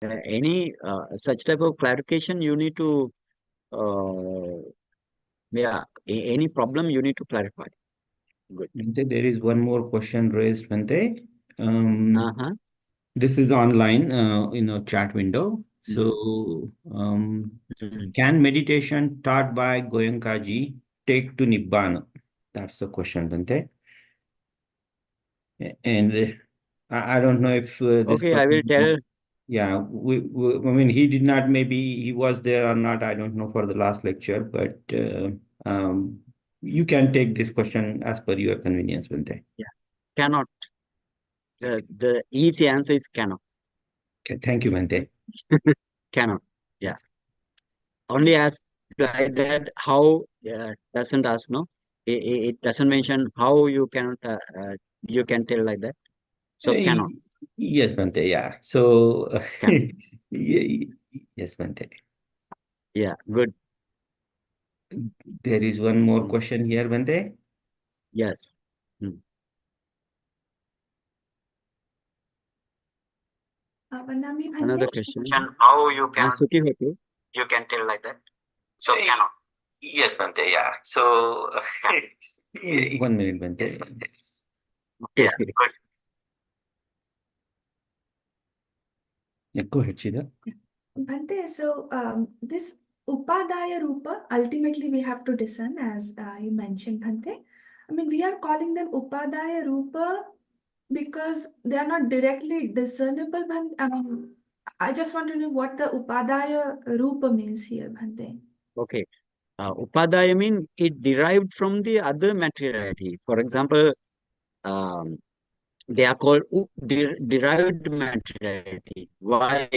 any such type of clarification you need to, any problem you need to clarify. Good. Bhante, there is one more question raised, Bhante. Uh-huh. This is online, in a chat window. So, can meditation taught by Goenkaji take to Nibbana? That's the question, Bhante. And I don't know if this Okay, I will person, tell. yeah, I mean, he did not, maybe he was there or not, I don't know for the last lecture, but you can take this question as per your convenience, Bhante. Yeah, cannot. The easy answer is cannot. Okay, thank you, Bhante. Cannot. Yeah. Only ask like that. How doesn't ask, no? It doesn't mention how you cannot. You can tell like that. So cannot. Yes, Bhante, yeah. So, Cannot. yes, Bhante. Yeah. Good. There is one more Mm. question here, Bhante. Yes. Mm. Another question. How you can Suki Hotu. you can tell like that. So cannot. Yes, Bhante, yeah. So, 1 minute, Bhante. Yes, Bhante. Yeah. Good. Yeah, go ahead, Shida. Bhante, so this Upadaya Rupa, ultimately we have to discern, as you mentioned, Bhante. I mean, we are calling them Upadaya Rupa because they are not directly discernible, Bhante. I mean, I just want to know what the Upadaya Rupa means here, Bhante. Okay. Upadaya mean it derived from the other materiality. For example, they are called derived materiality. Why?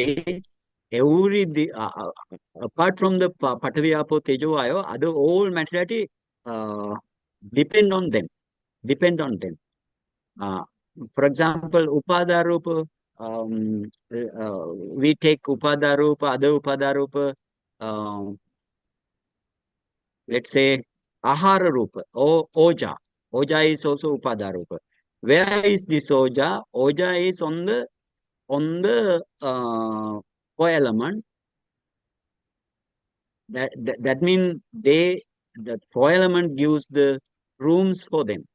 Apart from the Patavi, Apo, Tejo, Ayo, other all materiality depend on them. Depend on them. For example, Upadarupa, we take Upadarupa, other Upadarupa, let's say Ahara Rupa or Oja. Oja is also Upadarupa. Where is this Oja? Oja is on the four element. That means the four element gives the rooms for them,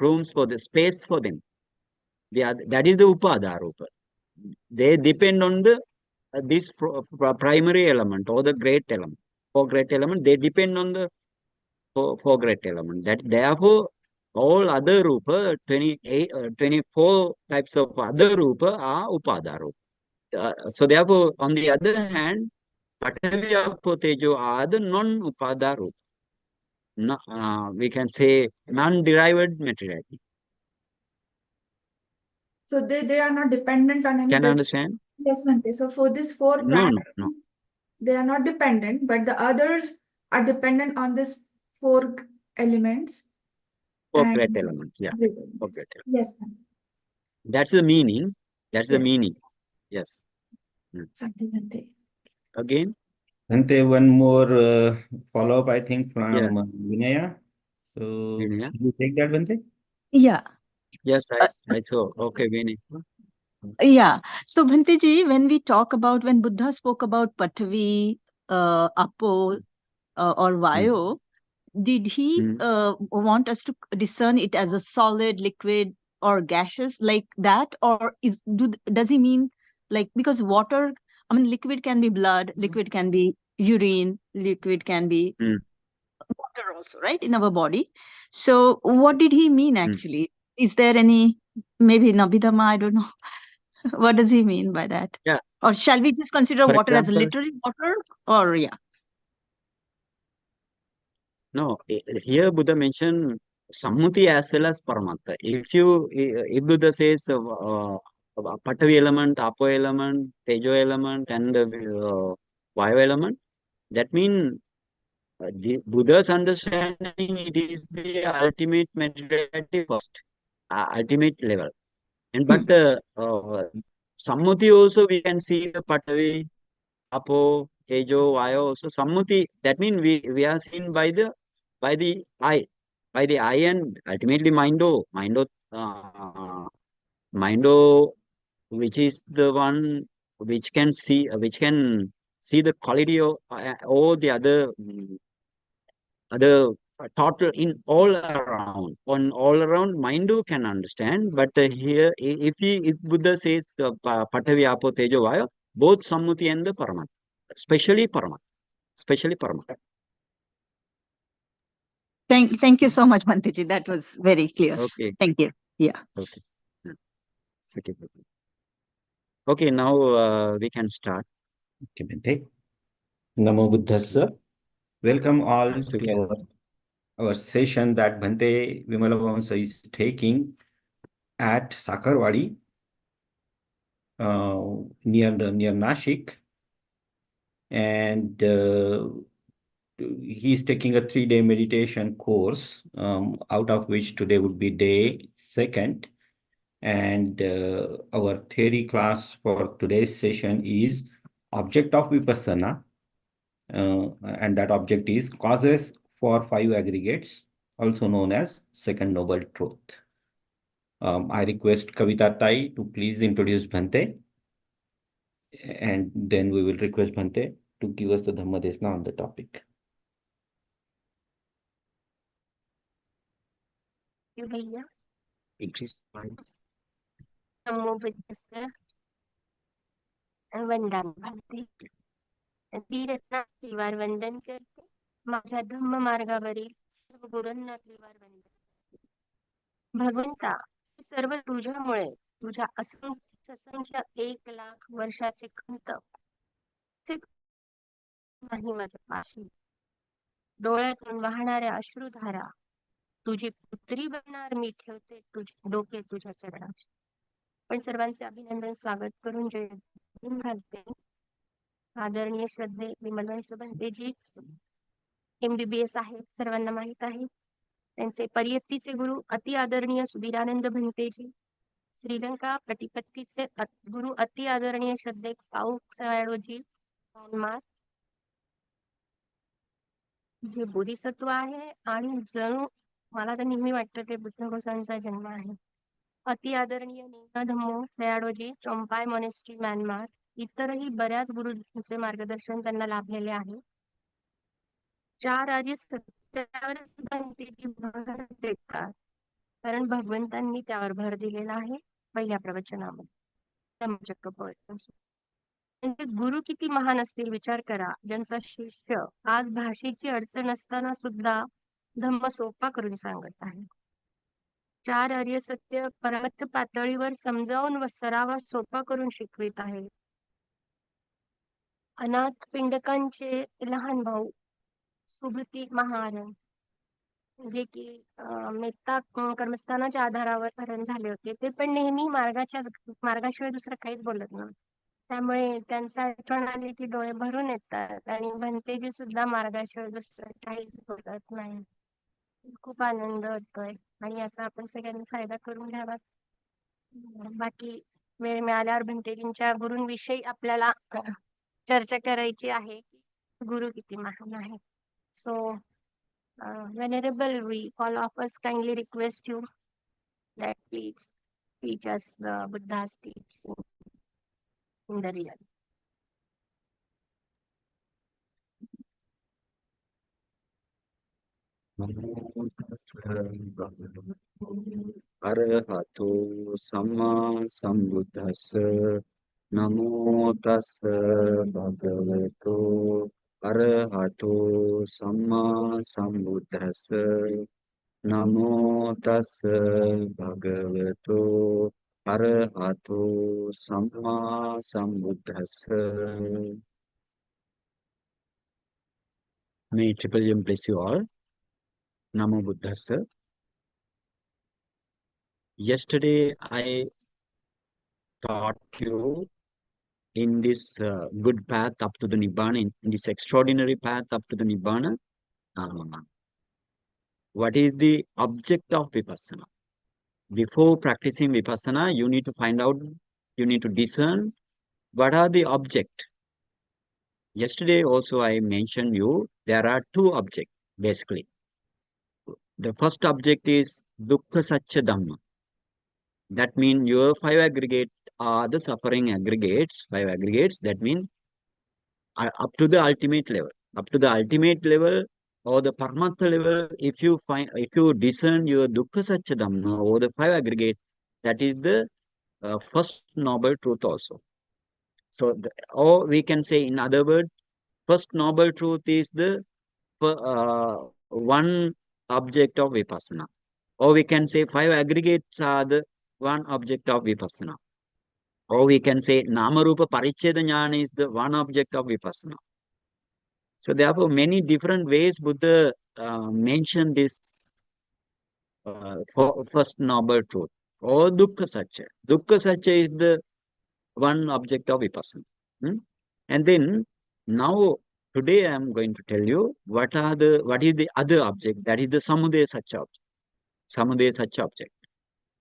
rooms for the space for them. That is the Upadarupa. They depend on the this primary element or the great element. For great element, they depend on the four great element. That therefore, all other rupa, 28, 24 types of other rupa are Upadarupa. So therefore, on the other hand, Patavi, Apo, Tejo are the non-Upadarupa. No, we can say non-derived materiality. So they are not dependent on any. Can you understand? Yes, Bhante. So for this four No. they are not dependent, but the others are dependent on this four elements. Four great elements, yeah. Four great elements. Yes, Bhante. That's the meaning. That's the Yes. meaning. Yes. Something, Bhante. Again? Bhante, one more follow-up, I think, from Yes. Vinaya. So, Vinaya? should we take that, Bhante? Yeah. Yes, I saw. Okay, Vinay. Yeah. So, Bhante ji, when Buddha spoke about Pathavi, Apo, or Vayo, did he want us to discern it as a solid, liquid, or gaseous like that? Or does he mean like, because water, I mean, liquid can be blood, liquid can be urine, liquid can be water also, right, in our body. So what did he mean actually? Is there any, maybe Nabhidhamma, I don't know. What does he mean by that? Yeah. Or shall we just consider For water as example, literally water? Or yeah. No, here Buddha mentioned Sammuti as well as Paramattha. If Buddha says Patavi element, Apo element, Tejo element, and the Vayu element, that means Buddha's understanding, it is the ultimate materiality first, ultimate level. And but Sammuti also we can see the Patavi, Apo, Tejo, Vayu also. Sammuti, that means we are seen by the eye, and ultimately Mindo, which is the one which can see the quality of all the other total in all around. On all around, Mindu can understand, but here, if Buddha says the Patavi, Apo, Tejo, Vayu, both Sammuti and the Paramat, especially Paramat. Thank you so much, Bhanteji. That was very clear. Okay. Thank you. Yeah. Okay. Okay, now we can start. Okay, Bhante. Namo Buddhassa. Welcome all Sukhi. to our session that Bhante Vimalavansa is taking at Sakarwadi, near Nashik, and he is taking a 3-day meditation course, out of which today would be day 2nd. And our theory class for today's session is object of Vipassanā, and that object is causes for 5 aggregates, also known as second noble truth. I request Kavita Tai to please introduce Bhante, and then we will request Bhante to give us the Dhammadesna on the topic. भैया Increase price. नमो बुद्धस्य वंदन भंते तीर्थना त्रिवार वंदन करते माझ्या धम्म मार्गावरील सर्व गुरूंना त्रिवार वंदन भगवंता सर्व तुझ्यामुळे तुझ्या असंख्य 1,00,000 वर्षाचे खंत नाही माझ्या पाशी डोळ्यातून वाहणाऱ्या अश्रुधारा तुझी पुत्री बनणार मी ठेवते डोके तुझ्या चरणाशी पण सर्वांचे अभिनंदन स्वागत करून जय घालते आदरणीय श्रद्धे विमलवंश भंतेजी MBBS आहेत सर्वांना माहित आहे त्यांचे परियत्तीचे गुरु अति आदरणीय सुधीरानंद भंतेजी श्रीलंका प्रतिपत्तीचे गुरु अति आदरणीय श्रद्धे पाऊक सयाळोजी म्यानमार जे बोधिसत्व आहे आणि जणू मला तर नेहमी वाटतं ते बुद्ध घोसांचा जन्म आहे अति आदरणीय निंगा धम्मो सयाळोजी चोंपाय मॉनेस्ट्री म्यानमार इतरही बऱ्याच गुरूंचे मार्गदर्शन त्यांना लाभलेले आहे 4 आर्य सत्यावरच भंतेजी भर देतात कारण भगवंतांनी त्यावर भर दिलेला आहे पहिल्या प्रवचनामध्ये त्यांचे गुरु किती महान असतील विचार करा ज्यांचा शिष्य आज भाषेची अडचण असताना सुद्धा धम्म सोपा करून सांगत आहे 4 आर्य सत्य परमत्त पातळीवर समजावून व सरावात सोपा करून शिकवित आहे अनाथ पिंडकांचे लहान भाऊ सुभती महाराज जे की मेत्ता कर्मस्थानाच्या आधारावर हरण झाले होते ते पण नेहमी मार्गाशिवाय दुसरं काहीच बोलत नव्हते त्यामुळे त्यांचा आठवण आली की डोळे भरून येतात आणि भंतेजी सुद्धा मार्गाशिवाय दुसरं काहीच बोलत नाही खूप आनंद होतोय आणि याचा आपण सगळ्यांनी फायदा करून घ्यावा बाकी वेळ मिळाल्यावर भंतेजींच्या गुरूंविषयी आपल्याला चर्चा करायची आहे गुरु किती महान आहे सो Venerable, we all of us kindly request you that please teach us the Buddha's teaching in the real. Arahato Samma Sambuddhassa Namo Tassa Bhagavato Arahato Samma Sambuddhassa Namo Tassa Bhagavato Arahato Samma Sambuddhassa. May Triple Gem bless you all. Namo Buddhassa. Yesterday I taught you in this good path up to the Nibbana, in this extraordinary path up to the Nibbana, what is the object of Vipassana. Before practicing Vipassana, you need to find out, you need to discern what are the object. Yesterday also I mentioned you, there are 2 objects basically. The first object is Dukkha Satcha Dhamma. That means your 5 aggregate are the suffering aggregates, 5 aggregates. That means up to the ultimate level. Up to the ultimate level or the Paramatma level, if you discern your Dukkha Satya Dhamma or the 5 aggregate, that is the first noble truth also. So, or we can say, in other words, first noble truth is the one object of Vipassana. Or we can say 5 aggregates are the one object of Vipassana. Or we can say Namarupa Paricheda Jnana is the one object of Vipassana. So therefore, many different ways Buddha mentioned this first noble truth. Or Dukkha Satya. Dukkha Satya is the one object of Vipassana. And then now today I am going to tell you what is the other object, that is the Samudaya Satya object. Samudaya Satya object.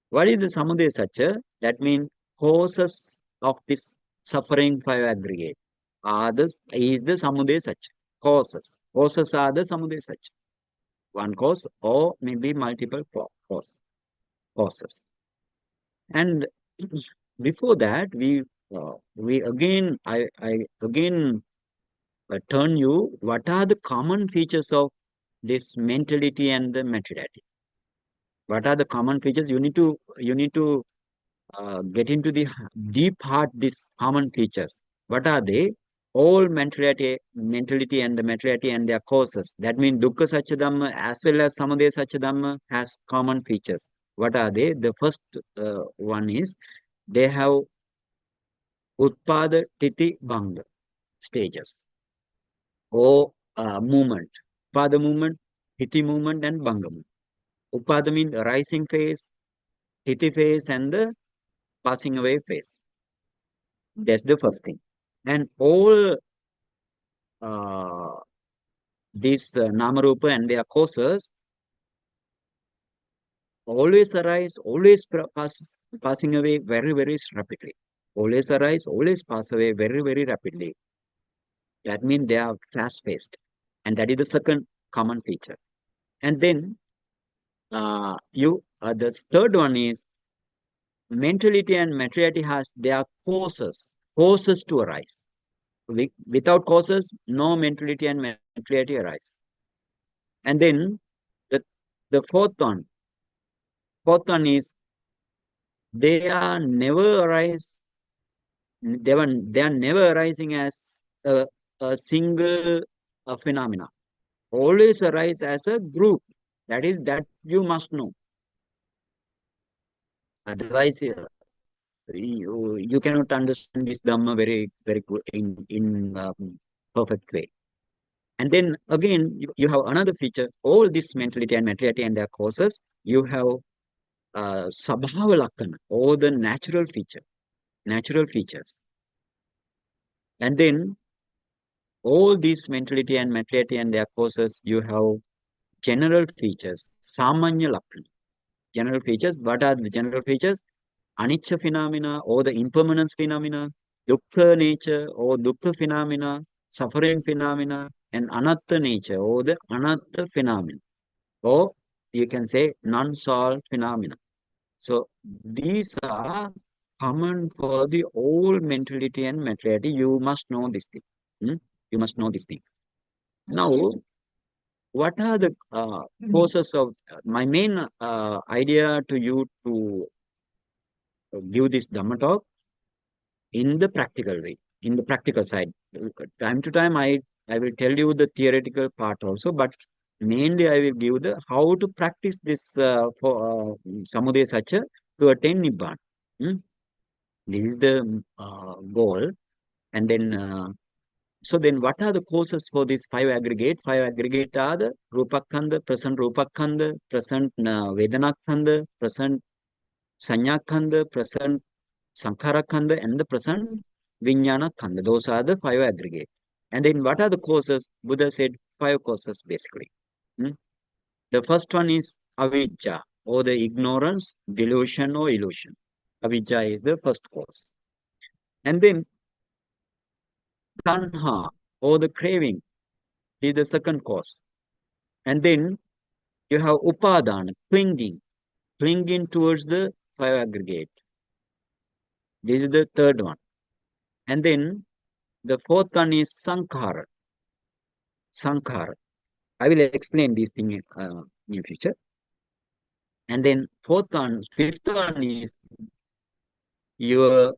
What is the Samudaya Satya? That means causes of this suffering 5 aggregate is the Samudaya Satya. Causes. Causes are the Samudaya Satya. One cause or maybe multiple causes. And before that, I again turn you what are the common features of this mentality and the materiality. What are the common features? You need to get into the deep heart these common features. What are they? All mentality and the materiality and their causes. That means Dukkha Satya Dhamma as well as Samudaya Satya Dhamma has common features. What are they? The first one is they have Utpada, Titi, Bhanga stages or movement. Upada movement, Titi movement and Bhanga movement. Upada means rising phase, Titi phase and the passing away phase. That's the first thing. And all these Namarupa and their causes always arise, always passing away very, very rapidly. Always arise, always pass away very, very rapidly. That means they are fast-paced. And that is the second common feature. And then the third one is mentality and materiality has their causes to arise. Without causes, no mentality and materiality arise. And then the fourth one is they are never never arising as a single phenomena. Always arise as a group. That you must know. Otherwise, you cannot understand this Dhamma very, very good in perfect way. And then again, you have another feature. All this mentality and materiality and their causes, you have Sabhava Lakkhana, or the natural features. And then all these mentality and materiality and their causes, you have general features, Samanya Lakkhana. General features. What are the general features? Anicca phenomena or the impermanence phenomena, Dukkha nature or Dukkha phenomena, suffering phenomena, and Anatta nature or the Anatta phenomena. Or you can say non-solved phenomena. So these are common for the whole mentality and materiality. You must know this thing. You must know this thing. Now, what are the causes of my main idea to you to give this Dhamma talk in the practical way, in the practical side. Time to time, I will tell you the theoretical part also, but mainly I will give the how to practice this for Samudaya Satya to attain Nibbana. This is the goal. And then, so then what are the causes for this 5 aggregate? 5 aggregate are the Rupakhanda, present Rupakhanda, present Vedanakhanda, present Sanyakhanda, present Sankhara Khanda, and the present Vijnana Khanda. Those are the 5 aggregates. And then what are the causes? Buddha said 5 causes basically. The first one is avijja, or the ignorance, delusion, or illusion. Avijja is the first cause. And then tanha, or the craving, is the second cause. And then you have upadana, clinging towards the 5 aggregate. This is the third one. And then the fourth one is Sankhara. Sankhara. I will explain these things in future. And then fifth one is your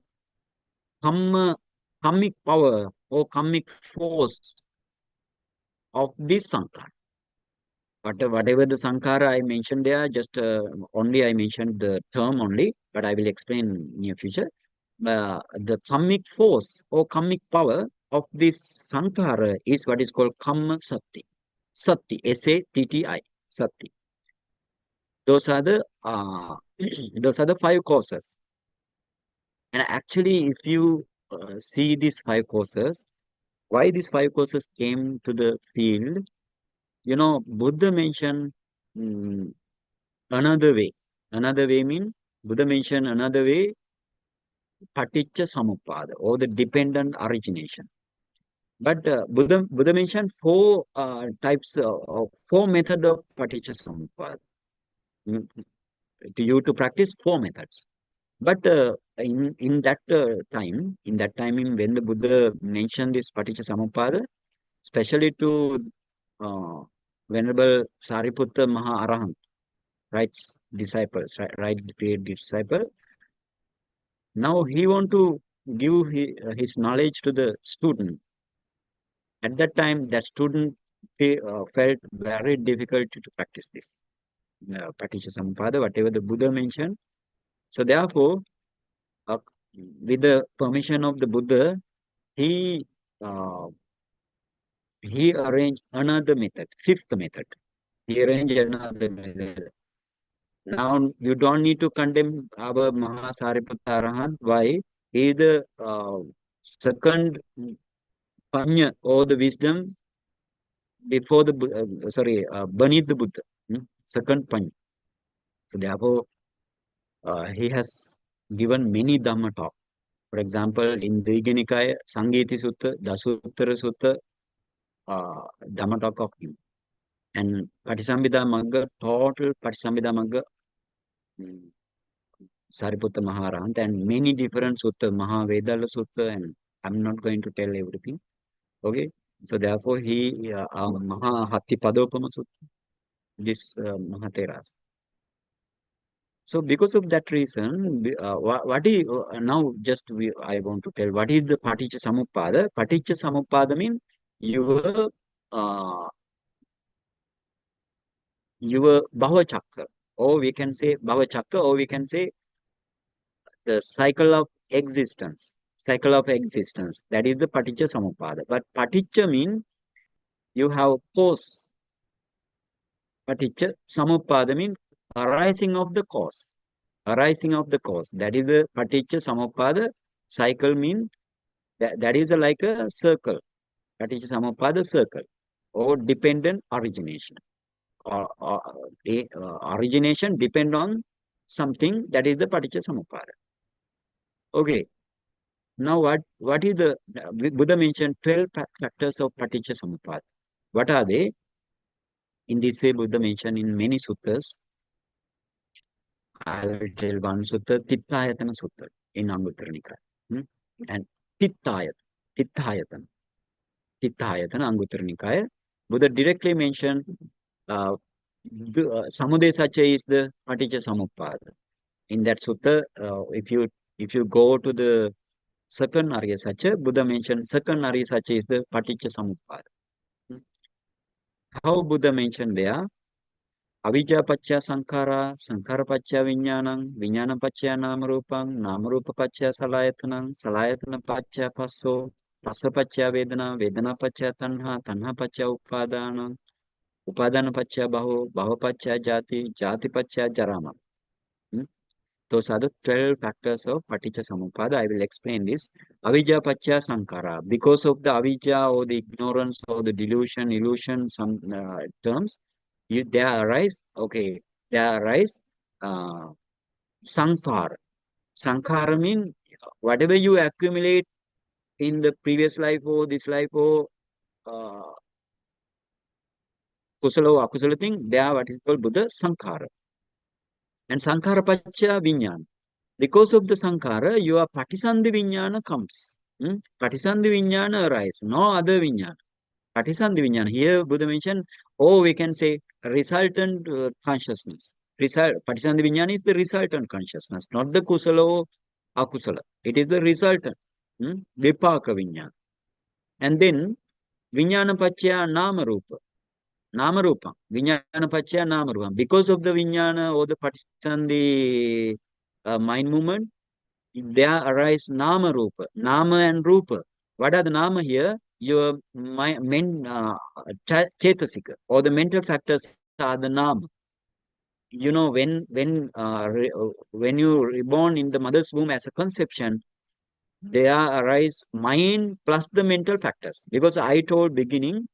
karmic power or karmic force of this Sankhara. Whatever the Sankhara I mentioned there, just only I mentioned the term only, but I will explain in near future. The karmic force or karmic power of this Sankhara is what is called Kamma Sati. Sati, S-A-T-T-I, Sati. Those are the those are the 5 causes. And actually, if you see these 5 causes, why these 5 causes came to the field, you know, Buddha mentioned another way. Another way means Buddha mentioned another way, Paticca Samuppada, or the dependent origination. But Buddha mentioned 4 types of 4 methods of Paticca Samuppada. To you to practice 4 methods. But in that time when the Buddha mentioned this Paticca Samuppada, especially to Venerable Sariputta Maha Arahant, right disciples, right great disciple. Now he want to give his knowledge to the student. At that time, that student felt very difficult to practice this Paticca Samuppada, whatever the Buddha mentioned. So therefore, with the permission of the Buddha, he arranged another method, 5th method. He arranged another method. Now you don't need to condemn our Mahasariputta Arahant. Why? He is the second panya or the wisdom before the beneath the Buddha. Second panya. So therefore, he has given many Dhamma talk. For example, in Digha Nikaya, Sangiti Sutta, Dasuttara Sutta, Dhamma talk of him. And Patisambhida Magga, total Patisambhida Magga, Sariputta Maharahant, and many different sutta, Mahavedala Sutta, and I'm not going to tell everything. Okay, so therefore he Maha Hatti Padopama Sutta, this Mahateras. So because of that reason, what is now I want to tell what is the Paticca Samuppada. Paticca Samuppada means your Bhava Chakra, or we can say Bhava Chakra, or we can say the cycle of existence. Cycle of existence. That is the Paticca Samuppada. But Paticca means you have cause. Paticca Samuppada means arising of the cause. Arising of the cause. That is the Paticca Samuppada. Cycle means that is like a circle. Paticca Samuppada circle, or dependent origination. Origination depend on something, that is the Paticca Samuppada. Okay. Now what is the Buddha mentioned 12 factors of Paticca Samuppada. What are they? In this way, Buddha mentioned in many suttas. I will tell one sutta, Tittayatana Sutta in Anguttara Nikaya. And Tittayatana Anguttara Nikaya. Buddha directly mentioned Samudaya Satya is the Paticca Samuppada. In that sutta, if you go to the second Arya Satya, Buddha mentioned second Arya Satya is the Paticca Samuppada. How Buddha mentioned there? Avijja Paccha Sankhara, Sankhara Paccha Vijnanam, Vijnana Paccha Namarupam, Namarupa Paccha Salayatanam, Salayatana Paccha Passo, Passa Paccha Vedana, Vedana Paccha Tanha, Tanha Paccha Upadanam, Upadana Paccha Baho, Baho Paccha Jati, Jati Paccha Jarama. Those are the 12 factors of Paticca Samuppada. I will explain this. Avijja Paccha Sankhara. Because of the avijja or the ignorance or the delusion, illusion, some terms, there arise Sankhara. Sankhara means whatever you accumulate in the previous life or this life or kusala or akusala thing, they are what is called Buddha Sankhara. And Sankhara Paccha Vijnana. Because of the Sankara, your Patisandhi Vijnana comes. Patisandhi Vijnana arises, no other Vijnana. Patisandhi Vijnana. Here Buddha mentioned, we can say resultant consciousness. Patisandhi Vijnana is the resultant consciousness, not the Kusala or Akusala. It is the resultant. Vipaka Vijnana. And then Vijnana Pachya Nama Rupa. Nama Rupa. Vijnana Pachya Nama Rupa. Because of the Vijnana or the Patisandhi mind movement, there arise Nama Rupa. Nama and Rupa. What are the Nama here? Your Chetasika or the mental factors are the Nama. You know, when you reborn in the mother's womb as a conception, there arise mind plus the mental factors. Because I told beginning,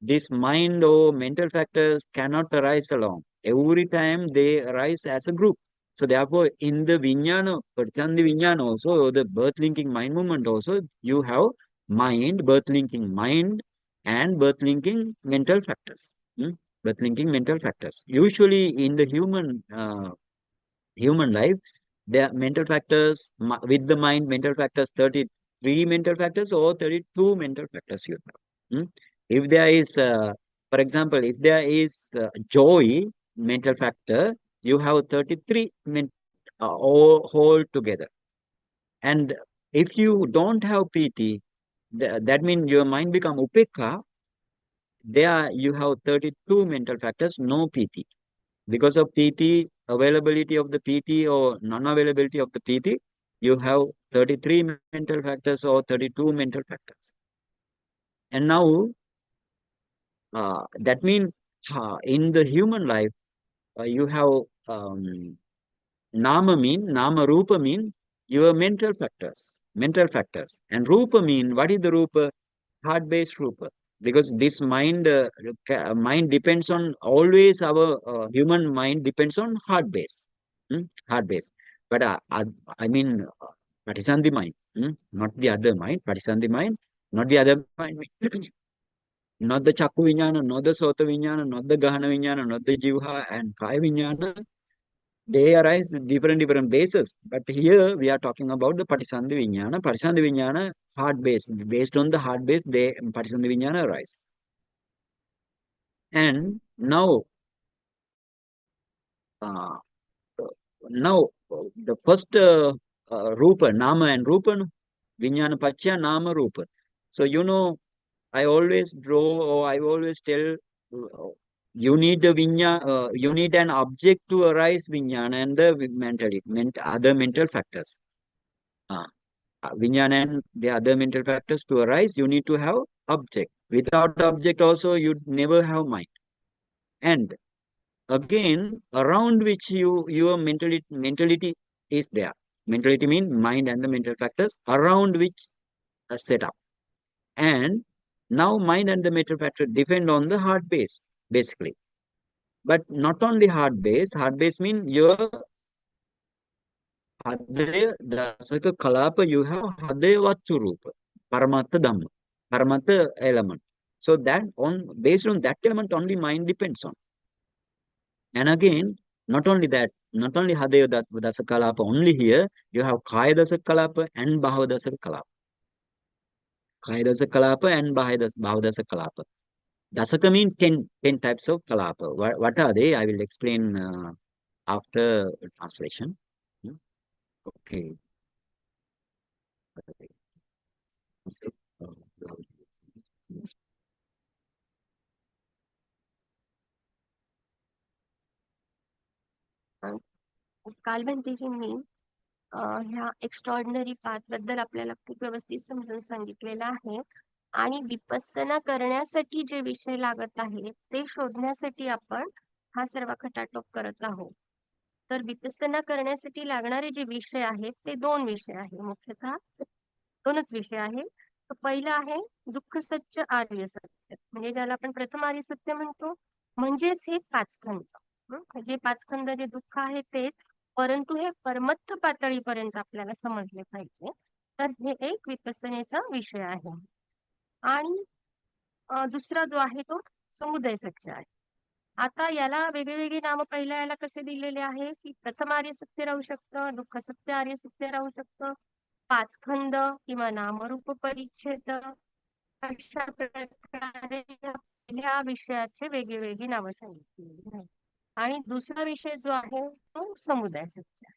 this mind or mental factors cannot arise alone. Every time they arise as a group. So therefore, in the Vijnana, Pratandhi Vijnana also, the birth linking mind movement also, you have mind, birth linking mind, and birth linking mental factors. Birth linking mental factors. Usually in the human life, the mental factors, with the mind, mental factors, 33 mental factors or 32 mental factors you have. If there is, for example, if there is joy mental factor, you have 33 all together. And if you don't have piti, that means your mind become upekha. There you have 32 mental factors, no piti. Because of PT, availability of the PT or non-availability of the PT, you have 33 mental factors or 32 mental factors. And now, that means in the human life, you have Nama Rupa mean your mental factors. And Rupa mean, what is the Rupa? Heart-based Rupa. Because this mind depends on, always our human mind depends on heart base. Heart base. But I mean, Patisandhi mind, not the other mind. Patisandhi mind, not the other mind. Not the Chakku Vijnana, not the Sota Vijnana, not the Gahana Vijnana, not the Jivha and Kaya Vijnana. They arise different bases. But here we are talking about the Patisandhi Vijnana. Patisandhi Vijnana, heart base. Based on the heart base, Patisandhi Vijnana arise. And now, the first Rupa, Nama and Rupa, Vijnana Pachya, Nama Rupa. So, I always draw or I always tell, you need you need an object to arise Vijnana and the other mental factors. Vijnana and the other mental factors to arise, you need to have object. Without object also, you never have mind. And again, around which your mentality is there. Mentality means mind and the mental factors around which are set up. And now mind and the mental factor depend on the heart base, basically. But not only heart base means your Hadaya Dasaka Kalapa, you have Hadaya Vatu Rupa, Paramatta Dhamma, Paramatta element. So that based on that element only mind depends on. And again, not only Hadaya Dasaka Kalapa, only here you have Kaya Dasaka Kalapa and Bhava Dasaka Kalapa. Kaya Dasaka Kalapa and Bhava Dasaka Kalapa. Dasaka means 10 types of Kalapa. What are they? I will explain after translation. Okay. काल भंतेजींनी ह्या extraordinary path बद्दल आपल्याला खूप व्यवस्थित समजून सांगितलेलं आहे आणि विपස්සना करण्यासाठी जे विषय लागत आहेत ते शोधण्यासाठी आपण हा सर्व खटाटोप करत आहोत. तर विपස්සना करण्यासाठी लागणारे जे विषय आहेत ते 2 विषय आहेत, मुख्यतः 2च विषय आहेत. तर पहिला आहे दुःख सत्य आर्य सत्य, म्हणजे ज्याला आपण प्रथम आर्य सत्य म्हणतो, म्हणजेच हे 5 खंड. जे 5 खंड जे दुःख आहे तेच, परंतु हे परमत्थ पातळीपर्यंत आपल्याला समजले पाहिजे. तर हे एक विपස්සनेचा विषय आहे. आणि दुसरा जो आहे तो समुदय सत्य आहे. आता याला वेगळी नामं पहिल्या याला कसे दिलेले आहे की प्रथम आर्य सत्य राहू शकतं, दुःख सत्य आर्य सत्य राहू शकतं, पाच खंड किंवा नामरूप परिच्छेद, अशा प्रकारे ह्या विषयाचे वेगळी नावं सांगितलेली आहे. आणि दुसरा विषय जो आहे तो समुदाय सत्य.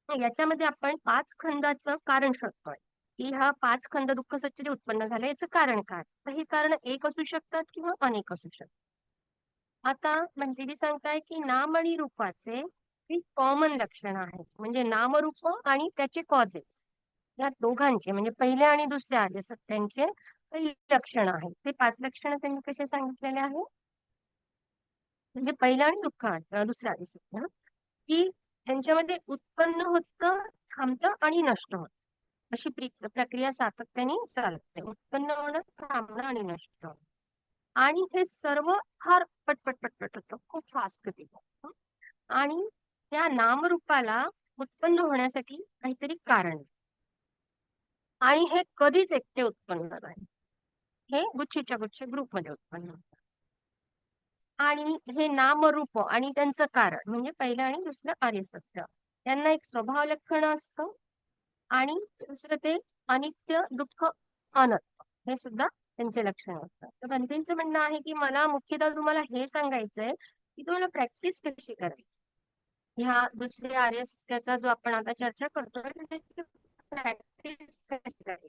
याच्यामध्ये आपण पाच खंडाचं कारण शोधतोय की हा पाच खंड दुःख सत्य जे उत्पन्न झाले याचं कारण काय. तर हे कारण एक असू शकतात किंवा अनेक असू शकतात. आता भंतेजी सांगताय की नाम आणि रूपाचे ही कॉमन लक्षण आहेत, म्हणजे नामरूप आणि त्याचे कॉजेस या दोघांचे म्हणजे पहिल्या आणि दुसऱ्या आर्य सत्यांचे काही लक्षण आहेत. ते पाच लक्षण त्यांनी कसे सांगितलेले आहे, म्हणजे पहिलं आणि दुसऱ्या आर्य सत्य की त्यांच्यामध्ये उत्पन्न होतं, थांबतं आणि नष्ट होतं, अशी प्रक्रिया सातत्याने चालते. उत्पन्न होणं, थांबणं आणि नष्ट होणं. आणि हे सर्व फार पटपट होतं, खूप फास्ट होते. आणि त्या नामरूपाला उत्पन्न होण्यासाठी काहीतरी कारण आहे. आणि हे कधीच एकटे उत्पन्न नाही, हे गुच्छेच्या गुच्छ ग्रुपमध्ये उत्पन्न होतं. आणि हे नामरूप आणि त्यांचं कारण म्हणजे पहिलं आणि दुसरं आर्य सत्य यांना एक स्वभाव लक्षण असतं. आणि दुसरं ते अनित्य, दुःख, अनंत हे सुद्धा त्यांचे लक्षण असतात. तर भंतेंचं म्हणणं आहे की मला मुख्यतः तुम्हाला हे सांगायचंय की तुम्हाला प्रॅक्टिस कशी करायची ह्या दुसऱ्या आर्य सत्याचा जो आपण आता चर्चा करतोय प्रॅक्टिस कशी करायची.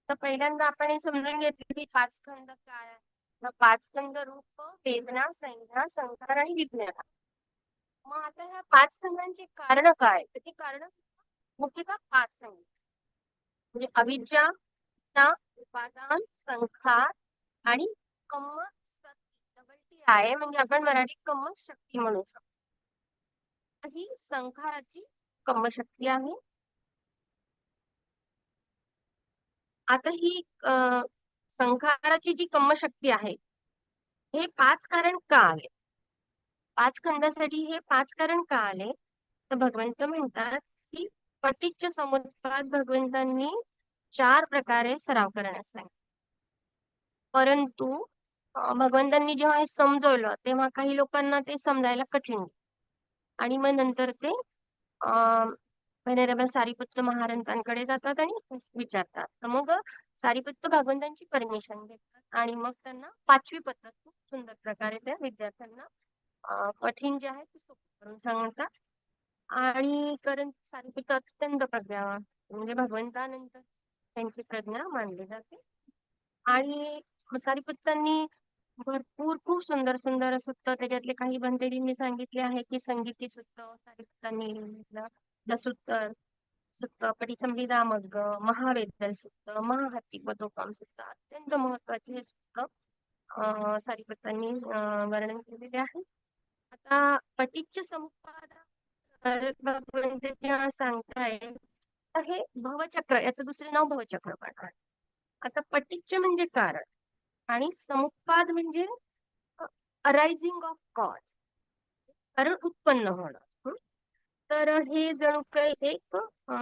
तर पहिल्यांदा आपण हे समजून घेतले की पाच खंड काय आहे. पाच खंड रूप, वेदना, संज्ञा, संस्कार आणि विज्ञान. मग आता ह्या पाच खंडांची कारण काय, तर ती कारण मुख्यतः पाच सांगितली, म्हणजे अविद्या, उपादान, संखार आणि कम्म सती आहे, म्हणजे आपण मराठी कम्म शक्ती म्हणू शकतो. ही संखाराची कम्म शक्ती आहे. आता ही संखाराची जी कम्म शक्ती आहे हे पाच कारण का आले, पाच खंडासाठी हे पाच कारण का आले, तर भगवंत म्हणतात की पटीच्य समुत्पाद भगवंतांनी 4 प्रकारे सराव करण्यास सांगितले. परंतु भगवंतांनी जेव्हा हे समजवलं तेव्हा काही लोकांना ते समजायला कठीण, आणि मग नंतर ते व्हेनरेबल सारिपुत्र महाराजांकडे जातात आणि विचारतात. तर मग सारिपुत्र भगवंतांची परमिशन घेतात आणि मग त्यांना 5वी पद्धत खूप सुंदर प्रकारे त्या विद्यार्थ्यांना कठीण जे आहे ते सोपं करून सांगतात. आणि कारण सारिपुत्र अत्यंत प्रज्ञावान, म्हणजे भगवंतानंतर त्यांची प्रज्ञा मानली जाते. आणि सारिपुत्रांनी भरपूर खूप सुंदर सुंदर सुत्त, त्याच्यातले काही भंतेजींनी सांगितले आहे की संगीती सुत्त सारिपुत्रांनी लिहिलं, दसुत्तर सुत्त, पटिसंहिता मग्ग, महावेदल सुत्त, महाहाती बदोकाम सुत्त, अत्यंत महत्वाचे हे सुत्त सारिपुत्रांनी वर्णन केलेले आहे. आता पटीच्य समुत्पाद भगवंत सांगताय हे भवचक्र, याचं दुसरे नाव भवचक्र पण आहे. आता पटीच्य म्हणजे कारण आणि समुत्पाद म्हणजे अरायझिंग ऑफ कॉज, कारण उत्पन्न होणं. तर हे जणू काही एक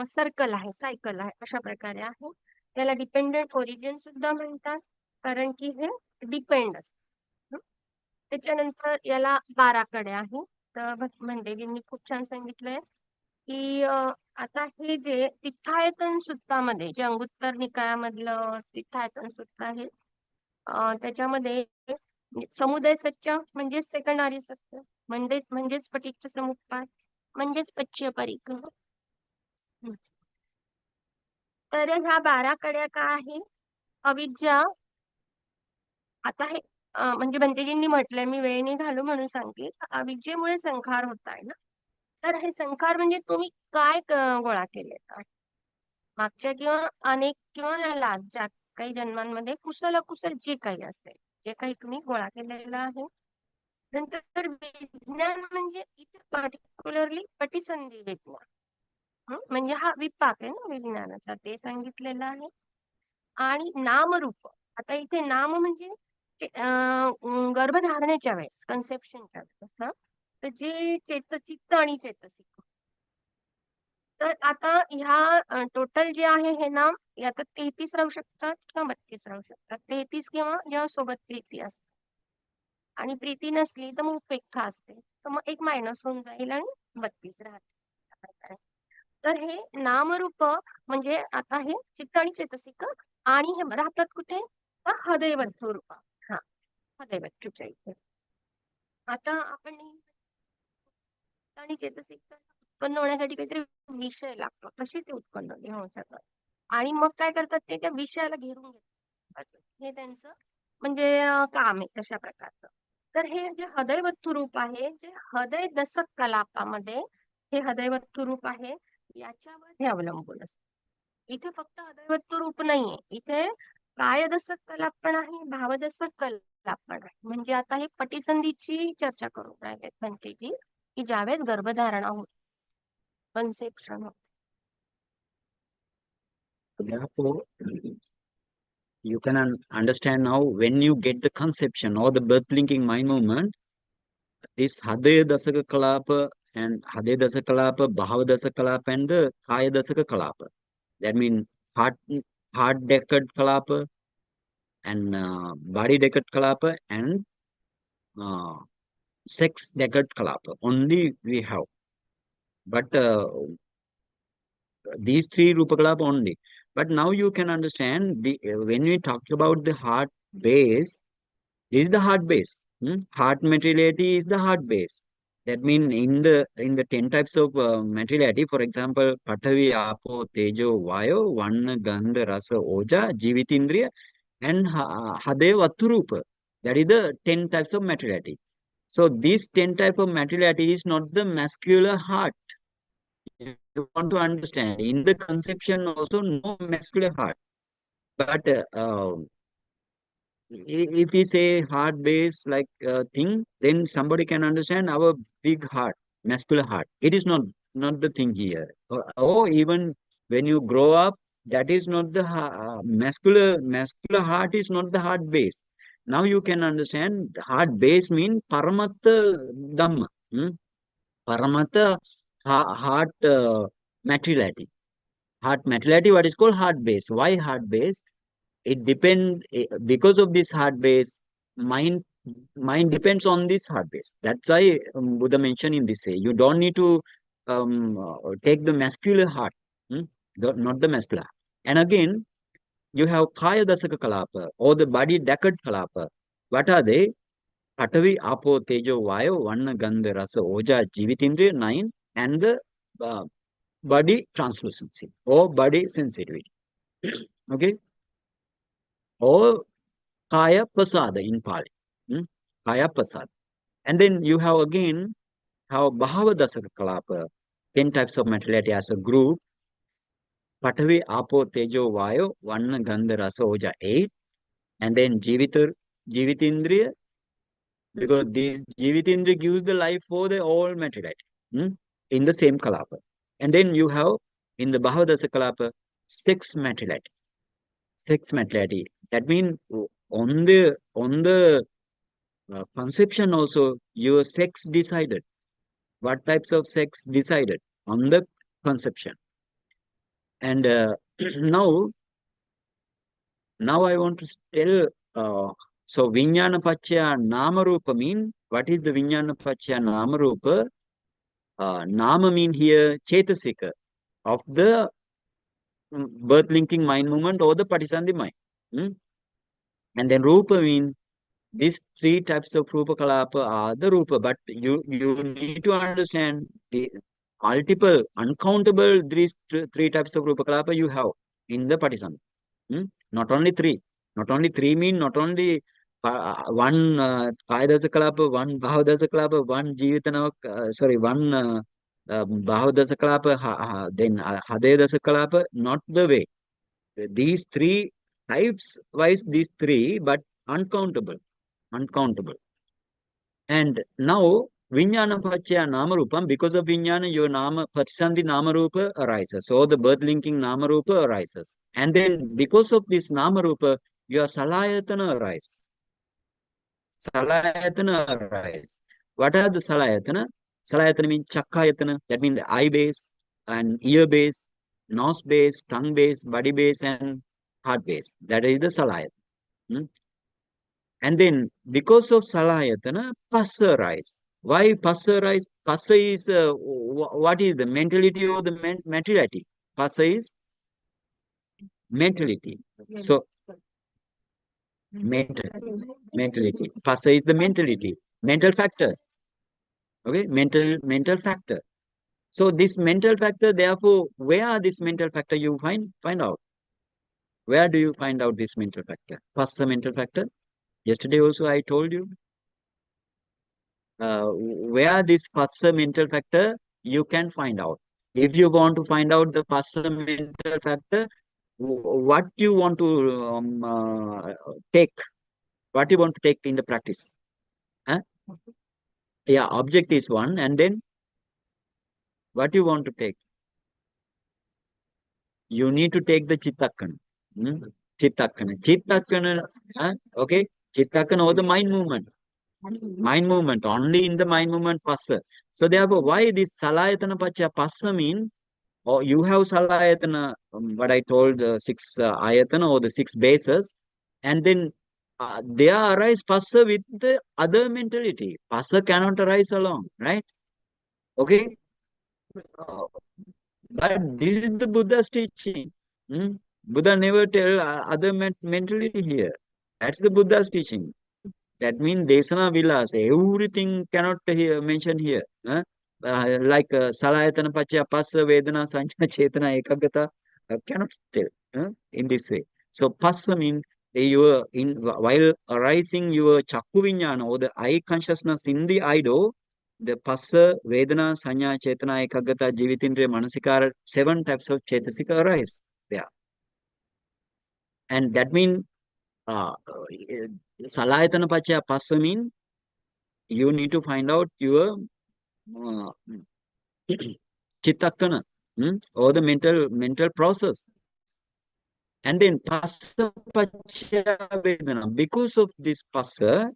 सर्कल आहे, सायकल आहे, अशा प्रकारे आहे. त्याला डिपेंडेंट ओरिजिन सुद्धा म्हणतात, कारण की हे डिपेंड असतं. त्याच्यानंतर याला 12 कडे आहे. तर भंतेजींनी खूप छान सांगितलंय की आता हे जे तिथायतन सुत्तामध्ये, जे अंगुत्तर निकायामधलं तिथायतन सुत्त आहे, त्याच्यामध्ये समुदाय सत्य म्हणजेच सेकंड आर्य सत्य, म्हणजेच पटीच्य समुत्पाद, म्हणजेच पच्चीय परिग्रह. तर ह्या 12 कड्या काय आहे, अविद्या. आता हे म्हणजे भंतेजींनी म्हटलंय, मी वेळ नाही घालू म्हणून सांगते, अविद्येमुळे संखार होत आहे ना. तर हे संखार म्हणजे तुम्ही काय गोळा केले मागच्या किंवा अनेक किंवा या ज्या काही जन्मांमध्ये कुशल अकुशल जे काही असेल, जे काही तुम्ही गोळा केलेलं आहे. नंतर विज्ञान म्हणजे इथे पर्टिक्युलरली पटिसंधी विज्ञान, म्हणजे हा विपाक आहे ना विज्ञानाचा, ते सांगितलेलं आहे. आणि नामरूप, आता इथे नाम म्हणजे गर्भधारणेच्या वेळेस, कन्सेप्शनच्या वेळेस, तर जे चित्त आणि चैतसिक. तर आता ह्या टोटल जे आहे हे नाम यात 33 राहू शकतात किंवा 32 राहू शकतात. 33 किंवा जेव्हा सोबत प्रीती असते. आणि प्रीती नसली तर मग उपेक्षा असते, तर मग एक मायनस होऊन जाईल आणि 32 राहते. तर हे नामरूप म्हणजे आता हे चित्त आणि चेतसिक आणि हे राहतात कुठे, तर हृदयवत्थ रूप. हा, हृदयवत्थच्या इथे. आता आपण चित्त आणि चेतसिक उत्पन्न होण्यासाठी काहीतरी विषय लागतो, तशी ते उत्पन्न होण्यासाठी. आणि मग काय करतात ते त्या विषयाला घेरून घेतात, हे त्यांचं म्हणजे काम आहे तशा प्रकारचं. तर हे जे हृदयवत्थू रूप आहे, जे हृदय दशक कलापामध्ये हे हृदयवत्थू रूप आहे, याच्यावर हे अवलंबून असतं. इथे फक्त हृदयवत्थू रूप नाहीये, इथे कायदशक कलाप पण आहे, भावदशक कलाप पण आहे. म्हणजे आता हे पटिसंधीची चर्चा करून राहिले भंतेजी, की ज्यावेळेस गर्भधारणा होते, कन्सेप्शन होते. Therefore, you can understand now when you get the conception or the birth linking mind movement, this Hadaya Dasaka Kalapa and Hadaya Dasaka Kalapa, Bhava Dasaka Kalapa, and the Kaya Dasaka Kalapa. That means heart decade Kalapa and body decade Kalapa and sex decade Kalapa. Only we have. But these three Rupa Kalapa only. But now you can understand when we talk about the heart base, this is the heart base. Heart materiality is the heart base. That means in the 10 types of materiality, for example, Patavi, Apo, Tejo, Vayo, Vanna, Gandha, Rasa, Oja, Jivitindriya, and Hade Vatturupa. That is the 10 types of materiality. So this 10 type of materiality is not the muscular heart. You want to understand, in the conception also no muscular heart. But if we say heart base like thing, then somebody can understand our big heart, muscular heart. It is not the thing here. Or even when you grow up, that is not the muscular heart is not the heart base. Now you can understand heart base mean paramatta dhamma. Paramatta heart materiality. Heart materiality, what is called heart base. Why heart base? It depends because of this heart base. Mind depends on this heart base. That's why Buddha mentioned in this way. You don't need to take the muscular heart, not the muscular. And again, you have Kaya Dasaka Kalapa or the body decade Kalapa. What are they? Patavi, Apo, Tejo, Vayo, Vanna, Gandha, Rasa, Oja, Jivitindriya, 9, and the body translucency or body sensitivity. Okay? Or Kaya Pasada in Pali. Kaya Pasada. And then you have again how Bhava Dasaka Kalapa, 10 types of materiality as a group. Patavi, Apo, Tejo, Vayo, Vanna, Gandha, Rasa, Oja, 8. And then Jivitindriya, because this Jivitindriya gives the life for the all materiality in the same Kalapa. And then you have in the Bhava Dasaka Kalapa, 6 materiality. 6 materiality. That means on the conception also, your sex decided. What types of sex decided on the conception. And now I want to tell, so Vijnana Pachya Namarupa mean, what is the Vijnana Pachya Namarupa? Nama mean here Chetasika of the birth linking mind movement or the Patisandhi mind. And then Rupa mean these 3 types of Rupa Kalapa are the Rupa, but you need to understand the multiple, uncountable these 3 types of Rupa Kalapa you have in the Patisandhi. Not only 3. Not only 3 mean not only one Kaya Dasa Kalapa, one Bhava Dasa Kalapa, one Jivitana, one Bhava Dasa Kalapa, then Hade Dasa Kalapa, not the way. These 3 types wise, these 3, but uncountable. And now Vijnana Pachya Namarupam, because of Vijnana, your Nama Patisandhi Namarupa arises. So the birth linking Namarupa arises. And then because of this Namarupa, your Salayatana arises. Salayatana arise. What are the Salayatana? Salayatana means Chakkayatana, that means the eye base and ear base, nose base, tongue base, body base, and heart base. That is the Salayatana. And then because of Salayatana, Passa arise. Why Passa arise? Passa is what is the mentality or the materiality? Passa is mentality. So mentality. Passa is the mentality, mental factor. Okay, mental factor. So this mental factor, therefore, where are this mental factor you find out? Where do you find out this mental factor? Passa mental factor. Yesterday also I told you. Where this passa mental factor you can find out. If you want to find out the passa mental factor, what you want to take, what you want to take in the practice. Huh? Yeah, object is one, and then what you want to take? You need to take the chittakana. Chittakana, okay? Chittakana or the mind movement. Mind movement, only in the mind movement passa. So therefore, why this salayatana pacha passa mean, or you have salayatana, what I told, six ayatana or the six bases, and then there arise passa with the other mentality. Passa cannot arise alone, right? Okay? Uh, but this is the Buddha's teaching. Buddha never tell other mentality here. That's the Buddha's teaching. That means Desana Vilas, everything cannot mention here. Like Salayatana Pacha, Passa, Vedana, Sanchana, Chetana, Ekagata, cannot tell in this way. So Passa means you in while arising your Chakku Vijnana or the eye consciousness in the idol, the Passa, Vedana, Sanya, Chetana, Ekagata, Jivitindriya, Manasikara, 7 types of Chetasika arise there. And that means Salayatana Pacha Passa mean you need to find out your Chittakana or the mental process. And then Passa Pacha Vedana. Because of this Passa,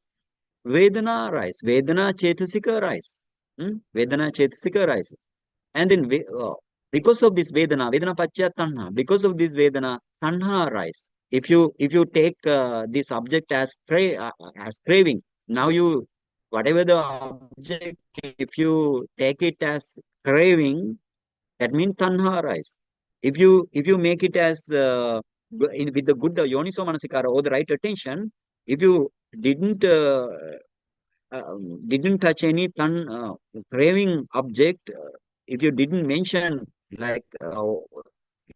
Vedana arise. Vedana Chetasika arise. Vedana Chetasika arise. And then because of this Vedana, Vedana Pacha Tanha. Because of this Vedana, Tanha arise. If you take this object as craving, now you whatever the object, if you take it as craving, that means tanha arise. If you make it as with the good yoniso manasikara or the right attention, if you didn't touch any craving object, if you didn't mention like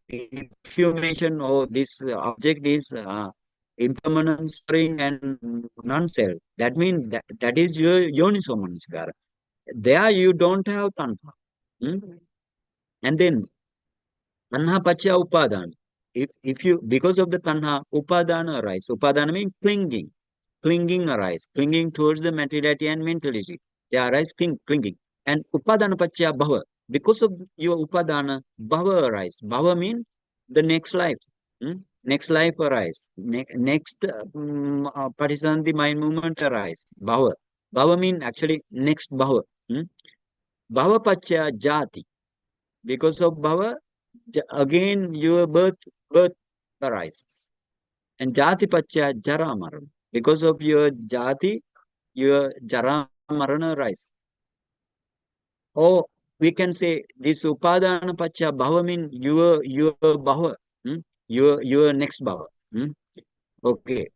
if you mention, oh, this object is impermanent, spring, and non-self, that means that is your yoniso manasikara. There you don't have tanha. And then tanha pacha upadana. If you, because of the tanha, upadana arise. Upadana means clinging arise, clinging towards the materiality and mentality. They arise clinging. And upadana pacha bhava. Because of your upadana, bhava arise. Bhava means the next life. Next life arise. Next patisanti mind movement arise. Bhava. Bhava means actually next bhava. Bhava pacha jati. Because of bhava, again your birth arises. And jati pacha jara marana. Because of your jati, your jara marana arise. Or we can say this upadana pacha bhava means your bhava, your next bhava. Okay.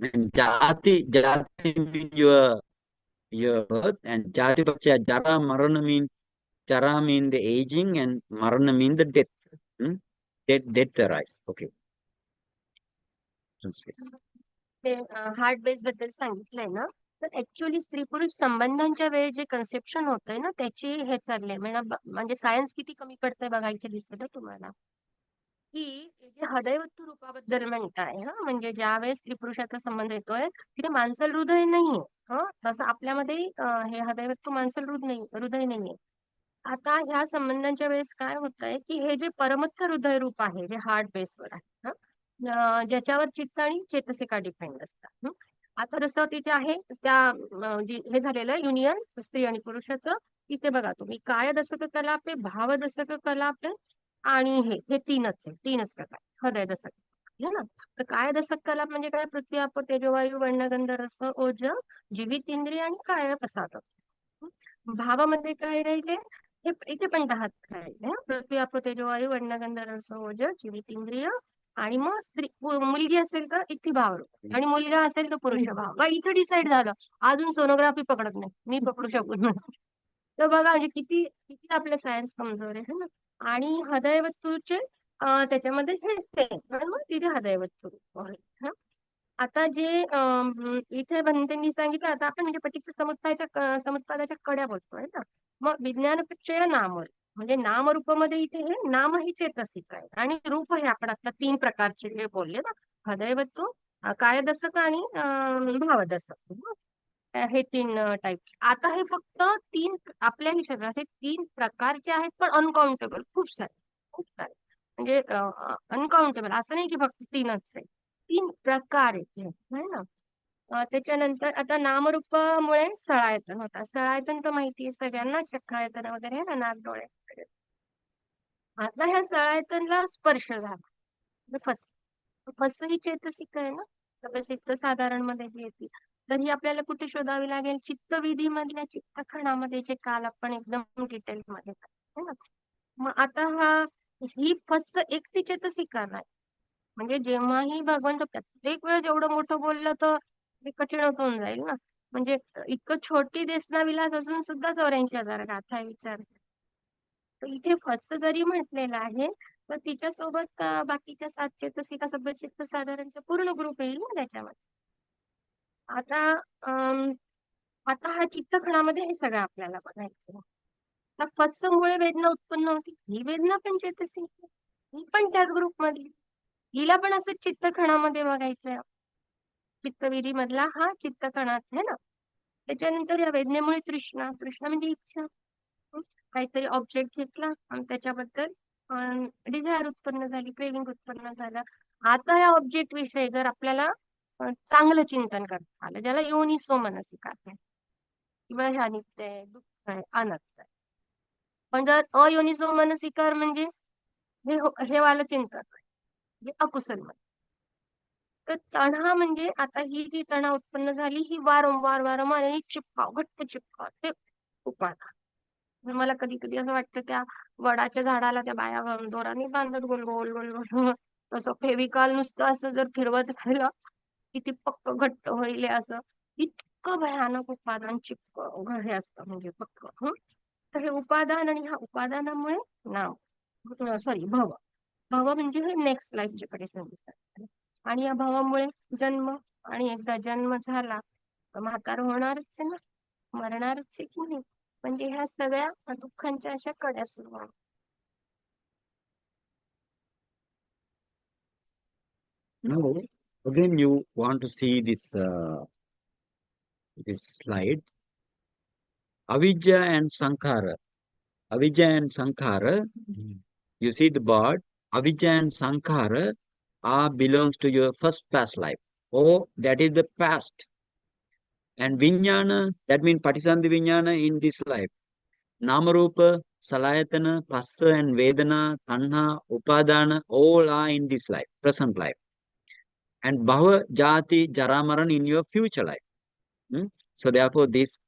And jati means your birth, and jati pacha jara marana means Chara mean the aging and Marana mean the death. Death arise. Okay. Heart base बद्दल सांगितलंय ना, तर actually स्त्री पुरुष संबंधांच्या वेळी जे conception होतंय ना, त्याची हे चाललंय म्हणजे सायन्स किती कमी पडतंय बघा इथे दिसत तुम्हाला, की जे हृदयवस्तू रूपाबद्दल म्हणताय हा, म्हणजे ज्या वेळेस स्त्री पुरुषाचा संबंध येतोय तिथे माणसल हृदय नाहीये. तसं आपल्यामध्ये हे हृदयवस्तू माणसल हृदय नाहीये. आता ह्या संबंधांच्या वेळेस काय होतंय की हे जे परमत्थ हृदय रूप आहे, जे हार्ट बेसवर आहे, ज्याच्यावर चित्त आणि चेतसिका डिपेंड असतात. आता जसं तिथे आहे त्या जी हे झालेलं युनियन स्त्री आणि पुरुषाचं, इथे बघा तुम्ही काय दशक कलाप आहे, भाव दशक कलाप आहे, आणि हे तीनच प्रकार हृदय दशक. है ना. तर काय दशक कला म्हणजे काय, पृथ्वी आप तेजो वायू वर्णगंध रस ओज जीवित इंद्रिय आणि काय प्रसाद. भावामध्ये काय राहिले, हे इथे पण 10 राहिले. पृथ्वी आप तेजो वायू वर्णगंध रस ओज जीवित इंद्रिय आणि मग स्त्री मुलगी असेल तर इथे भाव आणि मुलगा असेल तर पुरुष भाव. बा इथे डिसाईड झालं. अजून सोनोग्राफी पकडत नाही, मी पकडू शकत नाही. तर बघा म्हणजे किती किती आपलं सायन्स कमजोर आहे ना. आणि हृदयवस्तूचे त्याच्यामध्ये हे सेम, मग तिथे हृदयवस्तू आहे. आता जे इथे भंतेंनी सांगितलं, आता आपण म्हणजे पटीच्या समुत्पादाच्या कड्या बोलतोय ना. मग विज्ञानपेक्षा नाम, म्हणजे नामरूपामध्ये इथे हे नाम ही चेतसिक आहे आणि रूप हे आपण आता 3 प्रकारचे जे बोलले ना, हृदयवस्तू, कायदशक आणि भावदशक, हे 3 टाईप. आता हे फक्त 3 आपल्याही शरीरात हे 3 प्रकारचे आहेत, पण अनकाउंटेबल खूप सारे म्हणजे अनकाउंटेबल, असं नाही की फक्त 3च आहे, 3 प्रकार आहेत है ना. त्याच्यानंतर आता नामरूपामुळे सळायतन होता. सळायतन तर माहिती आहे सगळ्यांना, चक्रायतन वगैरे है ना, नाक डोळे. आता ह्या सळायतनला स्पर्श झाला, फस ही चेतसिक आहे ना, चित्त साधारण मध्ये जी येते, तर ही आपल्याला कुठे शोधावी लागेल, चित्तविधी मधल्या चित्तखणामध्ये, जे काल आपण एकदम डिटेल मध्ये है ना. मग आता ही फस एकटी चेतसिका नाही, म्हणजे जेव्हाही भगवंत प्रत्येक वेळेस एवढं मोठं बोललं तर ते कठीणच होऊन जाईल ना. म्हणजे इतकं छोटी देसना विलास असून सुद्धा 84,000 गाथा विचार. तर इथे फस जरी म्हटलेलं आहे, तर तिच्यासोबत बाकीच्या 7 चेतसिका सब्बचित्त साधारणचा पूर्ण ग्रुप येईल ना त्याच्यामध्ये. आता हा चित्तखणामध्ये हे सगळं आपल्याला बघायचं. तर फसमुळे वेदना उत्पन्न होती, ही वेदना पण चेतसिक, ही पण त्याच ग्रुप मधली, हिला पण असं चित्तखणामध्ये बघायचंय. चित्तविधी मधला हा चित्तकणात है ना. त्याच्यानंतर या वेदनेमुळे तृष्णा म्हणजे इच्छा, काहीतरी ऑब्जेक्ट घेतला आणि त्याच्याबद्दल डिझायर उत्पन्न झाली, क्रेविंग उत्पन्न झालं. आता या ऑब्जेक्ट विषयी जर आपल्याला चांगलं चिंतन करता आलं, ज्याला योनिसो मनसिकार आहे, किंवा हे अनित्य आहे, दुःख आहे, अनर्थ आहे. पण जर अयोनिसो मनसिकार म्हणजे हे वालं चिंतन म्हणजे अकुशल मन. तर तणा म्हणजे आता ही जी तणा उत्पन्न झाली, ही वारंवार आणि घट्ट चिपकाव, ते उपादान. मला कधी कधी असं वाटतं, त्या वडाच्या झाडाला त्या बाया दोराने बांधत गोल गोल गोल गोल, तसं फेविकॉल नुसतं असं जर फिरवत राहिलं किती पक्क घट्ट होईल असं, इतकं भयानक उपादान चिपक हे असतं, म्हणजे पक्क. तर हे उपादान, आणि ह्या उपादानामुळे नाम, भव म्हणजे हे नेक्स्ट लाईफचे कडे सांगितलं. आणि या भावामुळे जन्म, आणि एकदा जन्म झाला तर म्हातार होणारच आहे ना, मरणारच आहे की नाही. म्हणजे ह्या सगळ्या दुःखांच्या अशा कड्या सुरू होणार. Now, again, you want to see this slide. Avidya and Sankhara. Avidya and Sankhara. You see the board. Avidya and Sankhara belongs to your first past life. Oh, that is the past. And Vijnana, that means Patisandhi Vijnana in this life. Namarupa, Salayatana, Passa and Vedana, Tanha, Upadana, all are in this life, present life. And Bhava, Jati, Jaramaran in your future life. So therefore, this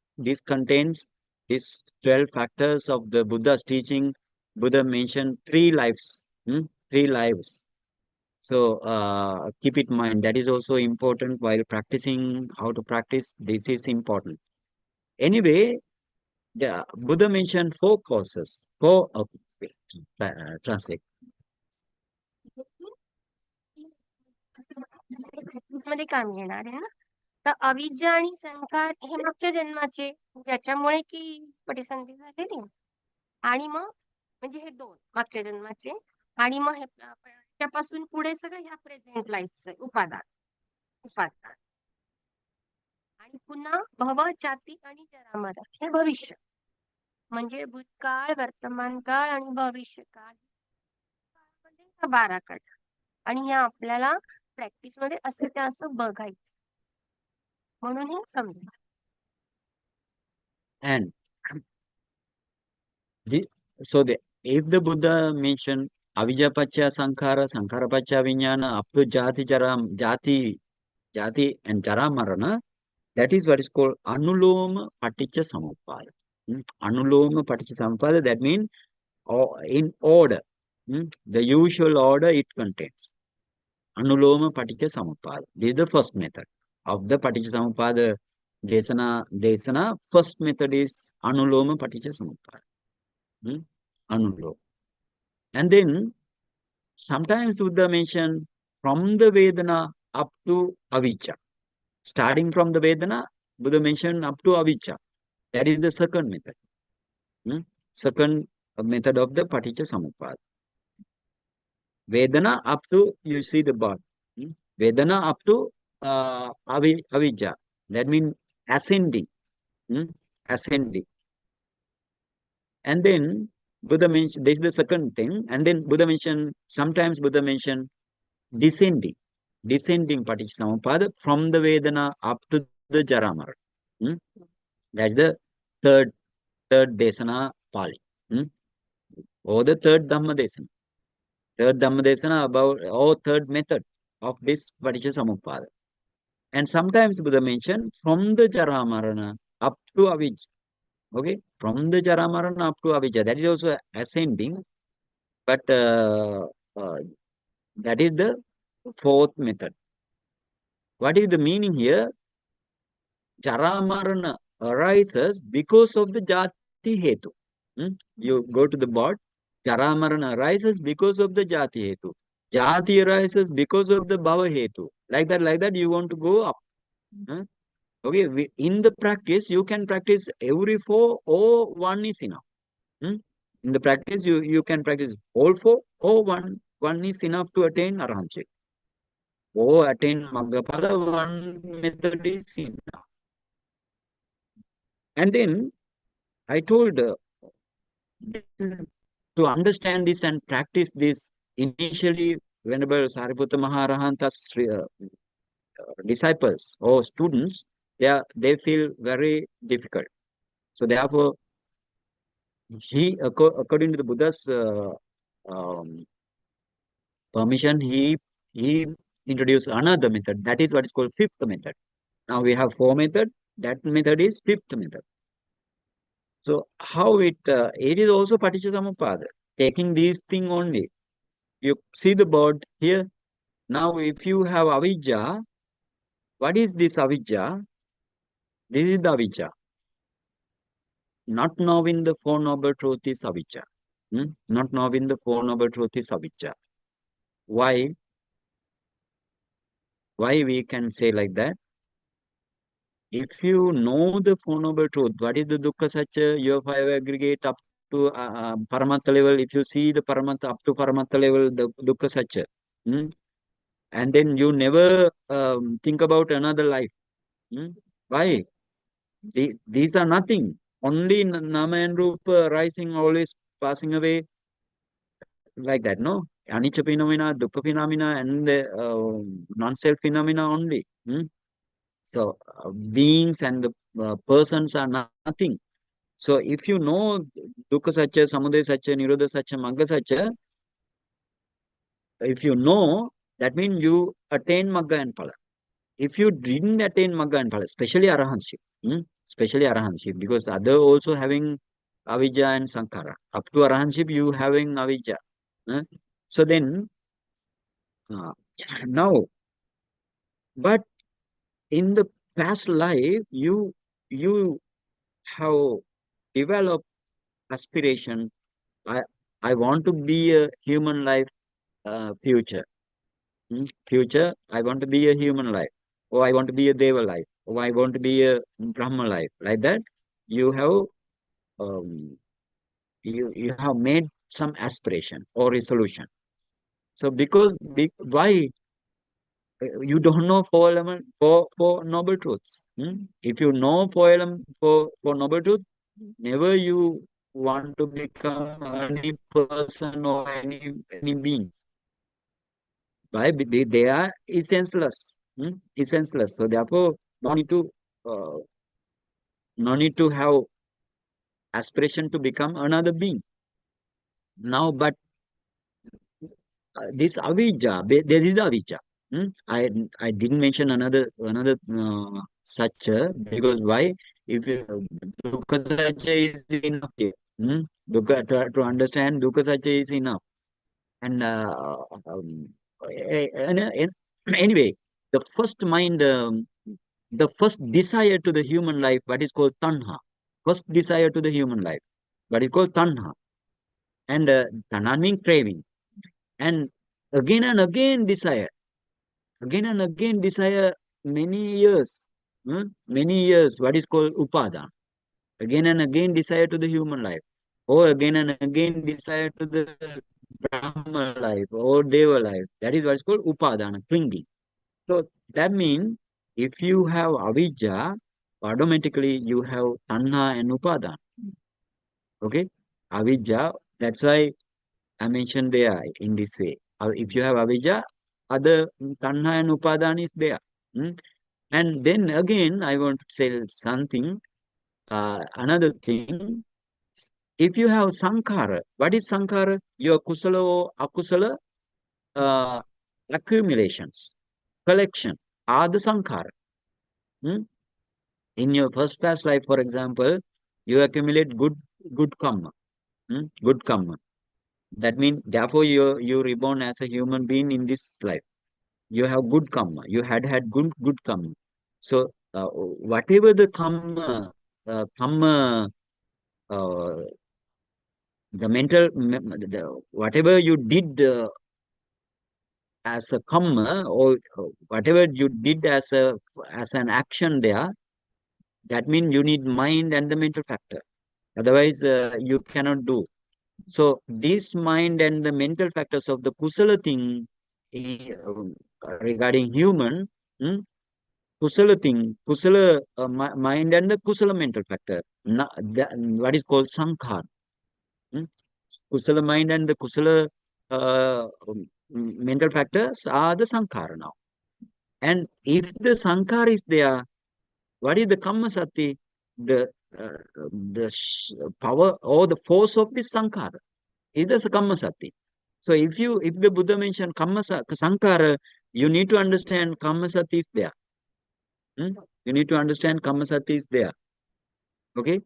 contains these 12 factors of the Buddha's teaching. Buddha mentioned 3 lives. 3 lives. So keep it in mind. That is also important while practicing how to practice. This is important. Anyway, the Buddha mentioned 4 causes. 4 translate. मध्ये काम येणार आहे ना. तर अविद्या आणि संकार हे मागच्या जन्माचे, ज्याच्यामुळे की पटिसंधी झालेली, आणि मग म्हणजे हे 2 मागच्या जन्माचे, आणि मग हे त्यापासून पुढे सगळं ह्या प्रेझेंट लाईफचं उपादान. आणि पुन्हा भव, जाती आणि जरामरण हे भविष्य, म्हणजे भूतकाळ, वर्तमान काळ आणि भविष्य काळ, 12 काळ. आणि या आपल्याला प्रॅक्टिस मध्ये असं बघायचं, म्हणून हे समजा. And if the Buddha mentioned avijja pacca sankhara, sankhara pacca vijnana, up to jati and jara marana. That is what is called anuloma paticca samuppada. Anuloma paticca samuppada, that means in order. The usual order it contains. Anuloma paticca samuppada. This is the first method of the paticca samuppada desana. First method is anuloma paticca samuppada. Anuloma. And then sometimes Buddha mentioned from the Vedana up to avijja. Starting from the Vedana, Buddha mentioned up to avijja. That is the second method. Second method of the paticca samuppada. Vedana up to, you see the birth. Vedana up to avijja. That means ascending. Ascending. And then Buddha mentioned, this is the second thing. And then Buddha mentioned, sometimes Buddha mentioned descending. Descending paticca samuppada from the Vedana up to the Jaramara. That's the third Desana Pali. Or the third Dhamma Desana. Third Dhamma Desana about, or third method of this paticca samuppada. And sometimes Buddha mentioned from the Jaramarana up to avijja. Okay, from the Jaramarana up to avijja. That is also ascending, but that is the fourth method. What is the meaning here? Jaramarana arises because of the jati hetu. You go to the board. Jaramarana arises because of the jati hetu. Jati arises because of the bhava hetu. Like that, you want to go up. Okay, in the practice, you can practice every four or one is enough. In the practice, you can practice all four or one is enough to attain arahantship. Or attain Maggaphala, one method is enough. And then I told to understand this and practice this, initially Venerable Sariputta Maharahanta's disciples or students, they feel very difficult. So therefore, he, according to the Buddha's permission, he introduced another method. That is what is called fifth method. Now we have four methods. That method is fifth method. So how it is also paticca samuppada. Taking these things only. You see the board here. Now if you have avijja, what is this avijja? This is the avijja. Not knowing the Four Noble Truth is avijja. Not knowing the Four Noble Truth is avijja. Why? Why we can say like that? If you know the Four Noble Truth, what is the dukkha satya, your five aggregate up to paramattha level, if you see the paramattha up to paramattha level, the dukkha satya, and then you never think about another life. Why? These are nothing. Only nama and rupa rising, always passing away, like that, no? Anicca phenomena, dukkha phenomena, and the non-self phenomena only. So beings and the persons are nothing. So if you know dukkha satya, samudaya satya, nirodha satya, magga satya, if you know, that means you attain magga and phala. If you didn't attain magga and phala, especially arahantship, because other also having avijja and sankhara. Up to arahantship, you having avijja. So then, now, but in the past life, you have developed aspiration. I want to be a human life future. Future, I want to be a human life. Or I want to be a deva life. Or I want to be a Brahma life. Like that, you have you have made some aspiration or resolution. So because why you don't know four element for noble truths. If you know for noble truth, never you want to become any person or any beings. Why? They are essenceless. Essenceless. So therefore, no need to have aspiration to become another being. Now, but this avijja, there is the avijja. I didn't mention another such because why? If dukkha satya is enough here. To understand dukkha satya is enough. And anyway, the first mind, the first desire to the human life, what is called tanha. First desire to the human life, what is called tanha. And tanha means craving. And again desire. Again and again desire many years. Many years, what is called upadana. Again and again desire to the human life. Or again and again desire to the Brahma life or Deva life. That is what is called upadana, clinging. So that means if you have avijja, automatically you have tanha and upadana. Okay? Avijja, that's why I mentioned there in this way. If you have avijja, other tanha and upadana is there. And then again, I want to say something, another thing. If you have sankhara, what is sankhara? Your kusala or akusala accumulations, collection are the sankhara. In your first past life, for example, you accumulate good karma. Good karma. That means, therefore, you're reborn as a human being in this life. You have good karma. You had good karma. So whatever the karma, uh, the mental, whatever you did as a karma, or whatever you did as an action there, that means you need mind and the mental factor. Otherwise, you cannot do. So this mind and the mental factors of the kusala thing regarding human, kusala thing, kusala mind and the kusala mental factor, what is called sankhar. Kusala mind and the kusala mental factors are the sankhara now. And if the sankhara is there, what is the kamma sati? The power or the force of this sankhara is the kamma sati. So if the Buddha mentioned sankhara, you need to understand kamma sati is there. You need to understand kamma sati is there. Okay?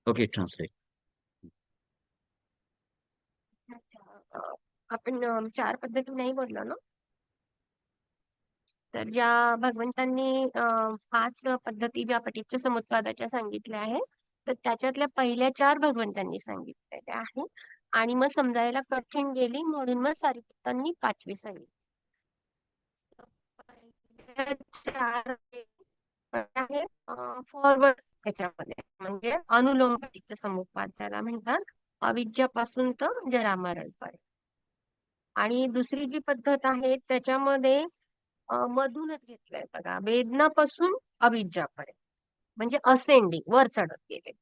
Okay, translate. आपण 4 पद्धती नाही बोललो ना. तर ज्या भगवंतांनी 5 पद्धती ज्या पटीच्य समुत्पादाच्या सांगितल्या आहेत, तर त्याच्यातल्या पहिल्या 4 भगवंतांनी सांगितलेल्या आहेत. आणि मग समजायला कठीण गेली म्हणून मग सारिपुत्तांनी 5वी सांगितली. फॉरवर्ड त्याच्यामध्ये म्हणजे अनुलोम पटीच्य समुत्पाद ज्याला म्हणतात, अविद्यापासून तर जरामरण पर्यंत. आणि दुसरी जी पद्धत आहे त्याच्यामध्ये मधूनच घेतलंय बघा, वेदनापासून अविद्यापर्यंत, म्हणजे असेंडिंग, वर चढत गेले.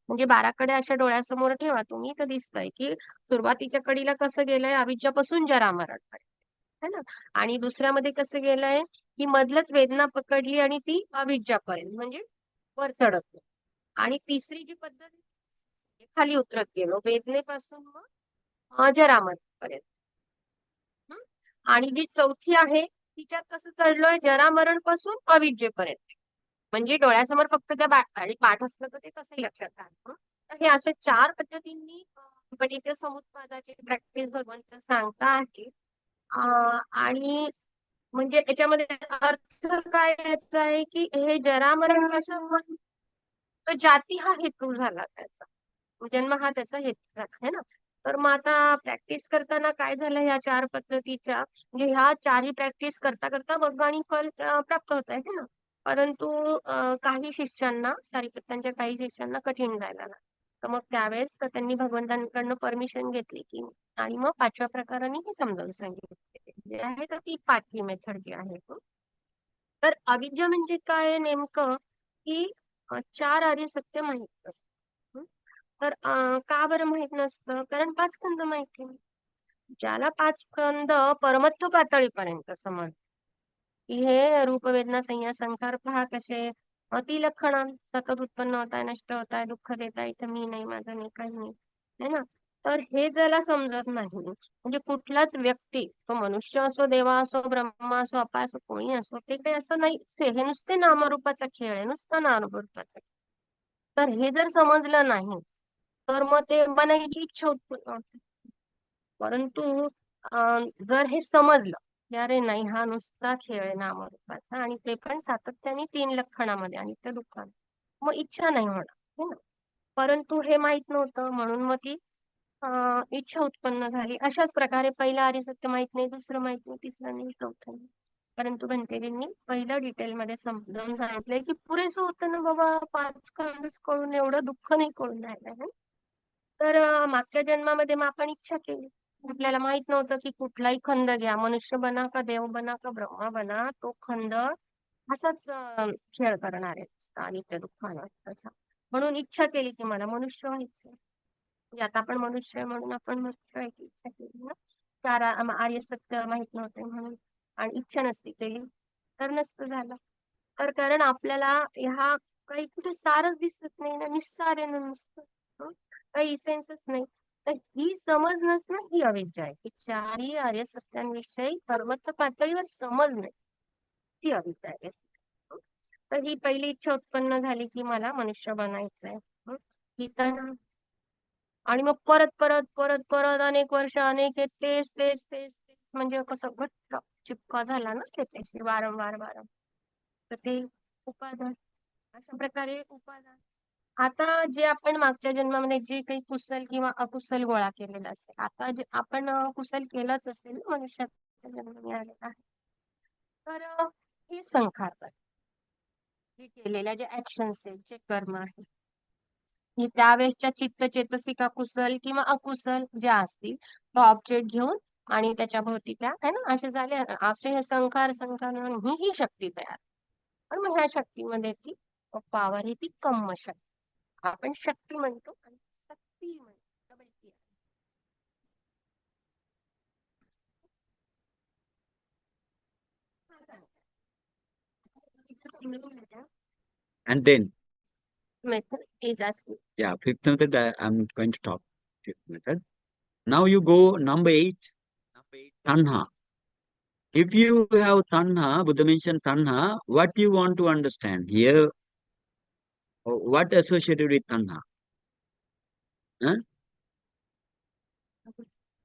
म्हणजे 12 कडे अशा डोळ्यासमोर ठेवा तुम्ही, तर दिसतंय की सुरुवातीच्या कडीला कसं गेलंय, अविद्यापासून जरामरण पर्यंत, है ना. आणि दुसऱ्यामध्ये कसं गेलंय की मधलच वेदना पकडली आणि ती अविद्यापर्यंत, म्हणजे वर चढत गेली. आणि तिसरी जी पद्धत खाली उतरत गेलो, वेदनेपासून मग जरामरण पर्यंत. आणि जी चौथी आहे तिच्यात कसं चढलोय, जरामरण पासून अविद्येपर्यंत, म्हणजे डोळ्यासमोर फक्त त्या आणि पाठ असलं तर ते तसंही लक्षात राहतं. तर हे अशा 4 पद्धतींनी पटीच्य समुत्पादाची प्रॅक्टिस भगवंत सांगता आहे. आणि म्हणजे याच्यामध्ये अर्थ काय याचा आहे की हे जरामरण कशामुळे, तर जाती हा हेतू झाला त्याचा, जन्म हा त्याचा हेतूच आहे ना. तर मग आता प्रॅक्टिस करताना काय झालं, ह्या 4 पद्धतीच्या, म्हणजे ह्या 4ही प्रॅक्टिस करता करता मग आणि फल प्राप्त होत आहे ना. परंतु काही शिष्यांना, सारिपुत्तांच्या काही शिष्यांना कठीण जायला लागलं. तर मग त्यावेळेस त्यांनी भगवंतांकडनं परमिशन घेतली की, आणि मग 5व्या प्रकाराने हे समजावून सांगितले जे आहे, तर ती 5वी मेथड जी आहे. तर अविद्या म्हणजे काय नेमकं, की 4 आर्य सत्य माहित नसतं. तर का बरं माहित नसतं, कारण 5 स्कंद माहिती नाही. ज्याला 5 स्कंद परमत्व पातळीपर्यंत समज, की हे रूप वेदना संज्ञा संकार पहा कसे अतिलक्षण सतत उत्पन्न होत आहे, नष्ट होत आहे, दुःख देत आहे, इथं मी नाही, माझं नाही, काही नाही, है ना. तर हे ज्याला समजत नाही, म्हणजे कुठलाच व्यक्ती, तो मनुष्य असो, देवा असो, ब्रह्मा असो, अपा असो, कोणी असो, ते काही असं नाही, हे नुसते नामरूपाचा खेळ आहे, नुसतं नामरूपाचा. तर हे जर समजलं नाही तर मग ते बनायची इच्छा उत्पन्न होते. परंतु जर हे समजलं की अरे नाही, हा नुसता खेळ आहे नामरूपाचा, आणि ते पण सातत्याने 3 लक्षणामध्ये आणि ते दुःखात, मग इच्छा नाही होणार, है ना. परंतु हे माहित नव्हतं, म्हणून मग ती इच्छा उत्पन्न झाली. अशाच प्रकारे पहिलं आर्य सत्य माहित नाही, दुसरं माहित नाही, तिसरं नाही, चौथं नाही. परंतु भंतेजींनी पहिलं डिटेलमध्ये समजावून सांगितलंय की पुरेसं होतं ना बाबा, 5 खंडच कळून एवढं दुःख नाही कळून राहिलं. तर मागच्या जन्मामध्ये मग आपण इच्छा केली, आपल्याला माहित नव्हतं की कुठलाही खंड घ्या, मनुष्य बना का देव बना का ब्रह्मा बना, तो खंड असाच खेळ करणार आहे आणि ते दुःखाचा. म्हणून इच्छा केली की मला मनुष्य व्हायचं. म्हणजे आता आपण मनुष्य म्हणून आपण मनुष्य व्हायची इच्छा केली ना. 4 आर्य सत्य माहित नव्हते म्हणून, आणि इच्छा नसती केली तर नसतं झालं. तर कारण आपल्याला ह्या काही कुठे सारच दिसत नाही ना, निस्सार आहे ना नुसतं, काही इसेन्सच नाही. तर ही समज नसणं ही अविद्या आहे, की 4 आर्य सत्यांविषयी सर्वत्र पातळीवर समज नाही, ती अविद्या आहे. तर ही पहिली इच्छा उत्पन्न झाली की मला मनुष्य बनायचंय, ही तर. आणि मग परत परत परत परत अनेक वर्ष, अनेक तेच तेच तेच तेच, म्हणजे कसं घट्ट चिपका झाला ना त्याच्याशी वारंवार वारंवार, तर ते उपादान. अशा प्रकारे उपादान. आता जे आपण मागच्या जन्मामध्ये जे काही कुशल किंवा अकुशल गोळा केलेला असेल, आता जे आपण कुशल केलंच असेल ना, मनुष्याचा जन्म मिळालेला आहे, तर हे संखार जे केलेल्या जे ऍक्शन्स आहेत, जे कर्म आहे, ही त्यावेळेसच्या चित्त चेतसिका कुशल किंवा अकुशल ज्या असतील, तो ऑब्जेक्ट घेऊन आणि त्याच्या भोवती त्या है ना, असे झाले, असे हे संखार ही शक्ती तयार. आणि मग ह्या शक्तीमध्ये ती पॉवर ही ती कम्म शक्ती, आपण शक्ती म्हणतो आणि शक्ती म्हणतो, double T. And then, Method is asking. yeah, fifth method, I'm going to talk fifth method. Now you go number 8, tanha. If you have tanha, Buddha mentioned tanha, what you want to understand here? What associated with tanha? Huh?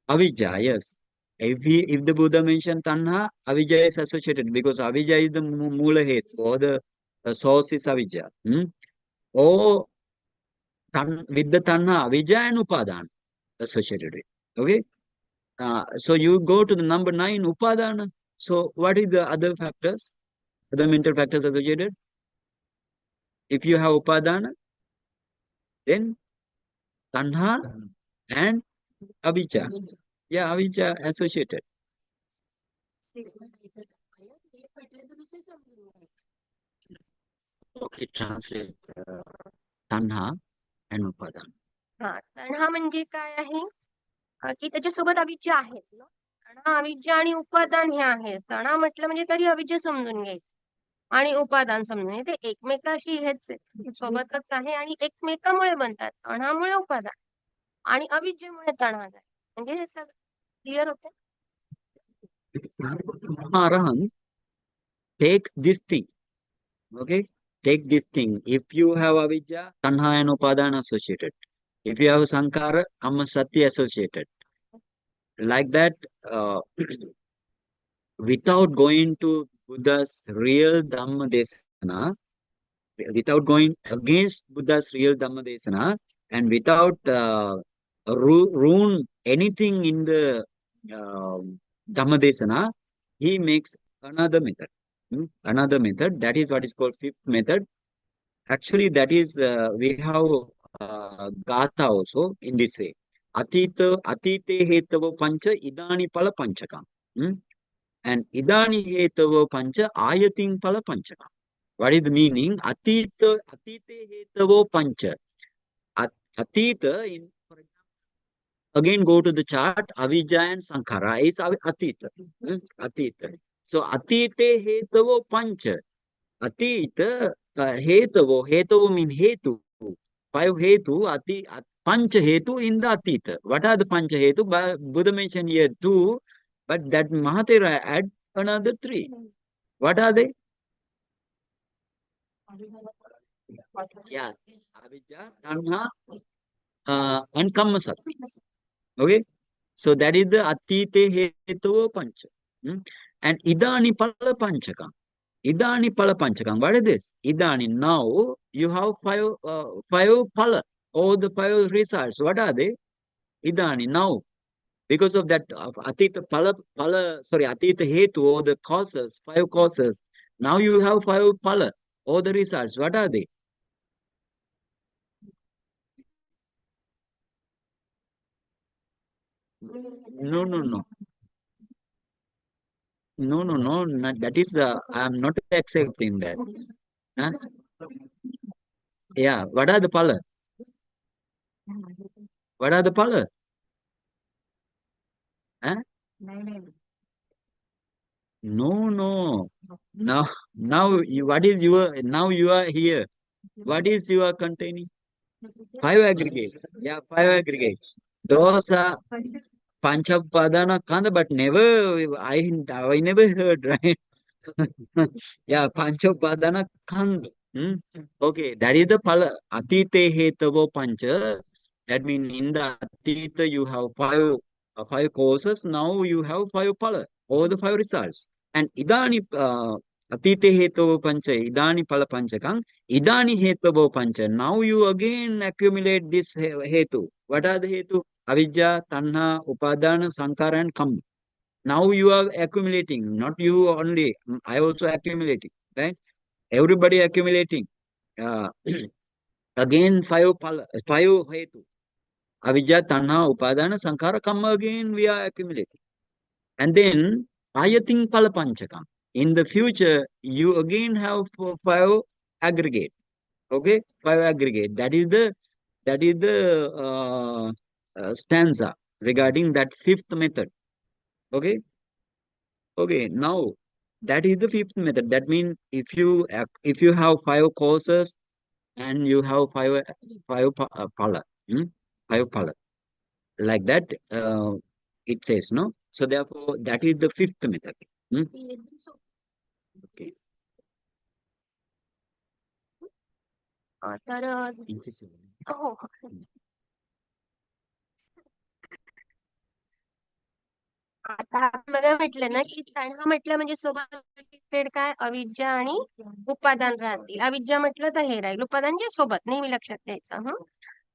Avijja, yes. If the Buddha mentioned tanha, avijja is associated, because avijja is the mula hetu, or the source is avijja. Or with the tanha, avijja and upadana associated with. Okay. So you go to the number 9, upadana. So what is the other factors, other mental factors associated? If you have upadana, then tanha and avijja. Yeah, avijja associated. Okay, translate tanha and upadana. हा, तणहा म्हणजे काय आहे, की त्याच्यासोबत अविद्या आहे. तणहा, अविद्या आणि उपादान हे आहे. तणहा म्हटलं म्हणजे तरी अविद्या समजून घ्यायची आणि उपादान समजून घ्यायचे, ते एकमेकाशी हेच सोबतच आहे आणि एकमेकामुळे बनतात. तणहामुळे उपादान आणि अविद्येमुळे तणहा झाले. म्हणजे हे सगळं क्लिअर होते. Arahant, take this thing. Okay, take this thing. If you have avijja, tanha and upadana associated. If you have sankara, kamma sati associated. Like that, without going to Buddha's real Dhamma Desana, without going against Buddha's real Dhamma Desana, and without ruin anything in the Dhamma Desana, he makes another method. Another method, that is what is called fifth method. Actually, that is, we have Gatha also in this way. Atite hetavo pancha idani pala panchakam. And idani hetavo pancha ayating pala panchakam. What is the meaning? Atite hetavo pancha. Atita, in, for example, again go to the chart, avijja and sankhara is atita. Atita. So atite hetavo pancha. Atita hetavo mean hetu. 5 hetu, pancha hetu in the atita. What are the pancha hetu? Buddha mentioned here 2, but that Mahatera add another 3. What are they? Yeah, avijja, tanha, and kamma sati. Okay, so that is the atite hetu pancha. And idani pala panchakam. Idani pala panchakam. What is this? Idani, now you have 5 pala, all the 5 results. What are they? Idani, now. Because of that atita atita hetu, or the causes, 5 causes. Now you have 5 pala, all the results. What are they? No. That is, I am not accepting that. Huh? Yeah, what are the pala? What are the pala? Huh? No. Now what is your, now you are here. What is you are containing? 5 aggregates. Yeah, 5 aggregates. Those are Panchapadana Kanda, but never, I never heard, right? Yeah, Panchapadana Kanda. Okay, that is the pala. Atite hetavo pancha. That means in the atita you have 5 courses. Now you have 5 pala, all the 5 results. And idani atite hetavo pancha, idani pala panchakam, idani hetavo pancha. Now you again accumulate this hetu. What are the hetu? Avijja, tanha, upadana, sankara, and kamma. Now you are accumulating, not you only. I also accumulating, right? Everybody accumulating. Again 5 hetu. Avijja, tanha, upadana, sankara, kamma, again we are accumulating. And then ayating pala panchakam. In the future, you again have 5 aggregate. Okay, 5 aggregate. That is the stanza regarding that 5th method. Okay. Now that is the 5th method. That means if you have 5 courses and you have 5 pala, 5 pala, like that, it says, no. So therefore, that is the 5th method. Okay. तर हो आता आपल्याला म्हटलं ना की तणहा म्हटलं म्हणजे सोबत रिलेटेड काय अविद्या आणि उपादान राहतील. अविद्या म्हटलं तर हे राहील, उपादान जे सोबत नेहमी लक्षात द्यायचं.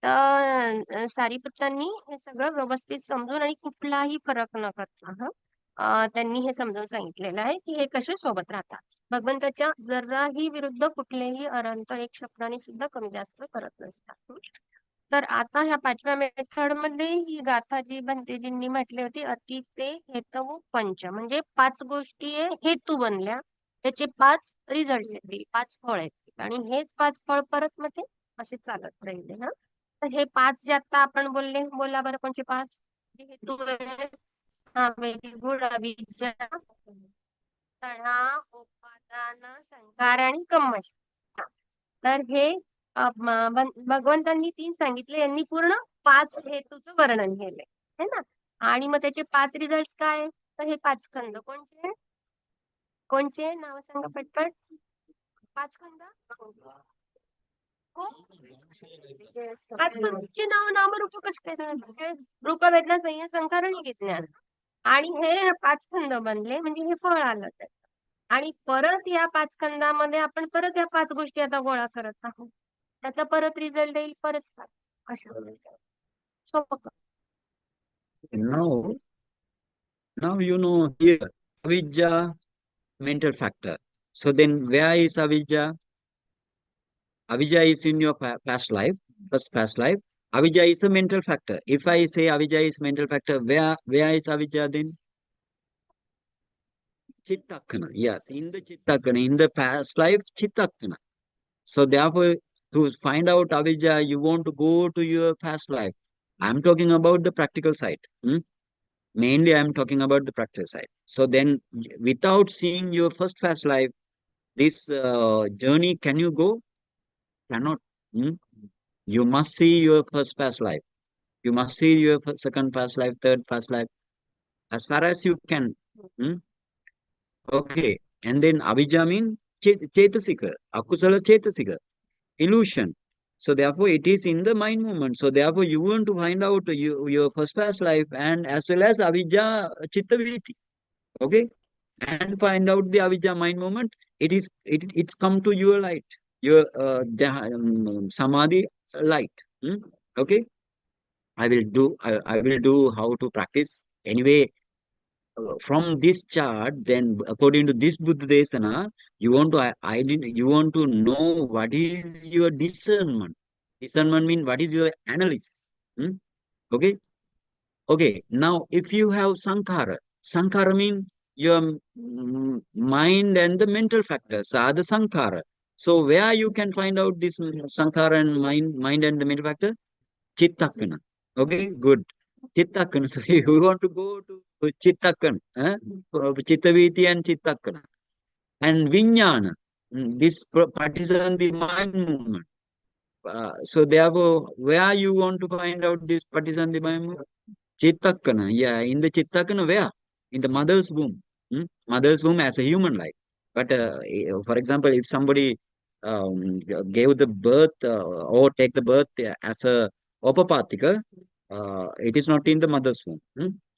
तर सारीपुत्रांनी हे सगळं व्यवस्थित समजून आणि कुठलाही फरक न करता त्यांनी हे समजावून सांगितलेलं आहे की हे कसे सोबत राहतात. भगवंताच्या जराही विरुद्ध कुठलेही अरंत एक शब्दाने सुद्धा कमी जास्त करत नसतात. तर आता ह्या 5व्या मेथड मध्ये ही गाथा जी भंतेजींनी म्हटली होती, अति ते हेतव पंच, म्हणजे 5 गोष्टी हेतू बनल्या, त्याचे 5 रिझल्ट येतील, 5 फळ येतील आणि हेच 5 फळ परत मध्ये असे चालत राहिले. तर हे 5 जे आता आपण बोला बरं कोणचे 5 हेतू आहेत? Very good. अविद्या, तणा, उपादान, संकार आणि कम्म. तर हे भगवंतांनी 3 सांगितले, यांनी पूर्ण 5 हेतूचं वर्णन केलंय, है ना. आणि मग त्याचे 5 रिझल्ट काय? तर हे 5 खंड कोणचे नाव सांगा पटपट. 5 खंड नामरूप कसं काय? रूप, वेदना, संज्ञा, संकार आणि विज्ञान. आणि हे 5 खंड बनले म्हणजे हे फळ आलं त्याचं. आणि परत या 5 खंडामध्ये आपण परत या 5 गोष्टी आता गोळा करत आहोत, त्याचा परत रिझल्ट येईल, परत सोपं. Now you know here avijja, mental factor. So then where is avijja? Avijja is in your past life, first past life. Avijja is a mental factor. If I say avijja is mental factor, where is avijja then? Chittakana. Yes, in the Chittakana, in the past life, Chittakana. So therefore, to find out avijja, you want to go to your past life. I'm talking about the practical side. Mainly, I'm talking about the practical side. So then, without seeing your first past life, this journey, can you go? Cannot. You must see your first past life. You must see your second past life, third past life, as far as you can. Hmm? Okay. And then avijja means chetasika, akusala chetasika, illusion. So therefore, it is in the mind movement. So therefore, you want to find out your first past life and as well as avijja chitta viti. Okay. And find out the avijja mind movement. It's come to your light, your samadhi light. Hmm? Okay. I will do how to practice. Anyway, from this chart, then according to this Buddha Desana, you want to you want to know what is your discernment. Discernment means what is your analysis. Hmm? Okay. Okay. Now, if you have sankhara, sankhara means your mind and the mental factors are the sankhara. So where you can find out this sankhara and mind and the mental factor? Chittakana. Okay, good. Chittakana. So you want to go to Chittakana, Chittaviti and Chittakana. And Vijnana, this partisan the mind movement. So therefore, where you want to find out this partisan the mind movement? Chittakana. Yeah, in the Chittakana, where? In the mother's womb. Mother's womb as a human life. But for example, if somebody gave the birth or take the birth as a Upapatika, it is not in the mother's womb.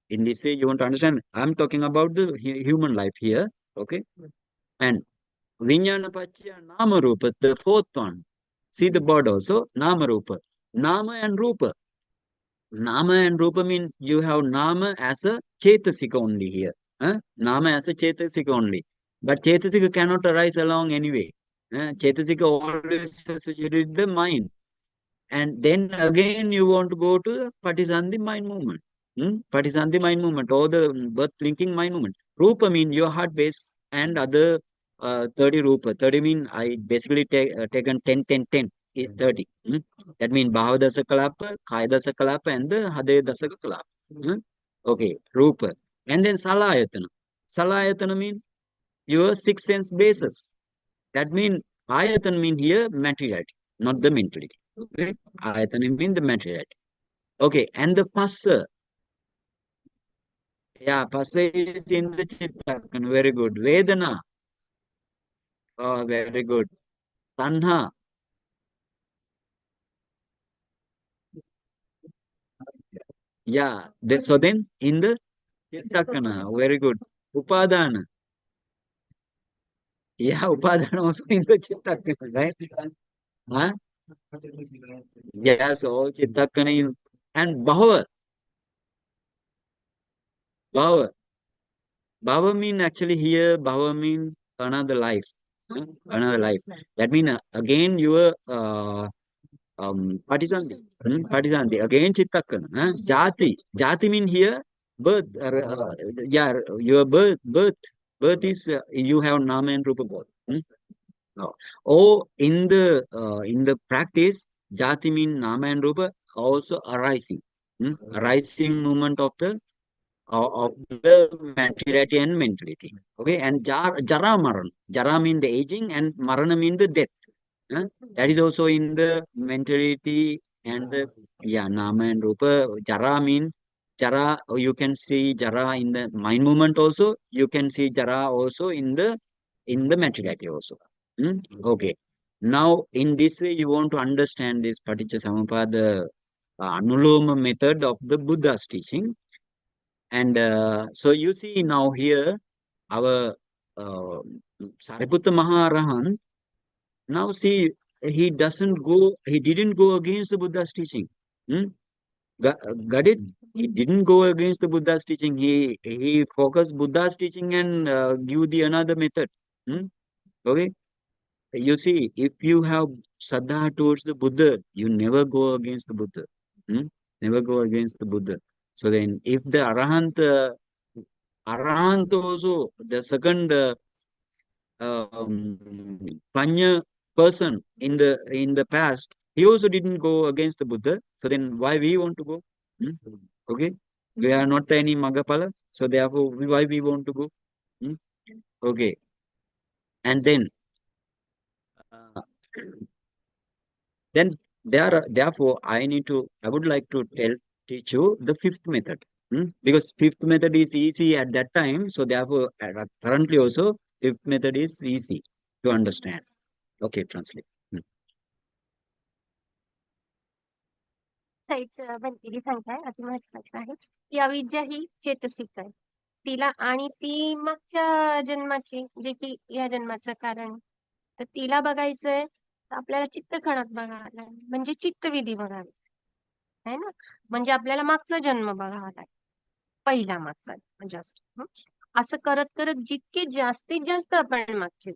In this way, you want to understand. I'm talking about the human life here. Okay. And Vijnana Pachya Nama Rupa, the fourth one. See the bird also, Nama Rupa. Nama and Rupa. Nama and Rupa mean you have Nama as a Chetasika only here. Nama as a Chetasika only. But Chetasika cannot arise along anyway. Chetasika always associated with the mind. And then again you want to go to the Patisandhi mind movement. Patisandhi mind movement or the birth linking mind movement. Rupa mean your heart base and other 30 Rupa. 30 mean I basically taken 10, 10, 10. 30. That means Bhava Dasakalapa, Kaya Dasakalapa, and the Hade Dasakalapa. Okay, Rupa. And then Salayatana. Salayatana means your six sense basis. That means Ayatana mean here materiality, not the mentality. Okay, Ayatana mean the materiality. Okay, and the Passa. Yeah, Passa is in the Chitta. Very good. Vedana. Oh, very good. Tanha. Yeah. So then in the Chittakana, very good. Upadana. Yeah, Upadana also in the Chittakana, right? Huh? Yes, all Chittakana. And Bhava. Bhava. Bhava mean actually here, Bhava mean another life. Another life. That means again your Patisanti. Patisanti. Again Chittakana. Jati. Jati mean here birth. Yeah, your birth. Birth is you have Nama and Rupa both. Or in the practice, Jati mean Nama and Rupa also arising. Arising movement of the materiality and mentality. Okay, and Jara Maran. Jara mean the aging and Marana mean the death. That is also in the mentality and the Nama and Rupa. Jara mean Jara, you can see Jara in the mind movement also. You can see Jara also in the materiality also. Okay. Now, in this way, you want to understand this Paticca Samuppada Anuloma method of the Buddha's teaching. And so you see now here, our Sariputta Maharahan, now see, he didn't go against the Buddha's teaching. Got it? He didn't go against the Buddha's teaching. He focused Buddha's teaching and give the another method. Okay? You see, if you have Saddha towards the Buddha, you never go against the Buddha. Never go against the Buddha. So then, if the Arahant also, the second Panya person in the past, he also didn't go against the Buddha. So then, why we want to go? Okay, we are not any Magapala, so therefore, why we want to go? Okay, and then Therefore, I would like to teach you the fifth method. Because fifth method is easy at that time. So therefore, currently also, fifth method is easy to understand. Okay, translate. साईडचं बनतेली सांगताय अति महत्वाचं आहे की अविद्या ही चेतसिक आहे तिला आणि ती मागच्या जन्माची जे की या जन्माचं कारण तर तिला बघायचंय तर आपल्याला चित्तखणात बघावं लागेल म्हणजे चित्तविधी बघावी आहे ना म्हणजे आपल्याला मागचा जन्म बघावा लागेल पहिला मागचा जस्ट असं करत करत जितके जास्तीत जास्त आपण मागचे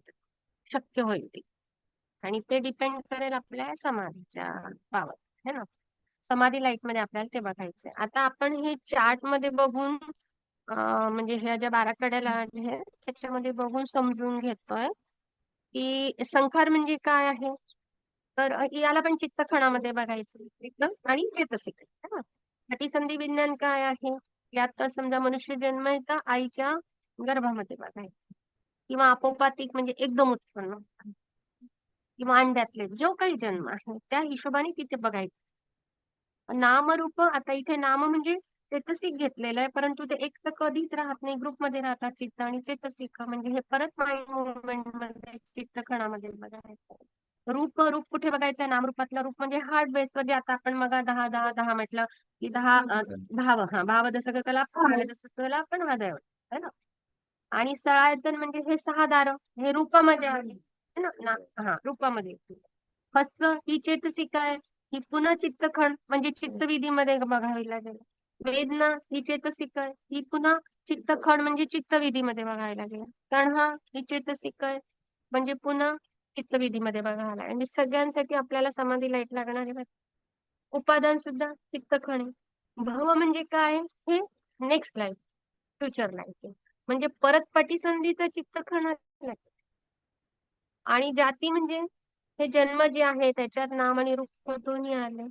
शक्य होईल ते आणि ते डिपेंड करेल आपल्या समाधीच्या पावर है ना समाधी लाईट मध्ये आपल्याला ते बघायचंय आता आपण हे चार्ट मध्ये बघून म्हणजे ह्या ज्या 12 कड्याला आहे त्याच्यामध्ये बघून समजून घेतोय की संखार म्हणजे काय आहे तर याला पण चित्तखणामध्ये बघायचं आणि चेतसिक अतिसंधी विज्ञान काय आहे यात समजा मनुष्य जन्म येता आईच्या गर्भामध्ये बघायचं किंवा आपोपातिक म्हणजे एकदम उत्पन्न किंवा अंड्यातले जो काही जन्म आहे त्या हिशोबाने तिथे बघायचं नामरूप आता इथे नाम म्हणजे चेतसिक घेतलेलं आहे परंतु ते एक तर कधीच राहत नाही ग्रुपमध्ये राहतात चित्त आणि चेतसिक म्हणजे हे परत माइंड मुवमेंट मध्ये चित्तखणामध्ये बघायचं रूप कुठे बघायचं नामरूपातलं रूप म्हणजे हार्ड बेसवर जे आता आपण मग 10 म्हटलं की 10 भाव दशक कला आपण हृदय है ना आणि सळायतन म्हणजे हे 6 दार हे रूपामध्ये आहे ना रूपामध्ये हस्स ही चेतसिक आहे ही पुन्हा चित्तखंड म्हणजे चित्तविधीमध्ये बघावी लागेल वेदना ही चेतसिक आहे ही पुन्हा चित्तखंड म्हणजे चित्तविधीमध्ये बघायला लागेल तण्हा ही चेतसिक आहे म्हणजे पुन्हा चित्तविधीमध्ये बघायला आणि सगळ्यांसाठी आपल्याला समाधी लाईट लागणार आहे उपादान सुद्धा चित्तखंड भव म्हणजे काय हे नेक्स्ट लाईफ फ्युचर लाईफ म्हणजे परत पटीसंधीचं चित्तखंड आणि जाती म्हणजे हे जन्म जे आहे त्याच्यात नाम आणि रूप दोन्ही आले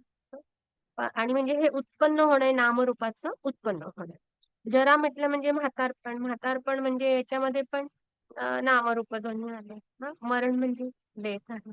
आणि म्हणजे हे उत्पन्न होणे नामरूपाचं उत्पन्न होणे जरा म्हटलं म्हणजे म्हातारपण म्हणजे याच्यामध्ये पण नामरूप दोन्ही आले मरण म्हणजे डेथ आहे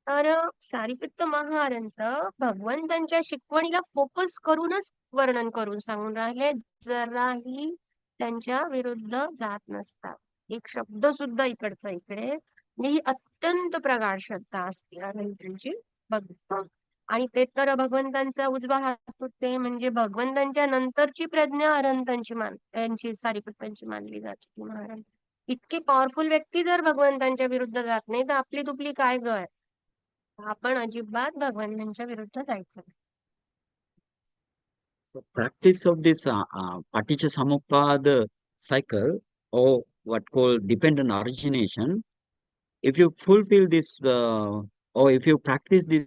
तर सारिपुत्त महाराज भगवंतांच्या शिकवणीला फोकस करूनच वर्णन करून सांगून राहिले जराही त्यांच्या विरुद्ध जात नसतात एक शब्द सुद्धा इकडचा इकडे ही अत्यंत प्रगाढ श्रद्धा असते त्यांची भगवंत आणि ते तर भगवंतांचा उजवा हात होते म्हणजे भगवंतांच्या नंतरची प्रज्ञा यांची सारिपुत्तांची मानली जाते महाराज इतकी पॉवरफुल व्यक्ती जर भगवंतांच्या विरुद्ध जात नाही तर आपली दुपली काय ग आहे आपण अजिबात भगवंतांच्या विरुद्ध जायचं Practice of this Paticca cycle, or what called dependent origination, if you fulfill this, or if you practice this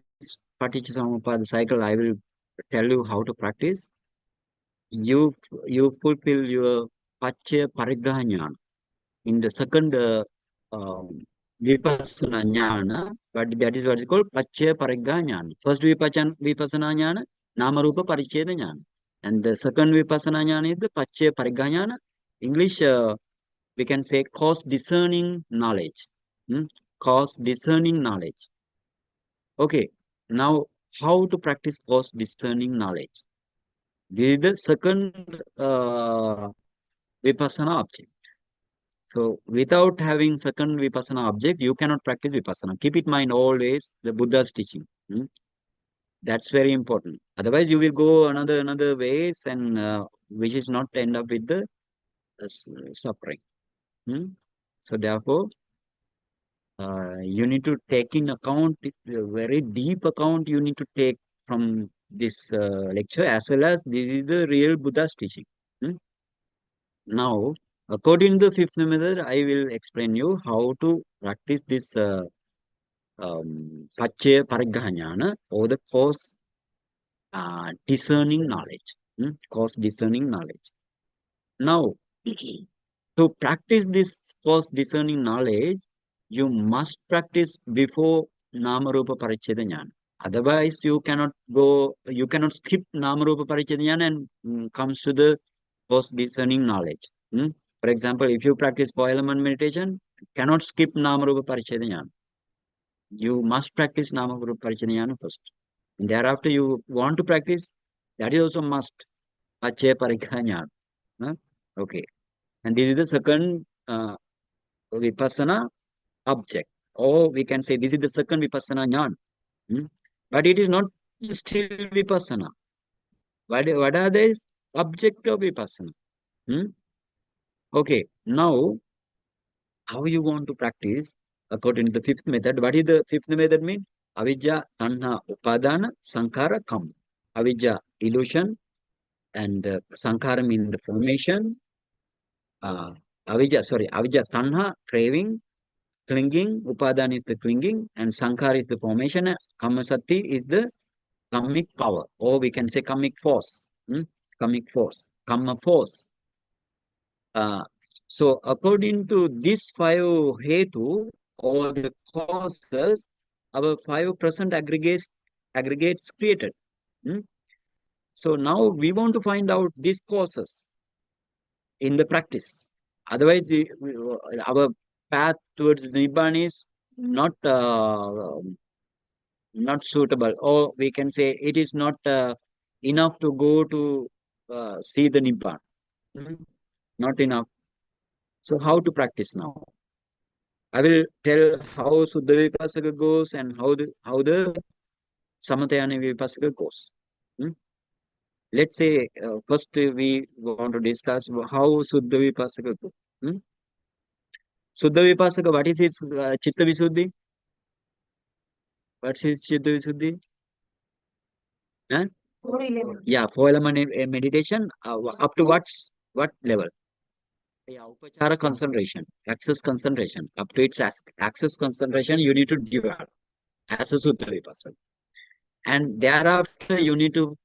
Paticca cycle, I will tell you how to practice. You fulfill your Pacca Parigahanyana in the second Vipassanā jnana, but that is what is called Pacca Parigahanyana. First Vipassanā jnana, Namarupa Paricheda jnana. And the second Vipassanā jnana is the Pacca Parigahanyana. English, we can say cause discerning knowledge. Cause discerning knowledge. Okay, now how to practice cause discerning knowledge? This is the second Vipassana object. So without having second Vipassana object, you cannot practice Vipassana. Keep it in mind always the Buddha's teaching. That's very important. Otherwise, you will go another ways, and which is not end up with the suffering. So therefore, you need to take in account very deep account. You need to take from this lecture as well as this is the real Buddha's teaching. Now, according to the fifth method, I will explain you how to practice this Pacca Parigahanyana or the cause discerning knowledge. Cause discerning knowledge. Now, to practice this cause discerning knowledge, you must practice before Namarupa Paricheda Jnana. Otherwise, you cannot skip Namarupa Paricheda Jnana and comes to the cause discerning knowledge. For example, if you practice four element meditation, cannot skip Namarupa Paricheda Jnana. You must practice Namarupa Paricheda Jnana first. And thereafter you want to practice, that is also must. Paccaya parikkhya jnana. Huh? Okay. And this is the second Vipassana object. Or we can say this is the second Vipassana jnana. But it is not still Vipassana. What are these? Object of Vipassana. Okay. Now, how you want to practice according to the fifth method? What is the fifth method mean? Avijja, tanha, upadana, sankhara, kam. Avijja, illusion, and sankhara means the formation. Avijja, tanha, craving, clinging, upadana is the clinging, and sankhara is the formation, kamasati is the kamic power, or we can say kamic force. Kamic force, kama force. So according to these five hetu, or the causes, our five present aggregates created. So now we want to find out these causes in the practice. Otherwise, our path towards Nibbana is not suitable, or we can say it is not enough to go to see the Nibbana. Not enough. So how to practice now? I will tell how Suddha Vipassaka goes and how the Samatayana Vipassaka goes. Let's say first we want to discuss how Suddha Vipassaka goes. Suddha Vipassaka, what is his Chitta Visuddhi? What's his Chitta Visuddhi? Yeah, 4-element meditation. Up to what level? Yeah, Upachara concentration, access concentration. Up to its access concentration, you need to develop as a Suddha Vipassana. And thereafter, you need to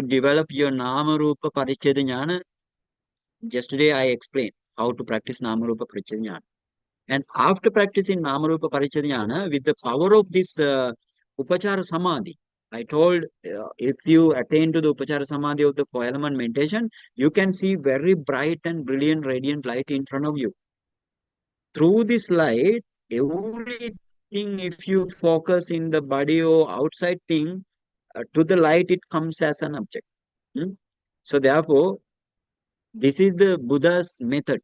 develop your Nama Rupa Paricheda Jnana. Yesterday, I explained how to practice Nama Rupa Paricheda Jnana. And after practicing Nama Rupa Paricheda Jnana, with the power of this Upachara Samadhi, I told if you attain to the Upachara Samadhi of the 4-element meditation, you can see very bright and brilliant, radiant light in front of you. Through this light, everything, if you focus in the body or outside thing, to the light, it comes as an object. So therefore, this is the Buddha's method.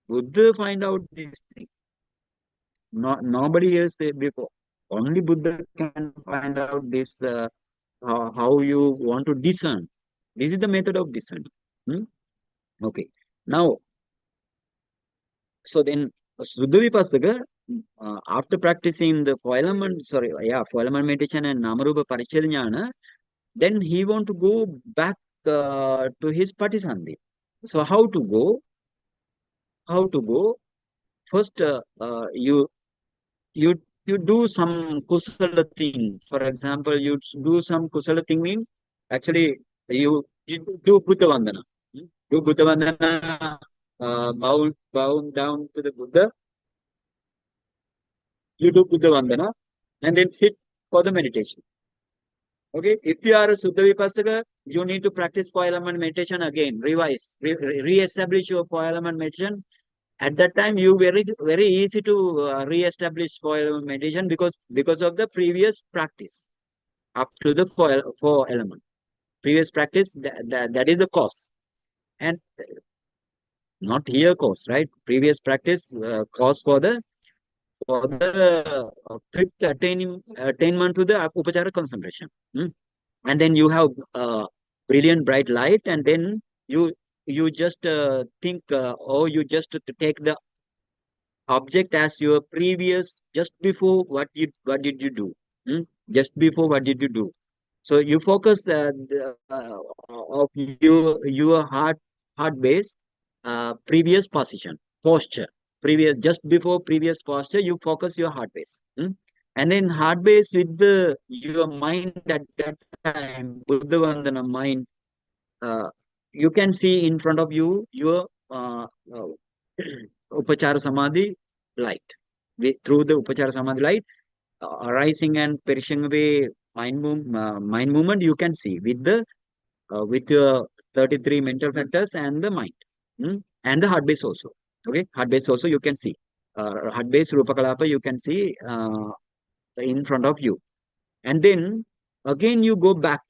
Buddha find out this thing. Nobody else before. Only Buddha can find out this, how you want to discern. This is the method of discern. Okay. Now, so then Suddha Vipassaka, after practicing the 4-element meditation and Namarupa Paricheda Jnana, then he want to go back to his Patisandhi. So how to go? First, you do some kusala thing. For example, you do some kusala thing mean actually you do Buddha Vandana. Do Buddha Vandana, bow down to the Buddha. You do Buddha Vandana and then sit for the meditation. Okay, if you are a Suddha Vipassaka, you need to practice 4-element meditation again, revise, re-establish your 4-element meditation. At that time, you very easy to re-establish 4-element meditation because of the previous practice up to the 4-element. Previous practice, that is the cause. And not here cause, right? Previous practice cause for the quick attainment to the Upachara concentration. And then you have brilliant bright light, and then you just think, or you just take the object as your previous, just before what did you do? Just before what did you do? So you focus of your heart base, previous position, posture, just before previous posture, you focus your heart base. And then heart base with your mind at that time, Buddha Vandana mind, you can see in front of you your Upachara Samadhi light. Through the Upachara Samadhi light, arising and perishing away mind movement, you can see with your 33 mental factors and the mind, and the heart base also. Okay, heart base also you can see. Heart base Rupa Kalapa you can see in front of you. And then again you go back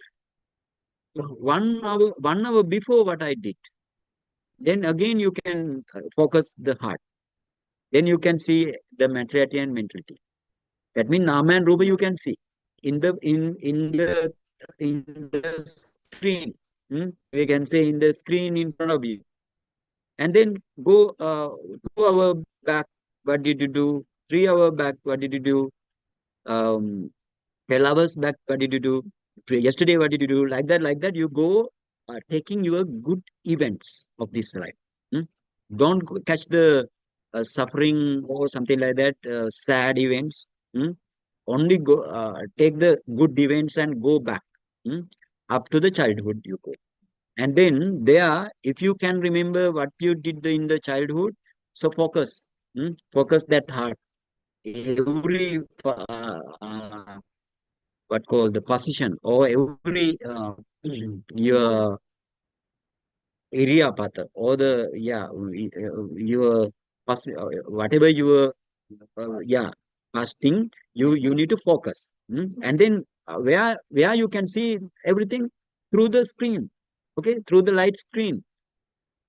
1 hour before what I did. Then again you can focus the heart. Then you can see the materiality and mentality. That means Nama and Rupa you can see in the screen. We can say in the screen in front of you. And then go 2 hour back, what did you do? 3 hour back, what did you do? 12 hours back, what did you do? Yesterday, what did you do? Like that, you go taking your good events of this life. Don't catch the suffering or something like that, sad events. Only go take the good events and go back. Up to the childhood you go. And then there, if you can remember what you did in the childhood, so focus. Focus that heart. Every what called the position or every your area path or the your whatever your fasting, you need to focus. And then where you can see everything through the screen, okay, through the light screen.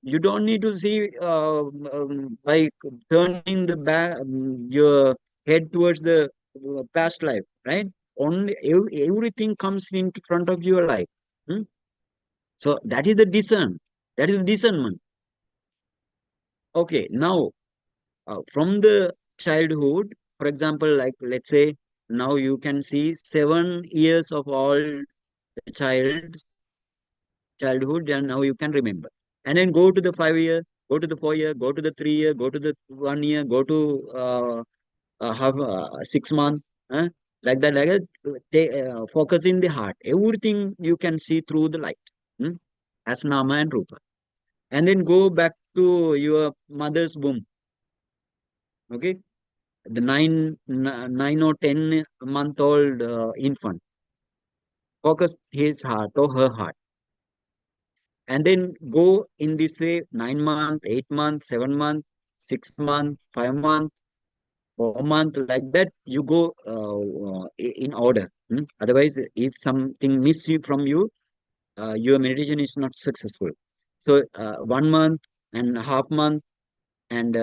You don't need to see by turning the back your head towards the past life, right? Only everything comes in front of your life. So that is the that is the discernment. Okay, now from the childhood, for example, like let's say now you can see 7 years of all the childhood, and now you can remember. And then go to the 5 year, go to the 4 year, go to the 3 year, go to the 1 year, go to have 6 months, like that. Focus in the heart. Everything you can see through the light, as Nama and Rupa. And then go back to your mother's womb. Okay, the 9 or 10-month-old infant. Focus his heart or her heart. And then go in this way 9 months, 8 months, 7 months, 6 months, 5 months, 4 months, like that. You go in order. Otherwise, if something miss you from you, your meditation is not successful. So 1 month and half month and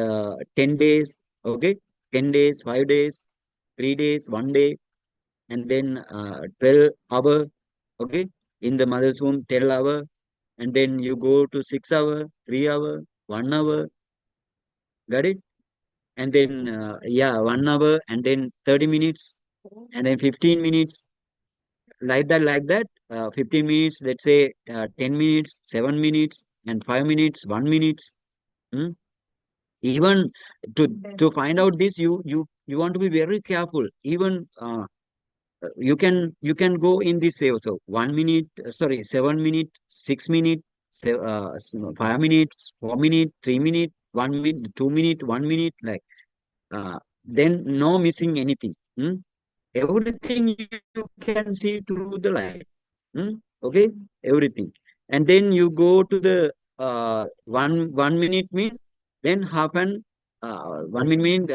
10 days, okay, 10 days, 5 days, 3 days, 1 day, and then 12 hour, okay, in the mother's womb 12 hour, and then you go to 6 hour, 3 hour, 1 hour, got it? And then 1 hour, and then 30 minutes, and then 15 minutes, like that. 15 minutes, let's say 10 minutes, 7 minutes, and 5 minutes, 1 minute. Hmm? Even to find out this, you want to be very careful. Even you can go in this way also. 1 minute, sorry, 7 minute, 6 minute, 5 minutes, 4 minute, 3 minute, 1 minute, 2 minute, 1 minute, like then no missing anything. Everything you can see through the light. Okay, everything. And then you go to the 1 minute mean, then half an 1 minute mean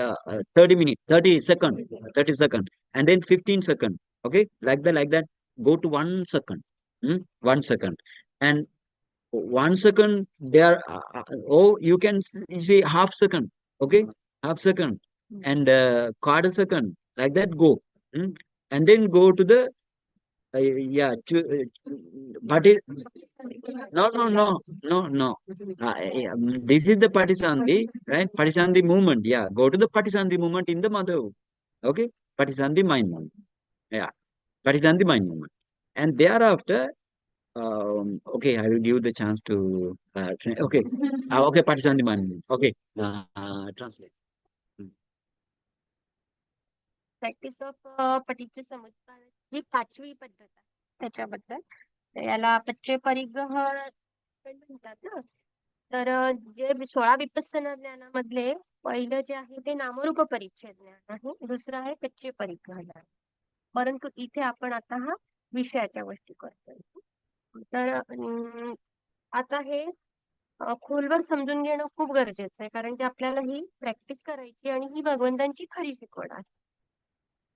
30 minutes, 30 second, and then 15 second. Okay, like that. Go to 1 second. 1 second, and 1 second there. You can see half second. Okay, half second, and quarter second, like that. Go. And then go to the but no. This is the Patisandhi, right? Patisandhi movement. Yeah, go to the Patisandhi movement in the mother. Okay, Patisandhi mind movement. Yeah, Patisandhi mind movement. And thereafter, okay, I will give the chance to okay, okay, Patisandhi mind movement. Okay, translate. Practice of पटीचे समुत्पादन जी 5वी पद्धत आहे त्याच्याबद्दल. तर याला पच्चे परिग्रह पण म्हणतात ना. तर जे 16 विपස්සना ज्ञानामधले पहिलं जे आहे ते नामरूप परिच्छेद ज्ञान आहे, दुसरं आहे पच्चे परिग्रह ज्ञान. परंतु इथे आपण आता हा विषयाच्या गोष्टी करतोय. तर आता हे खोलवर समजून घेणं खूप गरजेचं आहे, कारण की आपल्याला ही प्रॅक्टिस करायची आणि ही भगवंतांची खरी शिकवण आहे.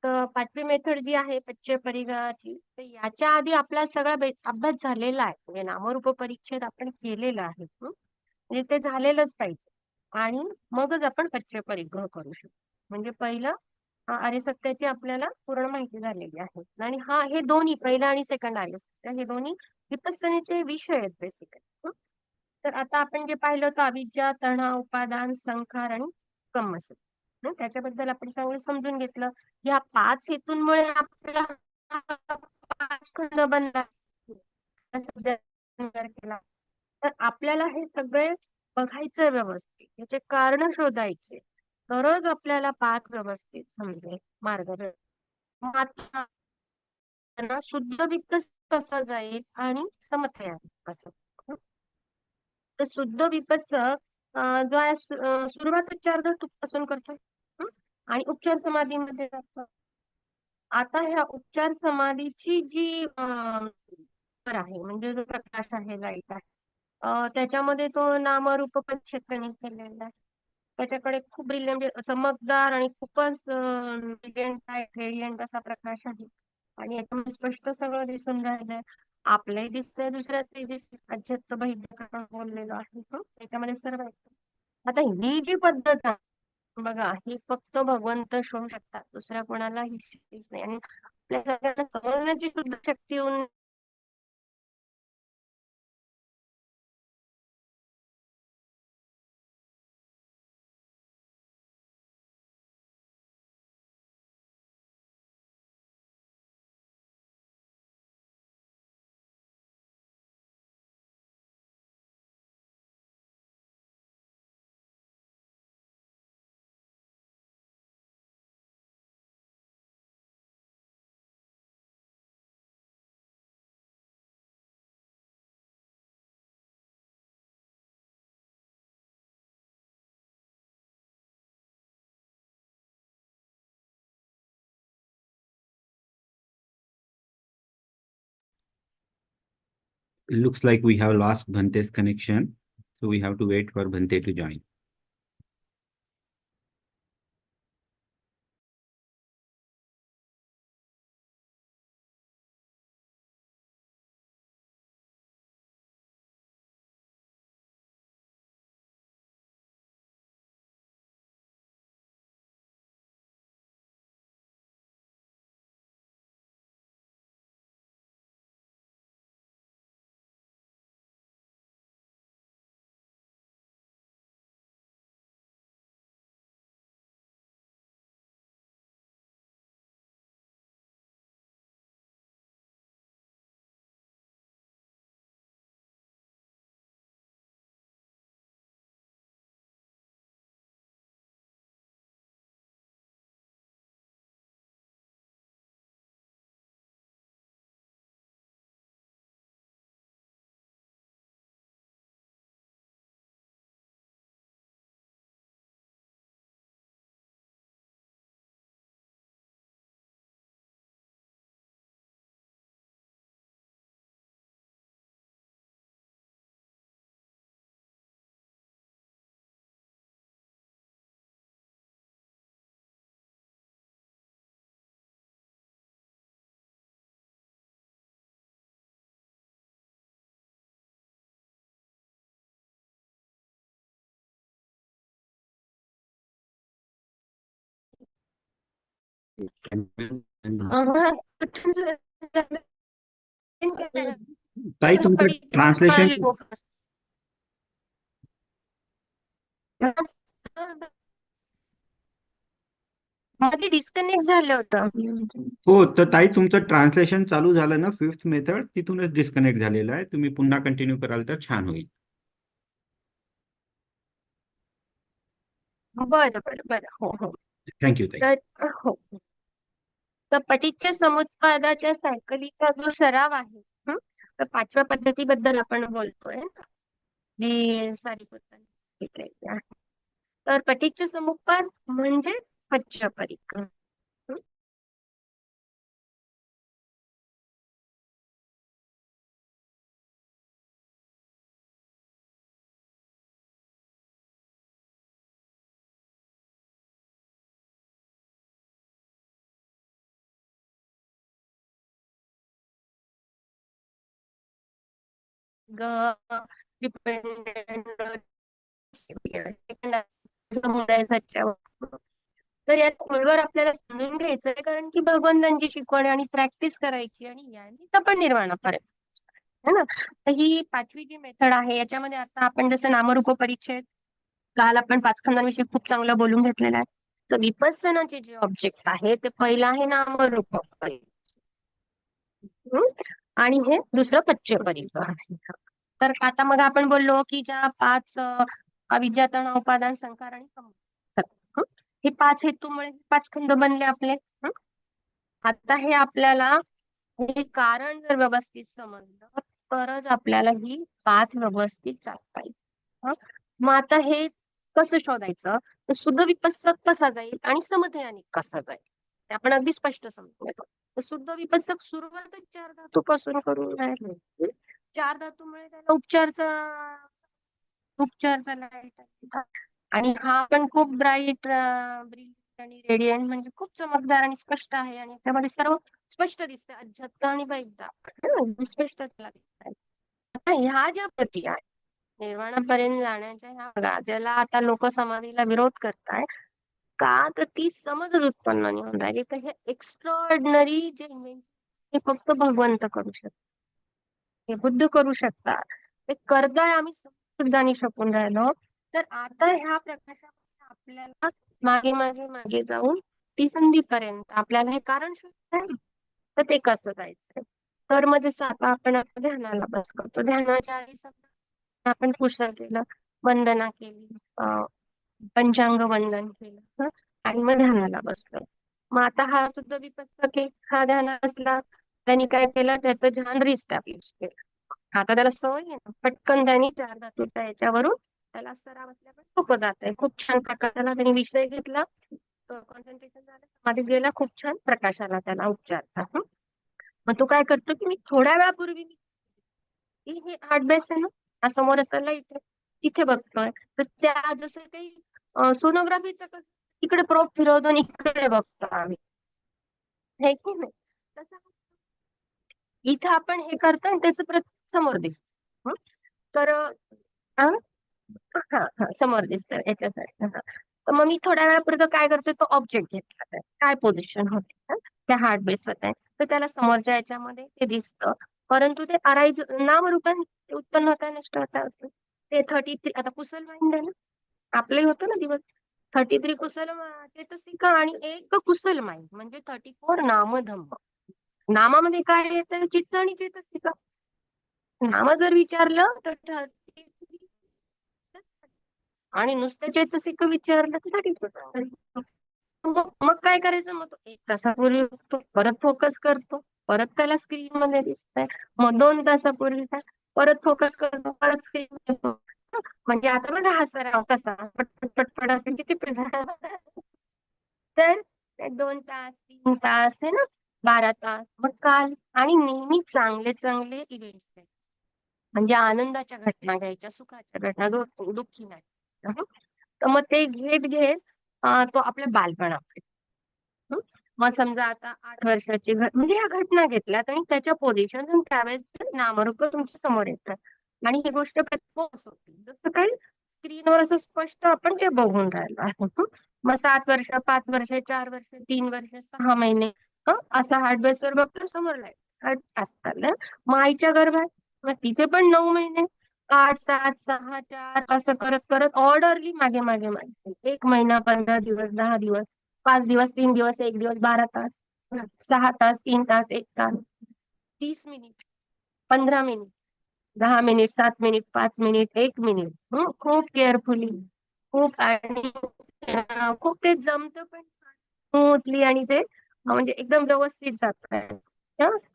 तर 5वी मेथड जी आहे पच्चय परिग्रहाची, तर याच्या आधी आपला सगळा अभ्यास झालेला आहे. म्हणजे नामरूप परिच्छेद आपण केलेला आहे. म्हणजे ते झालेलंच पाहिजे. आणि मगच आपण पच्चय परिग्रह करू शकतो. म्हणजे पहिलं आर्य सत्याची आपल्याला पूर्ण माहिती झालेली आहे. आणि हे दोन्ही पहिलं आणि सेकंड आर्य सत्य हे दोन्ही विपස්සनेचे विषय आहेत बेसिकली. तर आता आपण जे पाहिलं होतं अविद्या, तणा, उपादान, संखार आणि कम्मश. त्याच्याबद्दल आपण चांगलं समजून घेतलं. या 5 हेतूंमुळे आपला 5 खंड बनला केला. तर आपल्याला हे सगळे बघायचं व्यवस्थित, याचे कारण शोधायचे, तरच आपल्याला 5 व्यवस्थित समजेल मार्ग. आता शुद्ध विकस कसं जाईल आणि समथया कसं. तर शुद्ध विपच जो आहे सुरुवात 4 धातूपासून करतो आणि उपचार समाधीमध्ये जातो. आता ह्या उपचार समाधीची जी आहे म्हणजे जो प्रकाश आहे, लाईट आहे, त्याच्यामध्ये तो नामरूप परिच्छेद केलेला आहे. त्याच्याकडे खूप ब्रिलियंट चमकदार आणि खूपच रेडियंट असा प्रकाश आहे. आणि याच्यामध्ये स्पष्ट सगळं दिसून राहिलंय. आपलंही दिसतंय, दुसऱ्याचंही दिसतंय. अध्यात्म वैद्य आपण बोललेलो आहे त्याच्यामध्ये सर्व आहे. आता ही जी पद्धत आहे बघा, ही फक्त भगवंत शोधू शकतात, दुसऱ्या कोणाला ही शक्तीच नाही. आणि आपल्या सगळ्यांना समजण्याची सुद्धा शक्ती येऊन Looks like we have lost Bhante's connection, so we have to wait for Bhante to join. ताई तुमचं ट्रान्सलेशन मध्ये डिस्कनेक्ट झालं होतं. हो, तर ताई तुमचं ट्रान्सलेशन चालू झालं ना 5th मेथड, तिथूनच डिस्कनेक्ट झालेलं आहे. तुम्ही पुन्हा कंटिन्यू कराल तर छान होईल. बरं बरं बरं, हो हो. थँक्यू ताई. तर हो, तर पटीच्य समुत्पादाच्या सायकलीचा जो सराव आहे, तर 5व्या पद्धतीबद्दल आपण बोलतोय, जी सारीपुत्रांनी आहे. तर पटीच्य समुत्पाद म्हणजे पच्चय परिग्रह. तर या खोलवर आपल्याला समजून घ्यायचंय, कारण की भगवंतांची शिकवण आणि प्रॅक्टिस करायची आणि यांनीच आपण निर्वाणापर्यंत है ना. तर ही 5वी जी मेथड आहे, याच्यामध्ये आता आपण जसं नामरूप परिच्छेद, काल आपण 5 खंडांविषयी खूप चांगलं बोलून घेतलेलं आहे. तर विपස්සनाचे जे ऑब्जेक्ट आहे ते पहिलं आहे नामरूप परिच्छेद आणि हे दुसरं पच्चय परिच्छेद. तर आता मग आपण बोललो की ज्या 5 अविद्या, तणा, उपादान, संकार आणि सत्ता, हे 5 हेतूमुळे 5 खंड बनले आपले. आता हे आपल्याला हे कारण जर व्यवस्थित समजलं तरच आपल्याला ही 5 व्यवस्थित चालता येईल. मग आता हे कसं शोधायचं, तर शुद्ध विपස්සक कसा जाईल आणि समधयानिक कसा जाईल ते आपण अगदी स्पष्ट समजून घेतो. तर शुद्ध विपස්සक सुरुवातच 4 धातूपासून करून राहिले. 4 धातूमुळे त्याला उपचारचा लाईट आणि हा पण खूप ब्राईट आणि रेडियंट, म्हणजे खूप चमकदार आणि स्पष्ट आहे आणि त्यामध्ये सर्व स्पष्ट दिसते. अध्यात्म आणि वैद्य स्पष्ट त्याला दिसत. आता ह्या ज्या पती आहे निर्वाणापर्यंत जाण्याच्या, ह्या बघा ज्याला आता लोक समाधीला विरोध करताय का, तर ती समजच उत्पन्न नाही होऊन राहिली. तर हे एक्स्ट्राऑर्डिनरी जे इन्व्हेंशन हे फक्त भगवंत करू शकतात, हे बुद्ध करू शकतात. ते करताय, आम्ही सुद्धा नाही शकून राहिलो. तर आता ह्या प्रकाशामध्ये आपल्याला मागे मागे मागे जाऊन ती संधीपर्यंत आपल्याला हे कारण शोधायचं, तर ते कसं जायचं. तर मग जसं आता आपण ध्यानाला बस करतो, ध्यानाच्या आधी समजा आपण पुष्ट केलं, वंदना केली, पंचांग वंदन केलं आणि मग ध्यानाला बसलो. मग आता हा सुद्धा विपස්සक आहे, हा ध्यानाला बसला, त्यांनी काय केलं, त्याचं ध्यान रिस्टॅब्लिश केलं. आता त्याला सवय आहे ना, पटकन त्यांनी 4 धातूच्या याच्यावरून त्याला सराव असल्यामुळे सोपं जात आहे. खूप छान प्रकाशाला त्यांनी विषय घेतला, कॉन्सन्ट्रेशन झालं, समाधीत गेला, खूप छान प्रकाशाला त्याला उपचारचा. मग तो काय करतो की मी थोड्या वेळापूर्वी हे हार्ट बेस आहे ना, समोर असं लाईट आहे, तिथे बघतोय. तर त्या जसं काही सोनोग्राफीचं कसं इकडे प्रोब फिरवतो आणि इकडे बघतो आम्ही, हे की नाही, तसं इथं आपण हे करतो आणि त्याचं समोर दिसत. तर समोर दिसतं याच्यासाठी. तर मग मी थोड्या वेळापर्यंत काय करतोय, तो ऑब्जेक्ट घेतला, काय पोझिशन होते त्या हार्ट बेस होत आहे, तर त्याला समोरच्या याच्यामध्ये ते दिसतं. परंतु ते अराईज नामरूपाने उत्पन्न होता, नष्ट होता. ते 33 आता कुशल माइंड आहे ना, आपलंही होतं ना दिवस 33 कुशल चेतसिका आणि 1 कुशल माइंड म्हणजे 34 नामधम्म. नामामध्ये काय येतं, चित्त आणि चेतसिका. नाम जर विचारलं तर आणि नुसतं चेतसिक विचारलं तर मग काय करायचं, मग तो 1 तासापूर्वी उठतो, परत फोकस करतो, परत त्याला स्क्रीन मध्ये दिसतंय. मग 2 तासापूर्वी परत फोकस करतो, परत स्क्रीन. म्हणजे आता बघा हा सराव कसा पटपट पटपट असेल किती तर 2 तास 3 तास आहे ना, 12 तास. मग काल आणि नेहमी चांगले चांगले इव्हेंट्स आहेत, म्हणजे आनंदाच्या घटना घ्यायच्या, सुखाच्या घटना, दुःखी नाही. तर मग ते घेत घेत तो आपल्या बालपणाकडे. मग समजा आता 8 वर्षाची म्हणजे ह्या घटना घेतल्यात आणि त्याच्या पोझिशन त्यावेळेस नामरूप तुमच्या समोर येतात आणि ही गोष्ट होती, जसं काही स्क्रीनवर असं स्पष्ट आपण ते बघून राहिलो आहे. मग 7 वर्ष, 5 वर्ष, 4 वर्ष, 3 वर्ष, 6 महिने असा हार्ट बेसवर बघतो, समोर लाईट असतात. मग आईच्या गर्भात मग तिथे पण 9 महिने, 8, 7, 6, 4 असं करत करत ऑर्डरली मागे मागे मागे 1 महिना, 15 दिवस, 10 दिवस, 5 दिवस, 3 दिवस, 1 दिवस, 12 तास, 6 तास, 3 तास, 1 तास, 30 minute, 15 minute, 10 minute, 7 minute, 5 minute, 1 minute. खूप केअरफुली, खूप आणि खूप ते जमतं पण स्मूथली आणि ते म्हणजे एकदम व्यवस्थित जात आहे.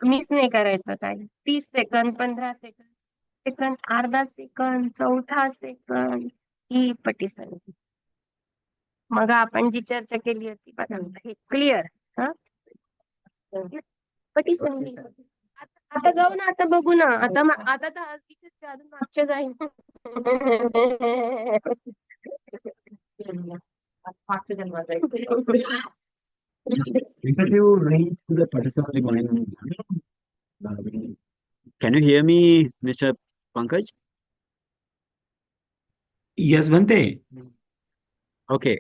मिस नाही करायचं काय. 30 सेकंद, 15 सेकंद, अर्धा सेकंद, चौथा सेकंद, ही पटी संधी. मग आपण जी चर्चा केली होती बघा, हे क्लिअर. पटी संधी. आता जाऊ ना, आता बघू ना, आता तर अजून मागच्या जाईल. Because you reach to the particular mind. Can you hear me, Mr. Pankaj? Yes, Bhante. Okay.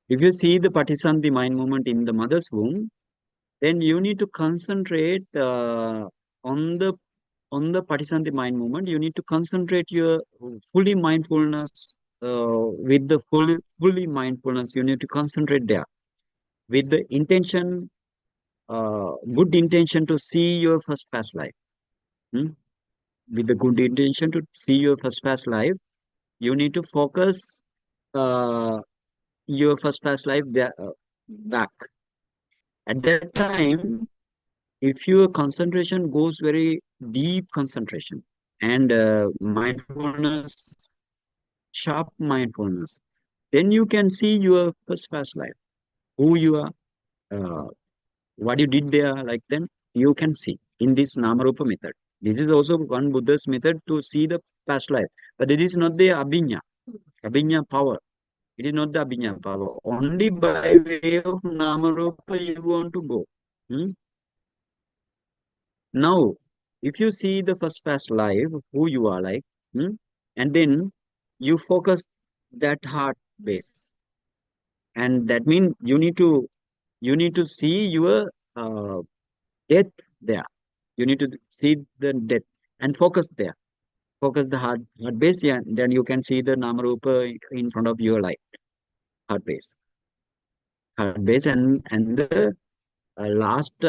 If you see the Patisanti mind movement in the mother's womb, then you need to concentrate on the Patisanti mind movement. You need to concentrate your fully mindfulness with the fully mindfulness. You need to concentrate there with the intention, good intention to see your first past life. With the good intention to see your first past life, you need to focus your first past life there, back. At that time, if your concentration goes very deep concentration and mindfulness, sharp mindfulness, then you can see your first past life, who you are, uh, what you did there, like then you can see in this Namarupa method. This is also one Buddha's method to see the past life. But it is not the Abhinya power. It is not the Abhinya power. Only by way of Namarupa you want to go. Now, if you see the first past life, who you are like, and then you focus that heart base. And that means you need to see your death there. You need to see the death and focus there. Focus the heart base, yeah, then you can see the Namarupa in front of your life, heart base. Heart base and the last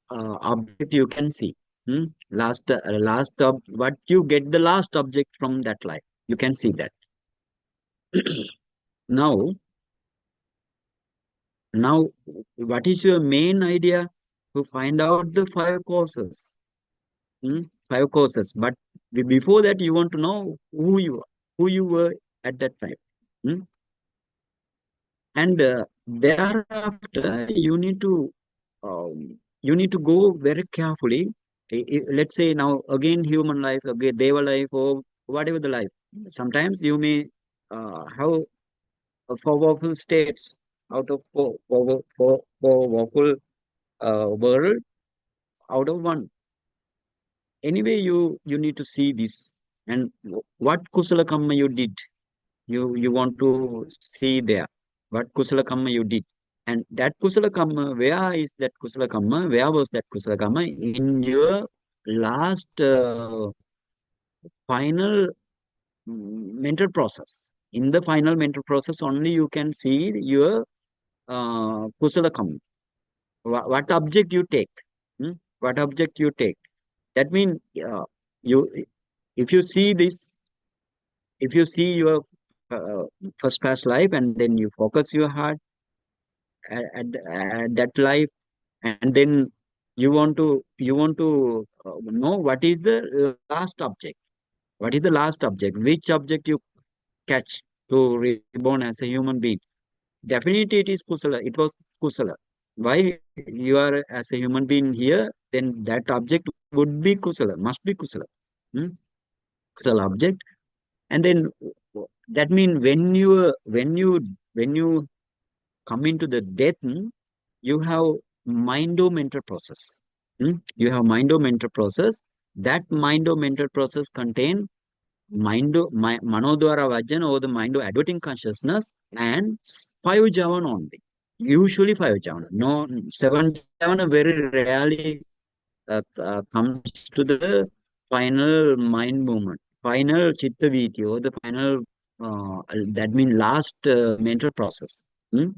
object you can see. What you get the last object from that life. You can see that. Now, what is your main idea? To find out the 5 causes. 5 causes. But before that, you want to know who you were at that time. And thereafter, you need to go very carefully. Let's say now again human life, again deva life, or whatever the life. Sometimes you may have powerful states out of powerful world out of one. Anyway, you need to see this and what kusala karma you did. You want to see there what kusala karma you did. And that kusala karma, where is that kusala karma? Where was that kusala karma? In your last final mental process. In the final mental process, only you can see your kusala karma. What object you take? What object you take? That means you, if you see this, if you see your first past life, and then you focus your heart at that life, and then you want to know what is the last object. What is the last object? Which object you catch to reborn as a human being? Definitely it is kusala. It was kusala. Why you are as a human being here? Then that object would be kusala. Must be kusala. Kusala object. And then that means when you come into the death, you have mind-mental process. You have mind-mental process. That mind-mental process contain manodwara vajana, or the mind-adverting consciousness, and 5 javana only. Usually 5 javana. No, 7 javana very rarely comes to the final mind movement, final chitta viti, or the final that means last mental process. In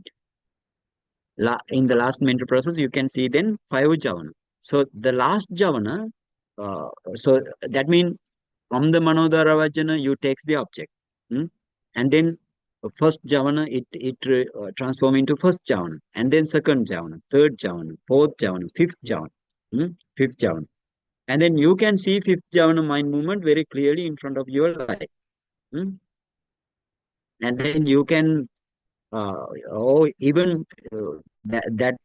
the last mental process, you can see then 5 javana. So the last javana, so that means from the manodara vajana, you take the object, and then first javana, it transform into first javana, and then second javana, third javana, fourth javana, fifth javana, fifth javana. And then you can see fifth javana mind movement very clearly in front of your life. And then you can, even that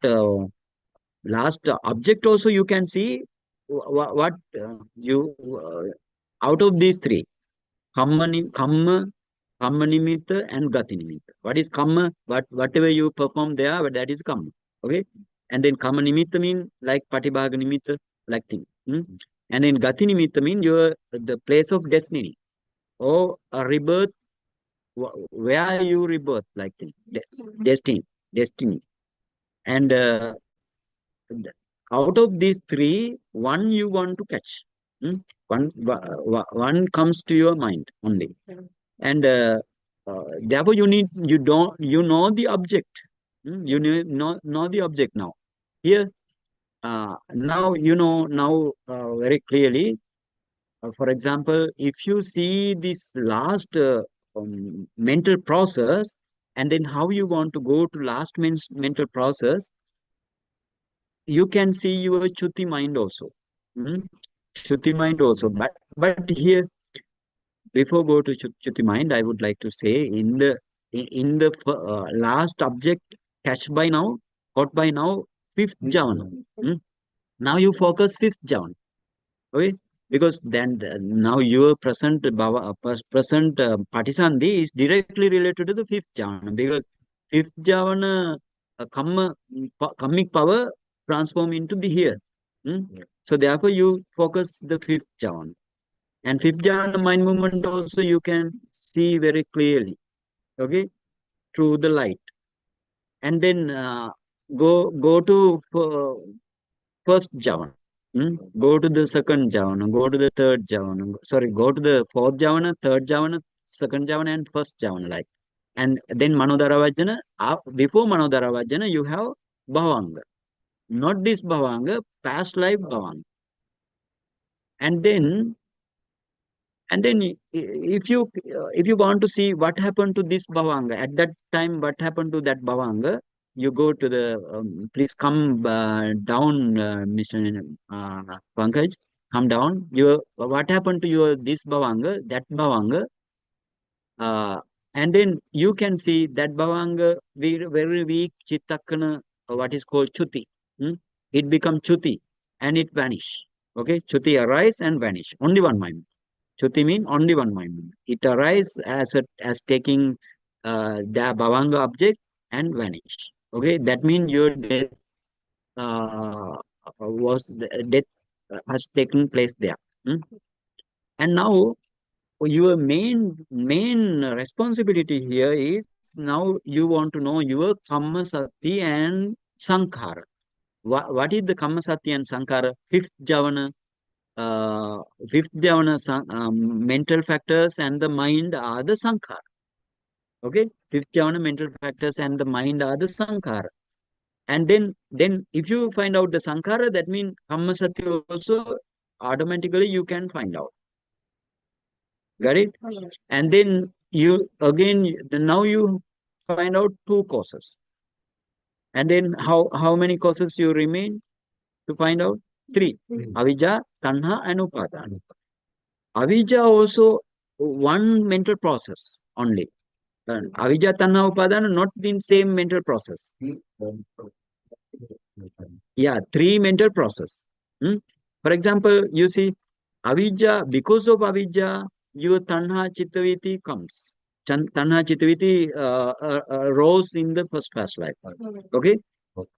last object also you can see what you, out of these 3, kamma, nimitta, and gati nimitta. What is kamma? Whatever you perform there, but that is kamma. Okay? And then kamma nimitta mean like patibhaga nimitta, like thing. And then Gati Nimitta means the place of destiny or a rebirth, where you rebirth, like destiny. And out of these three, one you want to catch. One comes to your mind only. And therefore you know the object. You know the object now. Here, now you know very clearly. For example, if you see this last mental process, and then how you want to go to last mental process, you can see your Chuti mind also. Chuti mind also. But here, before go to Chuti mind, I would like to say in the last object caught by now, fifth jhana. Now you focus fifth jhana. Okay, because then now your present Patisandhi is directly related to the fifth jhana, because fifth jhana karmic power transform into the here. So therefore you focus the fifth jhana, and fifth jhana mind movement also you can see very clearly, okay, through the light. And then go to first jhana. Go to the second jhana, go to the third jhana, go to the fourth jhana, third jhana, second jhana, and first jhana, like. And then Manodara Vajjana, before Manodara Vajjana, you have Bhavanga. Not this Bhavanga, past life Bhavanga. And then if you want to see what happened to this Bhavanga, at that time, what happened to that Bhavanga, you go to the, please come down, Mr. Pankaj, come down. What happened to your this Bhavanga, that Bhavanga, and then you can see that Bhavanga, very weak Chittakana, what is called Chuti. It becomes Chuti and it vanish. Okay, Chuti arise and vanish. Only one mind. Chuti means only one mind. It arises as taking the Bhavanga object and vanish. Okay, that means your death has taken place there. And now your main responsibility here is, now you want to know your Kamma Sati and Sankhara. What is the Kamma Sati and Sankhara? Fifth Javana mental factors and the mind are the Sankhara. Okay, fifth Javana mental factors and the mind are the Sankhara. And then if you find out the Sankhara, that means Kamma Sati also automatically you can find out. Got it? Yes. And then now you find out two causes. And then how many causes you remain to find out? Three. Avijja, Tanha, and Upadana. Avijja also one mental process only. Avijja, Tanha, Upadana not in same mental process. Yeah, three mental process. For example, you see, Avijja, because of Avijja, your Tanha Chittaviti comes. Tanha Chittaviti rose in the first life. Okay?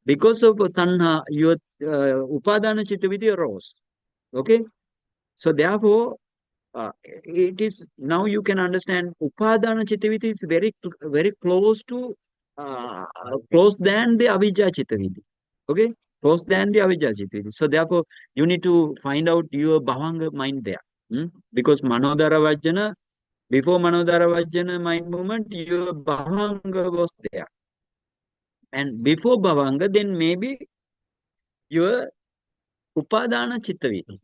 Because of Tanha, your Upadana Chittaviti arose. Okay? So therefore, it is, now you can understand, Upadana Chittaviti is very close to, close than the Avijja Chittaviti. Okay? Close than the Avijja Chittaviti. So therefore, you need to find out your Bhavanga mind there. Because Manodara Vajjana, before Manodara Vajjana mind movement, your Bhavanga was there. And before Bhavanga, then maybe your Upadana Chittaviti.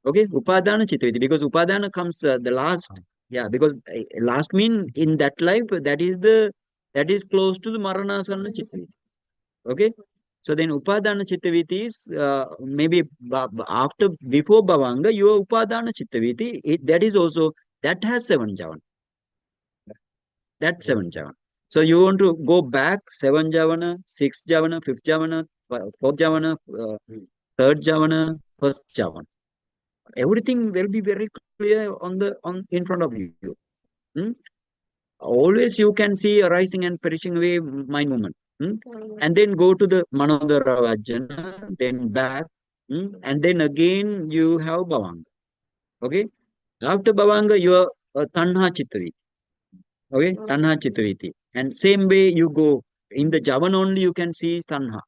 Okay, Upadana Chittaviti, because Upadana comes the last. Yeah, because last mean in that life, that is close to the Maranasana Chittaviti. Okay, so then Upadana Chittaviti is maybe before Bhavanga, your Upadana Chittaviti, that is also, that has 7 Javana. That's 7 Javana. So you want to go back 7 Javana, 6 Javana, 5th Javana, 4th Javana, 3rd Javana, 1st Javana. Everything will be very clear in front of you. Always you can see arising and perishing away mind movement. And then go to the Manodara Vajjana, then back, And then again you have Bhavanga. Okay. After Bhavanga, you are Tanha Chittaviti. Okay, Tanha Chittaviti. And same way you go in the Javan only you can see Tanha.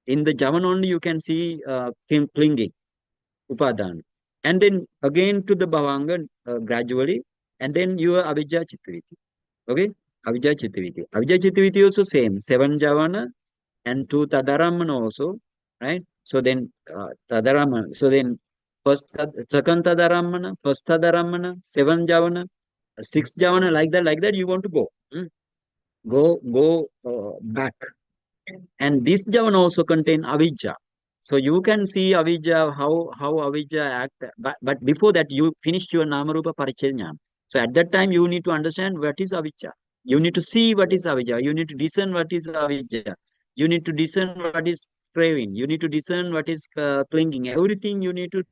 In the Javan only you can see clinging, Upadana. And then again to the Bhavanga gradually, and then you are Avijja Chittaviti. Okay, Avijja Chittaviti. Avijja Chittaviti also same, 7 Javana and 2 Tadaramana also, right? So then Tadaramana. So then second Tadaramana, first Tadaramana, 7 Javana, 6 Javana, like that you want to go. Go back. And this Javan also contain Avijja. So you can see Avijja, how Avijja act. But before that, you finish your Namarupa Parichaya. So at that time, you need to understand what is Avijja. You need to see what is Avijja. You need to discern what is Avijja. You need to discern what is craving. You need to discern what is clinging. Everything you need to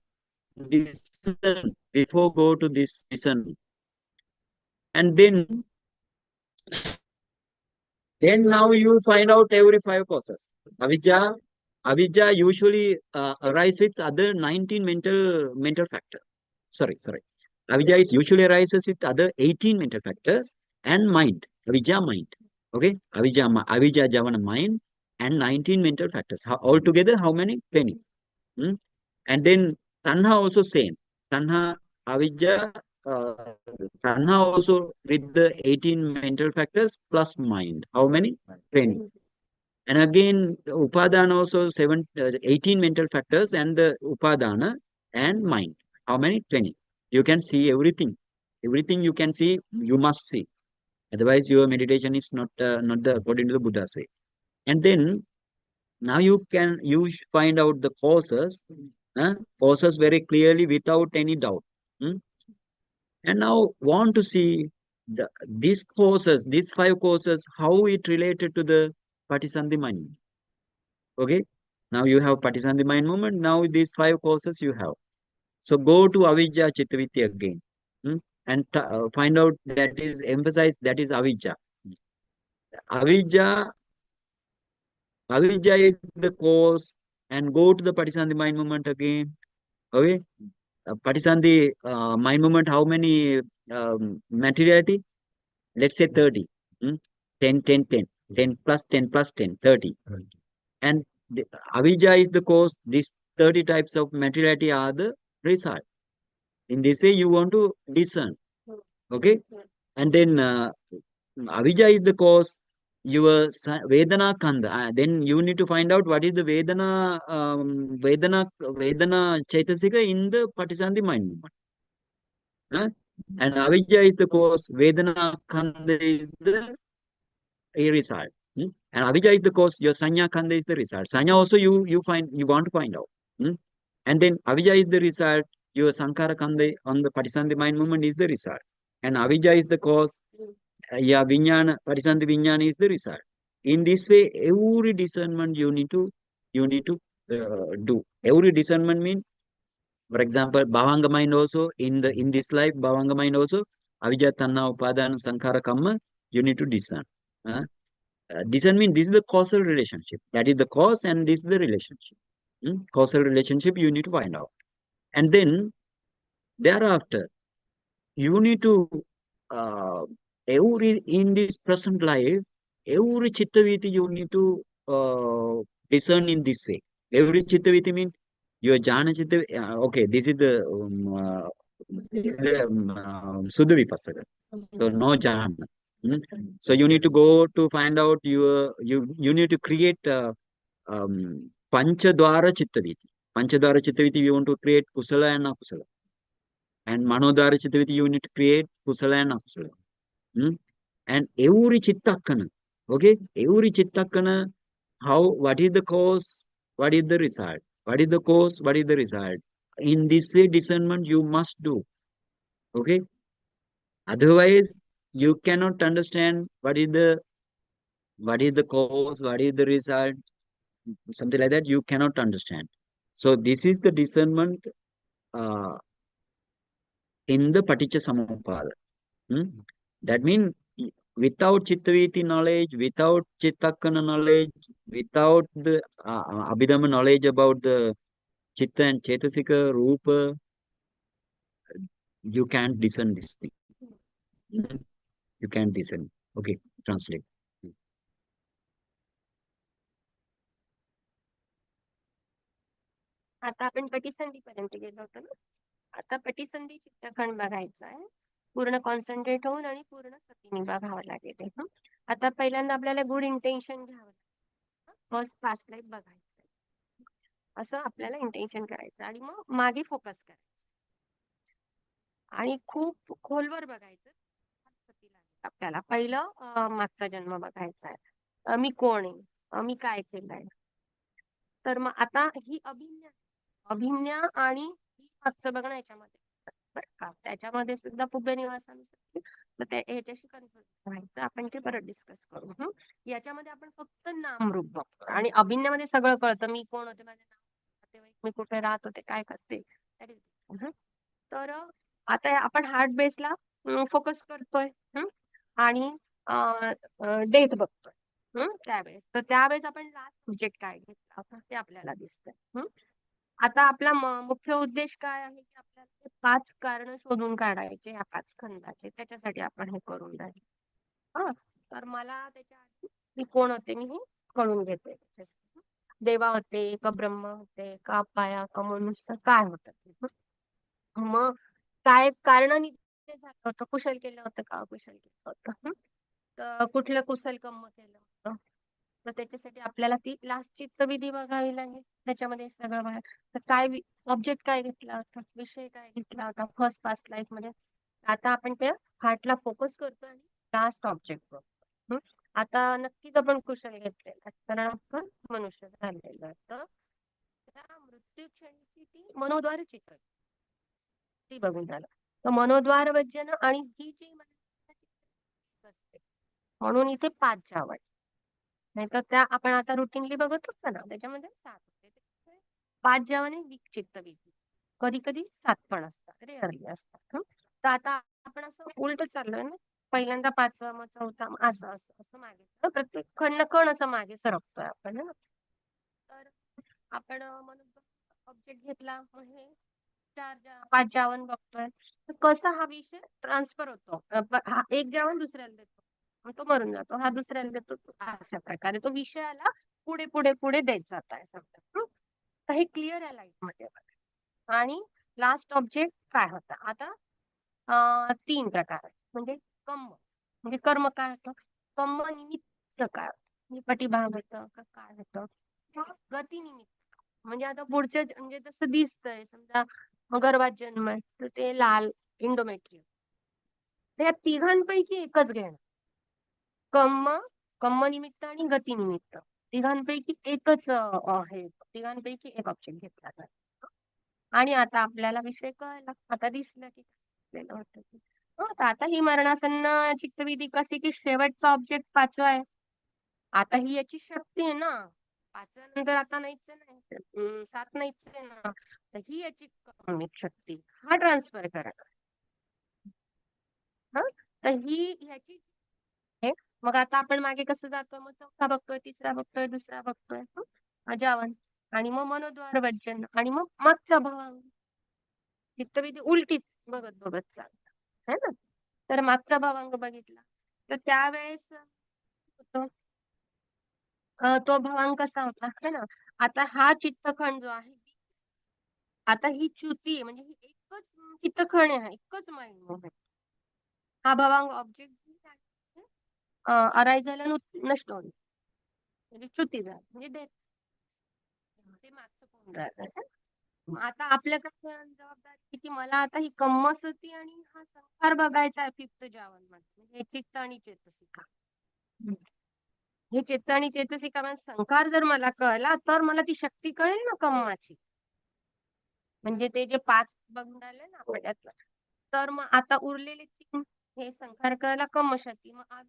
discern before go to this discernment. And then now you find out every 5 causes. Avijja usually arise with other 19 mental factors. Sorry. Avijja is usually arises with other 18 mental factors and mind. Avijja mind. Okay. Avijja Javana mind and 19 mental factors. Altogether, how many? 20. And then Tanha also same. Tanha, Avijja, uh, Tanha also with the 18 mental factors plus mind. How many? 20. And again, Upadana also 18 mental factors and the Upadana and mind. How many? 20. You can see everything. Everything you can see, you must see. Otherwise, your meditation is not the according to the Buddha's way. And then now you find out the causes, causes very clearly without any doubt. And now want to see these causes, these 5 causes, how it related to the Patisandhi mind. Okay. Now you have Patisandhi mind movement. Now these 5 causes you have. So go to Avijja Chittaviti again. And find out that is emphasized, that is Avijja. Avijja is the cause, and go to the Patisandhi mind movement again. Okay. Patisandhi mind movement, how many materiality? Let's say 30. 10, 10, 10. 10 plus 10 plus 10, 30. And the Avijja is the cause. These 30 types of materiality are the result. In this way, you want to discern. Okay. And then Avijja is the cause. Your Vedana Kanda. Then you need to find out what is the Vedana Chaitasika in the Patisandhi mind movement. And Avijja is the cause. Vedana Kanda is the result. And Avijja is the cause. Your Sanya Kanda is the result. Sanya also you want to find out. And then Avijja is the result. Your Sankara Kanda on the Patisandhi mind movement is the result. And Avijja is the cause. Vijnana, Patisandhi Vijnana is the result. In this way, every discernment you need to do. Every discernment means, for example, Bhavanga mind also in this life, Bhavanga mind also, Avijja, Tanha, Upadana, Sankhara, Kamma, you need to discern. Discern means this is the causal relationship. That is the cause and this is the relationship. Causal relationship you need to find out. And then thereafter, you need to in this present life, every chittaviti you need to discern in this way. Every chittaviti means your jhana chittaviti. Okay, this is the Suddha Vipassana. So no jhana. So you need to go to find out you need to create Panchadwara Chittaviti. Panchadwara Chittaviti you want to create Kusala and Akusala. And Manodwara Chittaviti you need to create Kusala and Akusala. And every Chittakana, okay, every Chittakana, what is the cause, what is the result? What is the cause, what is the result? In this way, discernment you must do. Okay. Otherwise, you cannot understand what is the cause, what is the result, something like that. You cannot understand. So this is the discernment in the Paticca Samuppada. That means without Chittaviti knowledge, without Chittakana knowledge, without the Abhidhamma knowledge about the Chitta and Chetasika Rupa, you can't discern this thing. You can't discern. Okay, translate. आता आपण पटीसंधी पर्यंत गेलो होतो ना. आता पटीसंधी चित्तखंड बघायचा आहे. पूर्ण कॉन्सन्ट्रेट होऊन आणि पूर्ण सतीने बघावं लागेल. आता पहिल्यांदा आपल्याला गुड इंटेन्शन घ्यावं लागेल. फर्स्ट पास्ट लाईफ बघायचं असं आपल्याला इंटेन्शन करायचं आणि मग मागे फोकस करायचं आणि खूप खोलवर बघायचं. आपल्याला पहिलं मागचा जन्म बघायचा आहे. मी कोण आहे, मी काय केलंय. तर मग आता ही अभिज्ञा आणि ही मागचं बघणं याच्यामध्ये बरं का, त्याच्यामध्ये सुद्धा पुब्य निवासानुसार तर ह्याच्याशी कन्फ्युज व्हायचं. आपण ते परत डिस्कस करू. याच्यामध्ये आपण फक्त नामरूप बघतो आणि अभिज्ञामध्ये सगळं कळतं. मी कोण होते, माझे नाव, मी कुठे राहत होते, काय करते. तर आता आपण हार्ट बेसला फोकस करतोय आणि डेथ बघतोय त्यावेळेस. तर त्यावेळेस आपण लास्ट ऑब्जेक्ट काय घेतला होता ते आपल्याला दिसतंय. आता आपला मुख्य उद्देश काय आहे की आपल्याला 5 कारण शोधून काढायचे या 5 खंडाचे. त्याच्यासाठी आपण हे करून राहिले. तर मला त्याच्या आधी मी कोण होते मी हे कळून घेते. देवा होते का ब्रह्म होते का पाया का मनुष्य काय होतं. मग काय कारणाने ते झालं होतं, कुशल केलं होतं का अकुशल केलं होतं. तर कुठलं कुशल कर्म केलं होतं तर त्याच्यासाठी आपल्याला ती लास्ट चित्तविधी बघावी लागेल. त्याच्यामध्ये सगळं बघा तर काय ऑब्जेक्ट काय घेतला होता, विषय काय घेतला होता फर्स्ट पास्ट लाईफ मध्ये. आता आपण त्या हार्टला फोकस करतो आणि लास्ट ऑब्जेक्ट बघतो. आता नक्कीच आपण कुशल घेतलेला कारण आपण मनुष्य झालेलं. तर त्या मृत्यू क्षणीची ती मनोद्वार चित्र ती बघून झालं. तर मनोद्वार वज्जन आणि ही जी असते म्हणून इथे 5 जावं. नाही तर त्या आपण आता रुटीनली बघत होतो ना त्याच्यामध्ये 7 होते. 5 जावाने विचित्त विधी कधी कधी 7 पण असतात, रेअरली असतात. तर आता आपण असं उलट चाललोय ना. पहिल्यांदा 5वा मग 4था असं असं असं मागे प्रत्येक खंड असं मागे सरकतोय आपण. तर आपण ऑब्जेक्ट घेतला मग हे 5 जावन बघतोय. तर कसा हा विषय ट्रान्सफर होतो. हा एक जावन दुसऱ्याला देतो मग तो मरून जातो, हा दुसऱ्याला देतो. अशा प्रकारे तो विषयाला पुढे पुढे पुढे देत जात आहे समजा. तर हे क्लिअर आहे लाईफ मध्ये. आणि लास्ट ऑब्जेक्ट काय होता. आता 3 प्रकार म्हणजे म्हणजे कर्म काय होतं, कर्म निमित्त काय होतं म्हणजे पटिभाग होतं का काय होतं. गती निमित्त म्हणजे आता पुढच्या म्हणजे जसं दिसतंय समजा गर्भात जन्म आहे तर ते लाल इंडोमेट्रियम. या तिघांपैकी एकच घेणं. कर्म निमित्त आणि गती निमित्त तिघांपैकी एकच आहे. तिघांपैकी एक ऑप्शन घेतला जातो. आणि आता आपल्याला विषय कळला, आता दिसलं की आता ही मरणासन्न चित्तविधी कशी की शेवटचा ऑब्जेक्ट 5वा आहे. आता ही याची शक्ती आहे ना. 5व्या नंतर आता नाहीच नाही, 7 नाहीच आहे ना. तर ही याची शक्ती हा ट्रान्सफर करा. तर ही ह्याची मग आता आपण मागे कसं जातो मग 4था बघतोय, 3रा बघतोय, 2रा बघतोय अजावन आणि मग मनोद्वार वज्जन आणि मग मागचा भवांग. चित्तविधी उलटीत बघत बघत चालत है ना. तर मागचा भवांग बघितला तर त्यावेळेस तो भवांग कसा होता है ना. आता हा चित्तखंड जो आहे आता ही च्युती म्हणजे ही एकच चित्तखंड आहे, एकच माइंड मोमेंट. हा भवांग ऑब्जेक्ट अराईज झाला नष्ट होईल म्हणजे च्युती झाली म्हणजे डेथ. ते मागचं कोण राहिलं. आता आपल्याकडे जबाबदारी की मला आता ही कम्मसती आणि हा संसार बघायचा आहे 5th जावन मध्ये. हे चित्त आणि चेतसिका. हे चित्त आणि चेतसिका म्हणजे संसार जर मला कळला तर मला ती शक्ती कळेल ना कम्माची. म्हणजे ते जे 5 बघून राहिले ना आपण यातलं. तर मग आता उरलेले 3 हे संसार कळला कम्मशक्ती. मग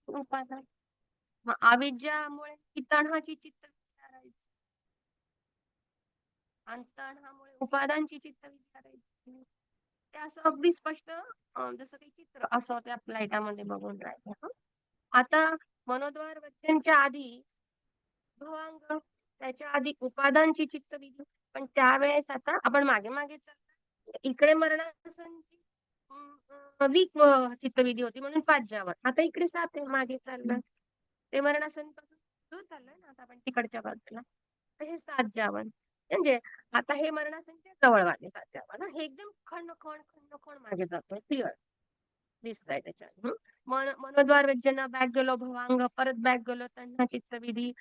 उपादान मग अविद्यामुळे ही तණहाची चित्त विचारायची आणि तණहामुळे उपादानची चित्त विचारायची. ते असं अगदी स्पष्ट जसं काही चित्र असं त्या प्लाइटामध्ये बघून राहिलं. आता मनोद्वार वज्जनच्या आधी भवांग त्याच्या आधी उपादानची चित्तविधी, पण त्यावेळेस आता आपण मागे मागे चाललो. इकडे मरणासनची वीक चित्तविधी होती म्हणून 5 जावं. आता इकडे 7 आहे, मागे चाललं ते मरणासन पासून दूर चाललोय ना आता आपण तिकडच्या बाजूला. तर हे 7 जावं. म्हणजे आता हे मरणासनच्या जवळ वाटले 7 जावं ना. हे एकदम खंड मागे जातोय, क्लिअर दिसतंय त्याच्यात. मनोद्वार व्यंजना बॅक गेलो, भवांग परत बॅक गेलो, तण्हा चित्तविधी.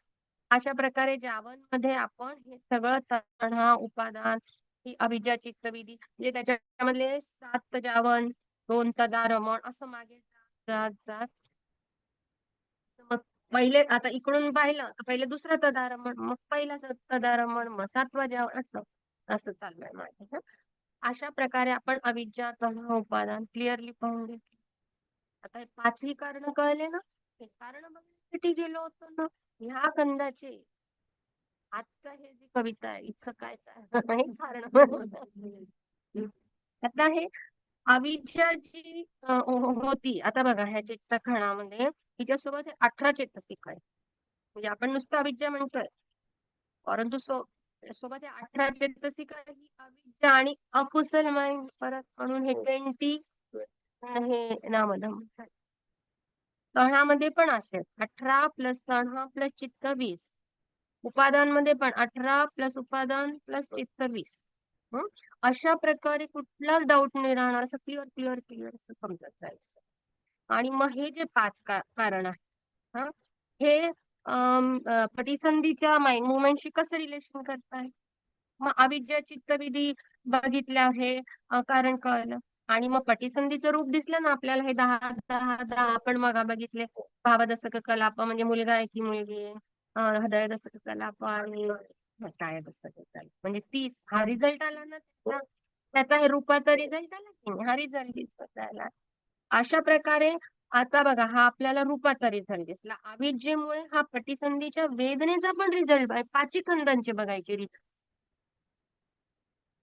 अशा प्रकारे जावन मध्ये आपण हे सगळं तण्हा उपादान ही अविद्या चित्तविधी म्हणजे त्याच्यामधले 7 जावन, 2 तदारमण असं मागे जात. मग पहिले आता इकडून पाहिलं तर पहिले दुसरा तदारमण, मग पहिला तदारमण, मग 7वा जावन, असं चाललंय मागे. अशा प्रकारे आपण अविद्या तण्हा उपादान क्लिअरली पाहून घेतलं. आता हे 5ही कारण कळले ना. हे कारण बघण्यासाठी गेलो होतो ना ह्या कंदाचे. आता हे जी कविता आहे इथं काय कारण आता हे अविद्या जी होती, आता बघा ह्या चित्तखणामध्ये हिच्यासोबत हे 18 चेतसिक आहे. म्हणजे आपण नुसतं अविद्या म्हणतोय, परंतु सोबत हे 18 चेतसिक आहे. ही अविद्या आणि अकुशल माइंड परत म्हणून हे 20 हे नामधम. तणामध्ये पण असे 18 प्लस तणा प्लस चित्त 20. उपादान मध्ये पण 18 प्लस उपादान प्लस चित्त 20. अशा प्रकारे कुठलाच डाऊट नाही राहणार, असं क्लिअर असं समजत जायचं. आणि मग हे जे 5 कारण आहे हे पटिसंधीच्या माइंड मुवमेंटशी कसं रिलेशन करताय. मग अविद्या चित्तविधी बघितल्या हे कारण कळलं. आणि मग पटिसंधीचं रूप दिसलं ना आपल्याला, हे 10 आपण मग बघितले. भावदशक कलाप म्हणजे मुलगा आहे की मुलगी आहे, हृदयदशक कलाप आणि कायदशक कलाप म्हणजे 30. हा रिझल्ट आला ना त्याचा, हे रूपाचा रिझल्ट आला की नाही, हा रिझल्ट दिसला. अशा प्रकारे आता बघा हा आपल्याला रूपाचा रिझल्ट दिसला. अविद्येमुळे हा पटिसंधीच्या वेदनेचा पण रिझल्ट आहे. 5ही खंडांचे बघायचे रिझल्ट.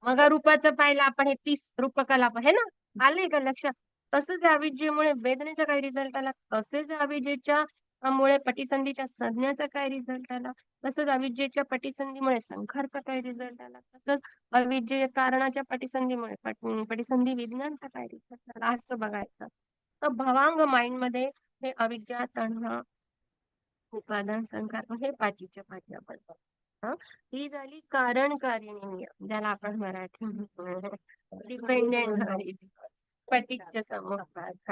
मग रूपाचं पाहिलं आपण, हे 30 रूपकलाप आहे ना, आले का लक्षात. तसंच अविद्येमुळे वेदनेचा काय रिझल्ट आला, तसेच अविद्येच्या मुळे पटिसंधीच्या संज्ञाचा काय रिझल्ट आला, तसंच अविद्येच्या पटिसंधीमुळे संखारचा काय रिझल्ट आला, तसंच अविद्ये कारणाच्या पटिसंधीमुळे पटिसंधी विज्ञानचा काय रिझल्ट आला, असं बघायचं. तर भवांग माइंड मध्ये हे अविद्या तण्हा उपादान संखार हे 5च्या 5 आपण ही झाली कारण कारिणी, ज्याला आपण मराठी डिपेंडेंट पटिच्च समुपपाद.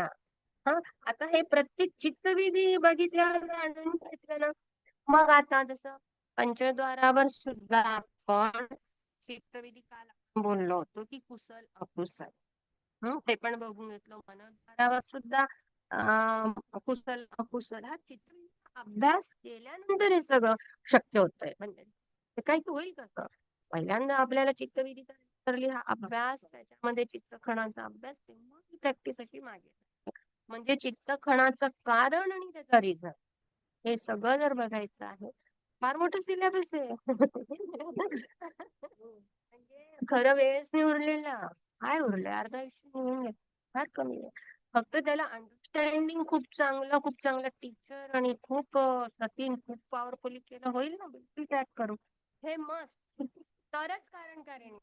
आता हे प्रत्येक चित्तविधी बघितल्यावर जाणून घेतलं ना. मग आता जसं पंचद्वारावर सुद्धा आपण चित्तविधी काल बोललो होतो की कुशल अकुशल, ते पण बघून घेतलं. मनोद्वारावर सुद्धा कुशल अकुशल हा चित्तविधी अभ्यास केल्यानंतर हे सगळं शक्य होतंय. म्हणजे ते काही होईल कसं, पहिल्यांदा आपल्याला चित्तविधी करली हा अभ्यास, त्याच्यामध्ये चित्तखणाचा अभ्यास, तेव्हा ही प्रॅक्टिस अशी मागे. म्हणजे चित्तखणाचं कारण आणि त्याचा रिझल्ट हे सगळं जर बघायचं आहे, फार मोठं सिलेबस आहे. म्हणजे खरं वेळच नाही उरलेला. काय उरलंय, अर्धा आयुष्य निघून गेलं, फार कमी आहे. फक्त त्याला अंडरस्टँडिंग खूप चांगलं टीचर आणि खूप सतीन खूप पॉवरफुली केलं होईल ना, बिलकुल ट्रॅक करू हे मस्त, तरच कारण कारिणी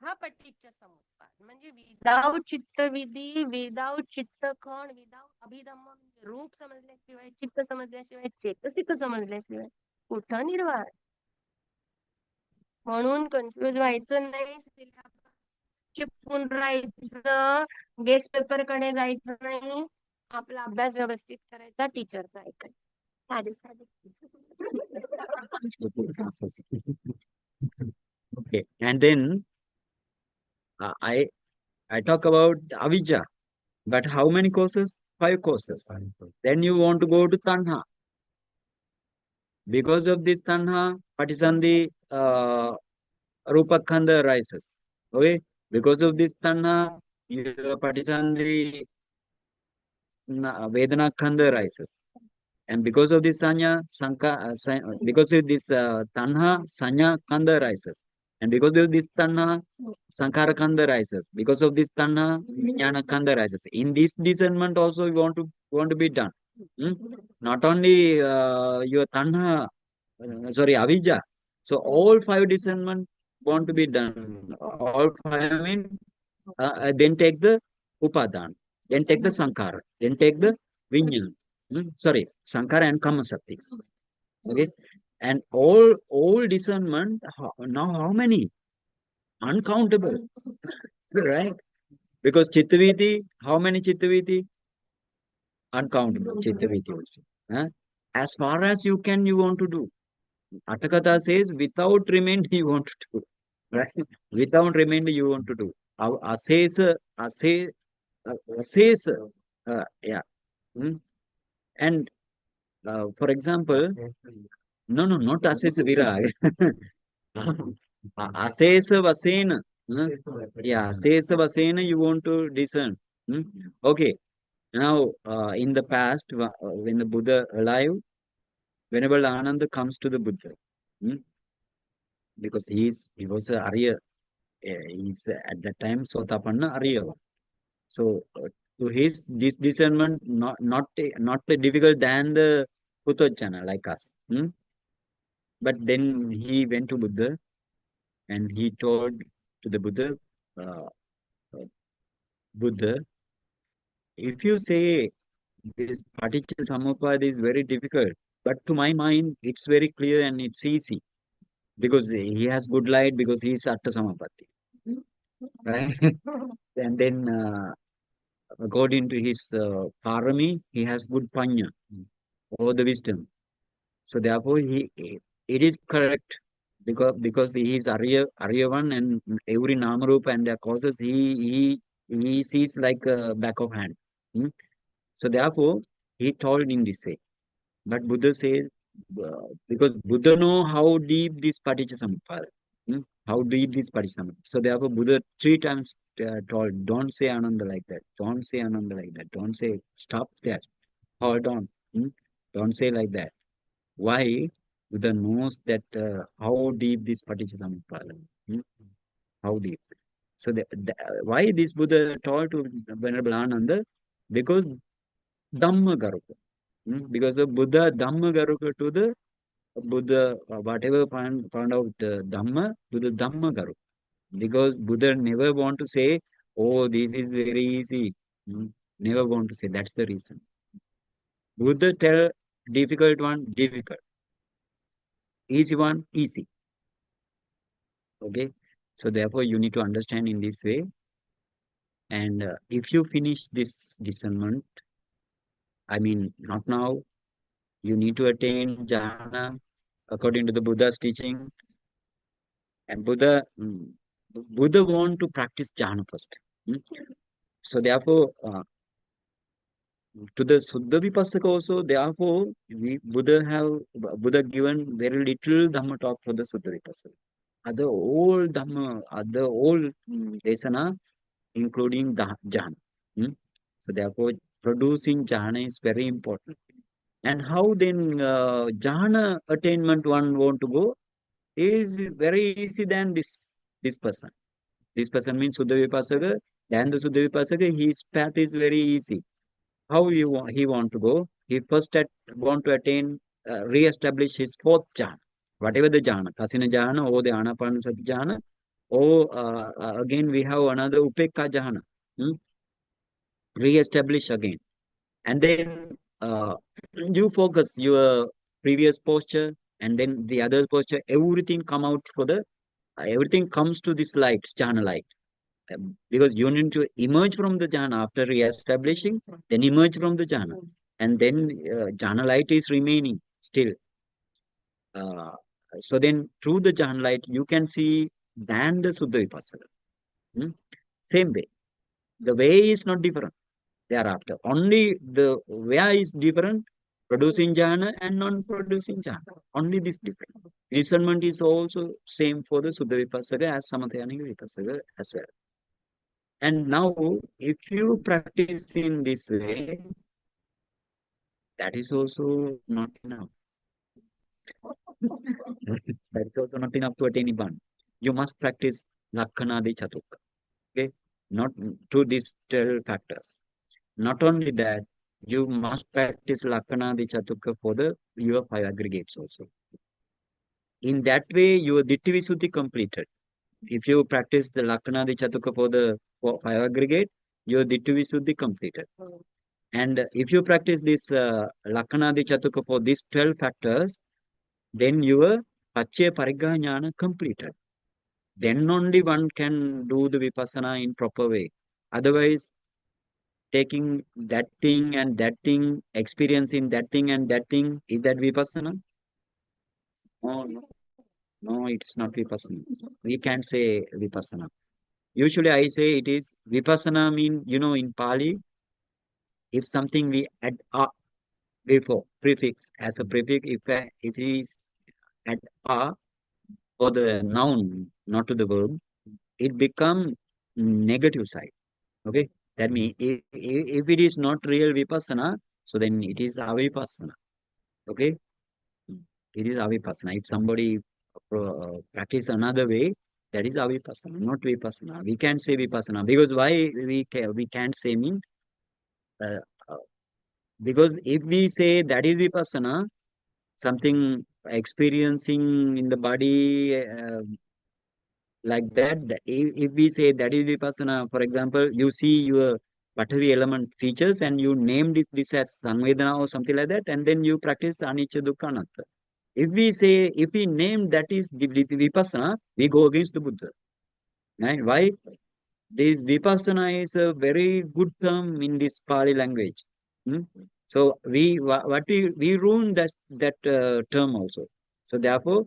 हा पट्टीच्या समुपपाद. म्हणजे विदाऊट चित्तविधी, विदाऊट चित्तखण, विदाऊट अभिधम्म रूप समजल्याशिवाय, चित्त समजल्याशिवाय, चेतसिक समजल्याशिवाय कुठं निर्वाळ. म्हणून कन्फ्युज व्हायचं नाही, चिपकून राहायचं, गेस्ट पेपर कडे जायचं नाही, आपला अभ्यास व्यवस्थित करायचा, टीचरचा ऐकायचं. साधे. Okay, and then I talk about avidya, but how many courses? 5 courses. Then you want to go to tanha. Because of this tanha, patisandhi rupakhanda arises. Okay, because of this tanha, your patisandhi vedana khanda arises. And because of this sanya, because of this tanha, sanya kanda arises. And because of this tanha, sankhara kanda arises. Because of this tanha, jnana kanda arises. In this discernment also we want to be done. Not only your tanha sorry, avijja. So all 5 discernment want to be done. All 5 mean then take the upadana, then take the sankara, then take the vinyana. Sorry, sankara and kamasati. Okay, and all discernment. Now how many? Uncountable, right? Because chittaviti, how many chittaviti? Uncountable chittaviti also. Huh? As far as you can, you want to do. Atakatha says, without remainder, you want to do. Right? Without remainder, you want to do. Assesa, assesa, yeah. And for example, no, not assesa virag. Asesa vasena. Yeah, asesa vasena, you want to discern. Okay. Now, in the past, when the Buddha alive, Venerable Ananda comes to the Buddha. Because he was a Arya. He's at that time Sotapanna Arya. So to his this discernment not difficult than the Putochana like us. But then he went to Buddha and he told to the Buddha, uh, Buddha, if you say this Paticca Samuppada is very difficult, but to my mind it's very clear and it's easy because he has good light because he is Atta Samapatti. Right? And then according to his parami, he has good panya or the wisdom. So therefore, it is correct because he is Aryavan and every Namarupa and their causes he sees like a back of hand. So therefore, he told in this way. But Buddha says because Buddha know how deep this Paticca how deep this Paticca. So therefore, Buddha 3 times told, don't say Ananda like that. Don't say Ananda like that. Don't say, stop there. Hold on. Don't say like that. Why? Buddha knows that how deep this Paticca how deep. So why this Buddha told to Venerable Ananda? Because Dhamma Garuka. Because of Buddha Dhamma Garuka to the Buddha, whatever found out Dhamma, to the Dhamma Garuka. Because Buddha never want to say, oh, this is very easy. Never want to say. That's the reason. Buddha tell difficult one, difficult. Easy one, easy. Okay. So therefore, you need to understand in this way. And if you finish this discernment, I mean, not now, you need to attain jhana according to the Buddha's teaching. And Buddha want to practice jhana first. So therefore, to the Suddha Vipassaka also, therefore, Buddha given very little Dhamma talk for the Suddha Vipassaka. Other all Dhamma, other all Desana, including the jhana. So therefore, producing jhana is very important. And how then jhana attainment one want to go is very easy than this person. This person means Suddha Vipassaka. Than the Suddha Vipassaka, his path is very easy. How he want to go? He first want to attain, re-establish his 4th jhana. Whatever the jhana, Kasina jhana or the Anapanasati jhana, or again we have another Upekka jhana. Re-establish again. And then you focus your previous posture and then the other posture, everything come out for the, everything comes to this light, jhana light. Because you need to emerge from the jhana after re-establishing, then emerge from the jhana. And then jhana light is remaining still. So then through the jhana light, you can see than the Suddha Vipassana. Same way. The way is not different thereafter. Only the way is different, producing jhana and non-producing jhana. Only this different. Discernment is also same for the Suddha Vipassaka as Samatyanika Vipassaka as well. And now, if you practice in this way, that is also not enough. That is also not enough to attain Nibbana. You must practice Lakkhanadi Chatukka. Okay? Not to these 12 factors. Not only that, you must practice Lakkhanadi Chatukka for your 5 aggregates also. in that way, your Ditti Visuddhi completed. If you practice the Lakanadi Chatuka for the 5 aggregate, your Ditti Visuddhi completed. And if you practice this Lakanadi Chatuka for these 12 factors, then your Pacche Parigga Jnana completed. Then only one can do the Vipassana in proper way. Otherwise, taking that thing, experiencing that thing and that thing, is that Vipassana? No, it's not Vipassana. We can't say Vipassana. Usually I say it is Vipassana mean, in Pali, if something we add a before, prefix, as a prefix, if it is add a for the noun, not to the verb, it become negative side. Okay? That means if it is not real Vipassana, so then it is avipassana. Okay? It is avipassana. If somebody practice another way, that is avipassana, not vipassana. We can't say vipassana because why we can't say mean uh, uh, because if we say that is vipassana, something experiencing in the body like that. If we say that is vipassana, for example, you see your Pathavi element features and you named this as Sanvedana or something like that, and then you practice Anicca Dukkha Anatta. If we name that is the Vipassana, we go against the Buddha. Right? Why? This Vipassana is a very good term in this Pali language. So we ruin that term also. So therefore,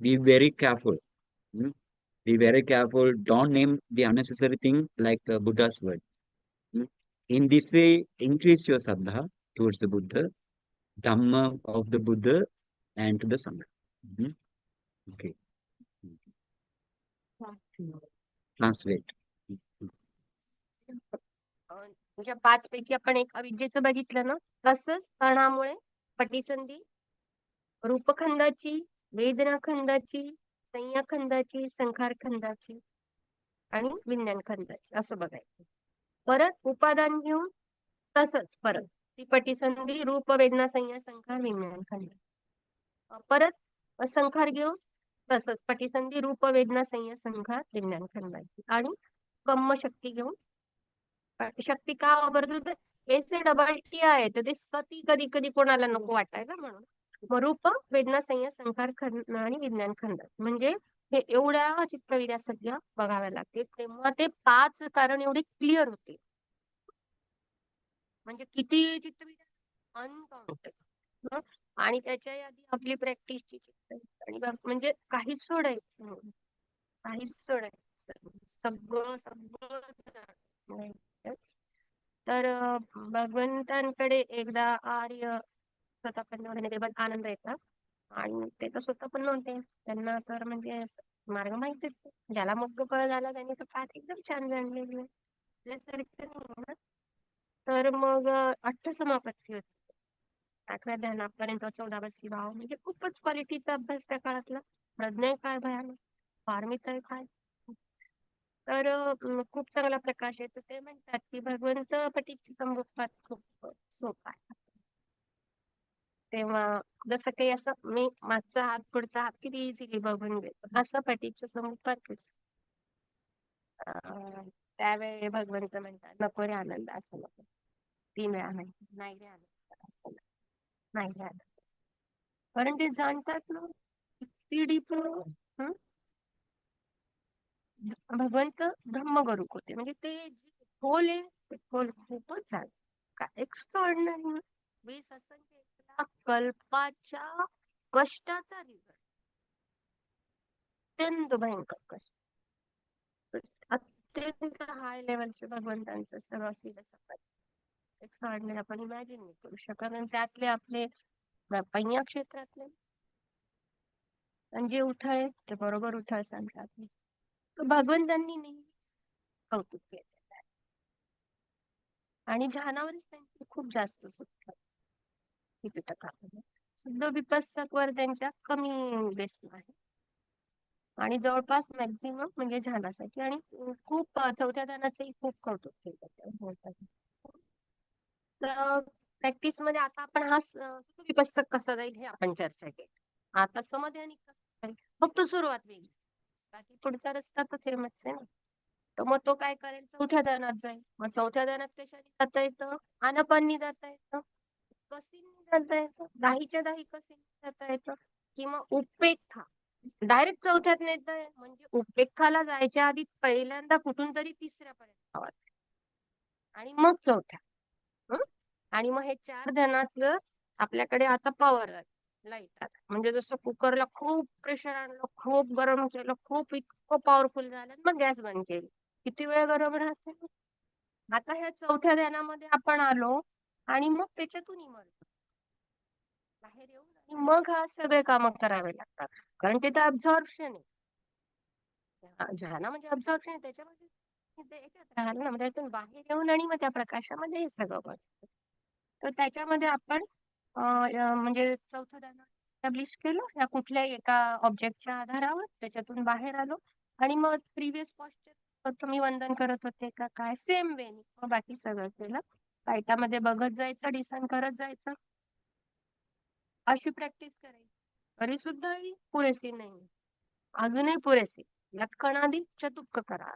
be very careful. Hmm? Be very careful. Don't name the unnecessary thing like Buddha's word. In this way, increase your saddha towards the Buddha, Dhamma of the Buddha, and to the Sangha. Okay. Translate. म्हणजे 5 पैकी आपण एक अविद्येचं बघितलं ना, तसंच तणामुळे पटिसंधी रूपखंडाची, वेदनाखंडाची, संज्ञाखंडाची, संखारखंडाची आणि विज्ञानखंडाची असं बघायचं. परत उपादान घेऊन तसंच परत ती पटिसंधी रूप, वेदना, संज्ञा, संखार, विज्ञानखंड. परत संखार घेऊन तसंच पटिसंधी रूप, वेदना, संज्ञा, संखार, विज्ञानखंडाची आणि कम्म शक्ती घेऊन शक्ती का वापरतो तर एस डबल टी आहे तर ते सती कधी कधी कोणाला नको वाटायला म्हणून मग रूप, वेदना, संज्ञा, संखार खंड आणि विज्ञान खंड म्हणजे हे एवढ्या चित्तविद्या सगळ्या बघाव्या लागतील तेव्हा ते 5 कारण एवढे क्लिअर होते. म्हणजे किती चित्तविद्या अनकाउंटेबल आणि त्याच्या आधी आपली प्रॅक्टिसची चित्तविद्या आणि म्हणजे काहीच सोडायचं सगळं तर भगवंतांकडे एकदा आर्य स्वतः आनंद येतात आणि ते तर स्वतः पण नव्हते त्यांना तर म्हणजे मार्ग माहितीच ज्याला मग फळ झाला त्यांनी तर पाठ एकदम छान जाणलेली तर मग 8 समापत्ती होती 8व्या ध्यानापर्यंत 14वा भाव म्हणजे खूपच क्वालिटीचा अभ्यास त्या काळातला प्रज्ञा काय भयानक फार्मिक काय तर खूप चांगला प्रकाश आहे तर ते म्हणतात की भगवंत पटीची संभोगपाठ खूप सोपा आहे. तेव्हा जसं काही असं मी मागचा हात पुढचा हात किती इझिली बघून घेतो असं पटीचं संभोगपाठ त्यावेळी भगवंत म्हणतात नको रे आनंद असं नको 3 वेळा म्हणतात नाही रे आनंद असं नाही रे आनंद कारण ते जाणतात ना किती डीप भगवंत धम्मगरुक होते म्हणजे ते खोल आहे ते खोल खूपच झालं का एक्स्ट्राऑर्डिनरी 20 असंख्य कल्पाच्या कष्टाचा रिझल्ट अत्यंत भयंकर कष्ट अत्यंत हाय लेवलचे भगवंतांचं सर्व एक्स्ट्राऑर्डिनरी आपण इमॅजिन नाही करू शकत आणि त्यातले आपले पैया क्षेत्रातले आणि जे उथळे ते बरोबर उथळ सांगतात भगवंतांनी नेहमी कौतुक केले आणि ध्यानावरच त्यांची खूप जास्त शुद्ध विपස්සक वर त्यांच्या कमी बेस आहे आणि जवळपास मॅक्झिमम म्हणजे ध्यानासाठी आणि खूप 4थ्या ध्यानाचंही खूप कौतुक केलं तर प्रॅक्टिस मध्ये आता आपण हा विपස්සक कसा जाईल हे आपण चर्चा केली आता समध्यानिक फक्त सुरुवात वेगळी, बाकी पुढचा रस्ता तर सेमच आहे ना. तर मग तो काय करेल, चौथ्या ध्यानात जाईल. मग चौथ्या ध्यानात कशाने जाता येतं, आनापानी जाता येतं, कसीने जाता येतं, दाहीच्या दाही कसीने जाता येतं, किंवा उपेक्षा डायरेक्ट चौथ्यात नेता येईल. म्हणजे उपेक्षाला जायच्या आधी पहिल्यांदा कुठून तरी तिसऱ्यापर्यंत जावं आणि मग चौथ्या. आणि मग हे 4 ध्यानातलं आपल्याकडे आता पॉवर लाईट आला. म्हणजे जसं कुकरला खूप प्रेशर आणलं, खूप गरम केलं, खूप इतकं पॉवरफुल झालं, मग गॅस बंद केली, किती वेळ गरम राहते. आता ह्या चौथ्या ध्यानामध्ये आपण आलो आणि मग त्याच्यातून इमर्ज बाहेर येऊन आणि मग हा सगळे कामं करावे लागतात. कारण तिथे अब्झॉर्प्शन आहे. ध्याना म्हणजे अब्झॉर्प्शन आहे, त्याच्यामध्ये याच्यात राहिलं ना, म्हणजे त्यातून बाहेर येऊन आणि मग त्या प्रकाशामध्ये हे सगळं बघतो. तर त्याच्यामध्ये आपण म्हणजे चौथं ध्यान एस्टॅब्लिश केलं या कुठल्याही एका ऑब्जेक्टच्या आधारावर, त्याच्यातून बाहेर आलो आणि मग प्रिव्हियस पॉस्चर तुम्ही वंदन करत होते का काय, सेम वे मग बाकी सगळं केलं. लाईटामध्ये बघत जायचं, डिसन करत जायचं, अशी प्रॅक्टिस करायची. तरी सुद्धा पुरेशी नाही, अजूनही पुरेशी. लक्षणादी चतुक्क करा,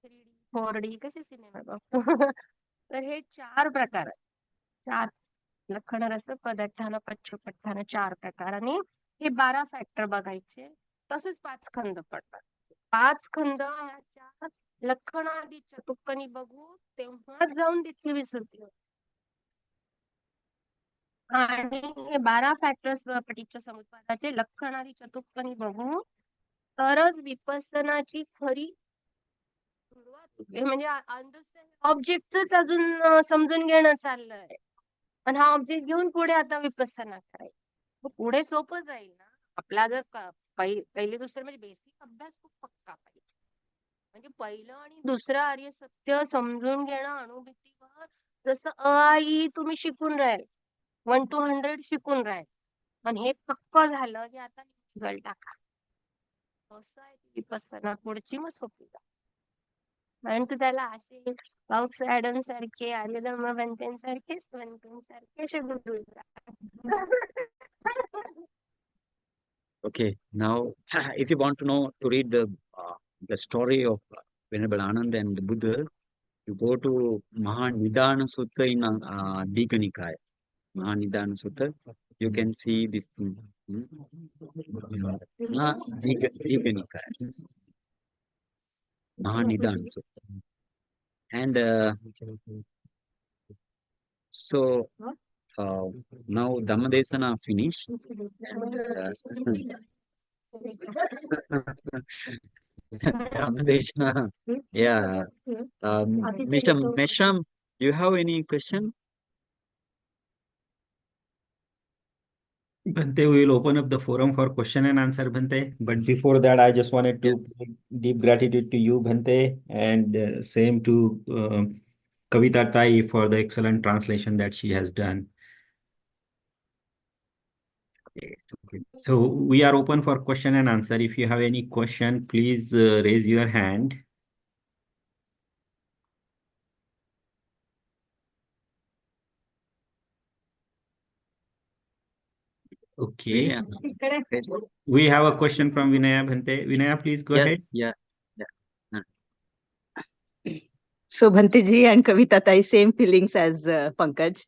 3D 4D कसे सिनेमा बघतो. तर हे 4 प्रकार आहेत. 4 लक्षण, रस, पदार्थान, पच्चोपठ्ठान, 4 प्रकार. आणि हे 12 फॅक्टर बघायचे. तसेच 5 खंड पडतात. 5 खंड ह्या 4 लक्षणादी चतुक्कनी बघू, तेव्हाच जाऊन तितकी विसुद्धी होते. आणि हे 12 फॅक्टर्स पटीच्च समुत्पादाचे लक्षणादी चतुक्कनी बघू तरच विपස්සनाची खरी सुरुवात होते. म्हणजे अंडरस्टँड ऑब्जेक्टच अजून समजून घेणं चाललंय, आणि हा ऑब्जेक्ट घेऊन पुढे आता विपස්සना करायची. पुढे सोपं जाईल ना. आपला जर पहिले दुसरं म्हणजे बेसिक अभ्यास खूप पक्का पाहिजे. म्हणजे पहिलं आणि दुसरं आर्य सत्य समजून घेणं अनुभूतीवर, जसं अ आ इ तुम्ही शिकून राहील, 1 to 100 शिकून राहील, आणि हे पक्क झालं की आता गल टाका. असं आहे विपස්සना पुढची, मग सोपी जा. परंतु त्याला असे पाऊस ऍडम सारखे, आर्यधर्म भंतेंसारखे, स्वंतेंसारखे असे गुरु. Okay, now if you want to know, to read the story of Venerable Ananda and the Buddha, you go to Mahanidana Sutta in Dika Nikaya. Mahanidana Sutta, you can see this thing. Dika Nikaya. Mahanidana Sutta. And so now Dhammadesana finished. Dhammadesana, yeah. Mr. Meshram, do you have any question? Bhante, we will open up the forum for question and answer, Bhante. But before that, I just wanted to give deep gratitude to you, Bhante, and same to Kavita Tai for the excellent translation that she has done. So we are open for question and answer. If you have any question, please raise your hand. Okay. Yeah. We have a question from Vinaya, Bhante. Vinaya, please go ahead. Yes, yeah. So Bhante ji and Kavita Tai, same feelings as Pankaj.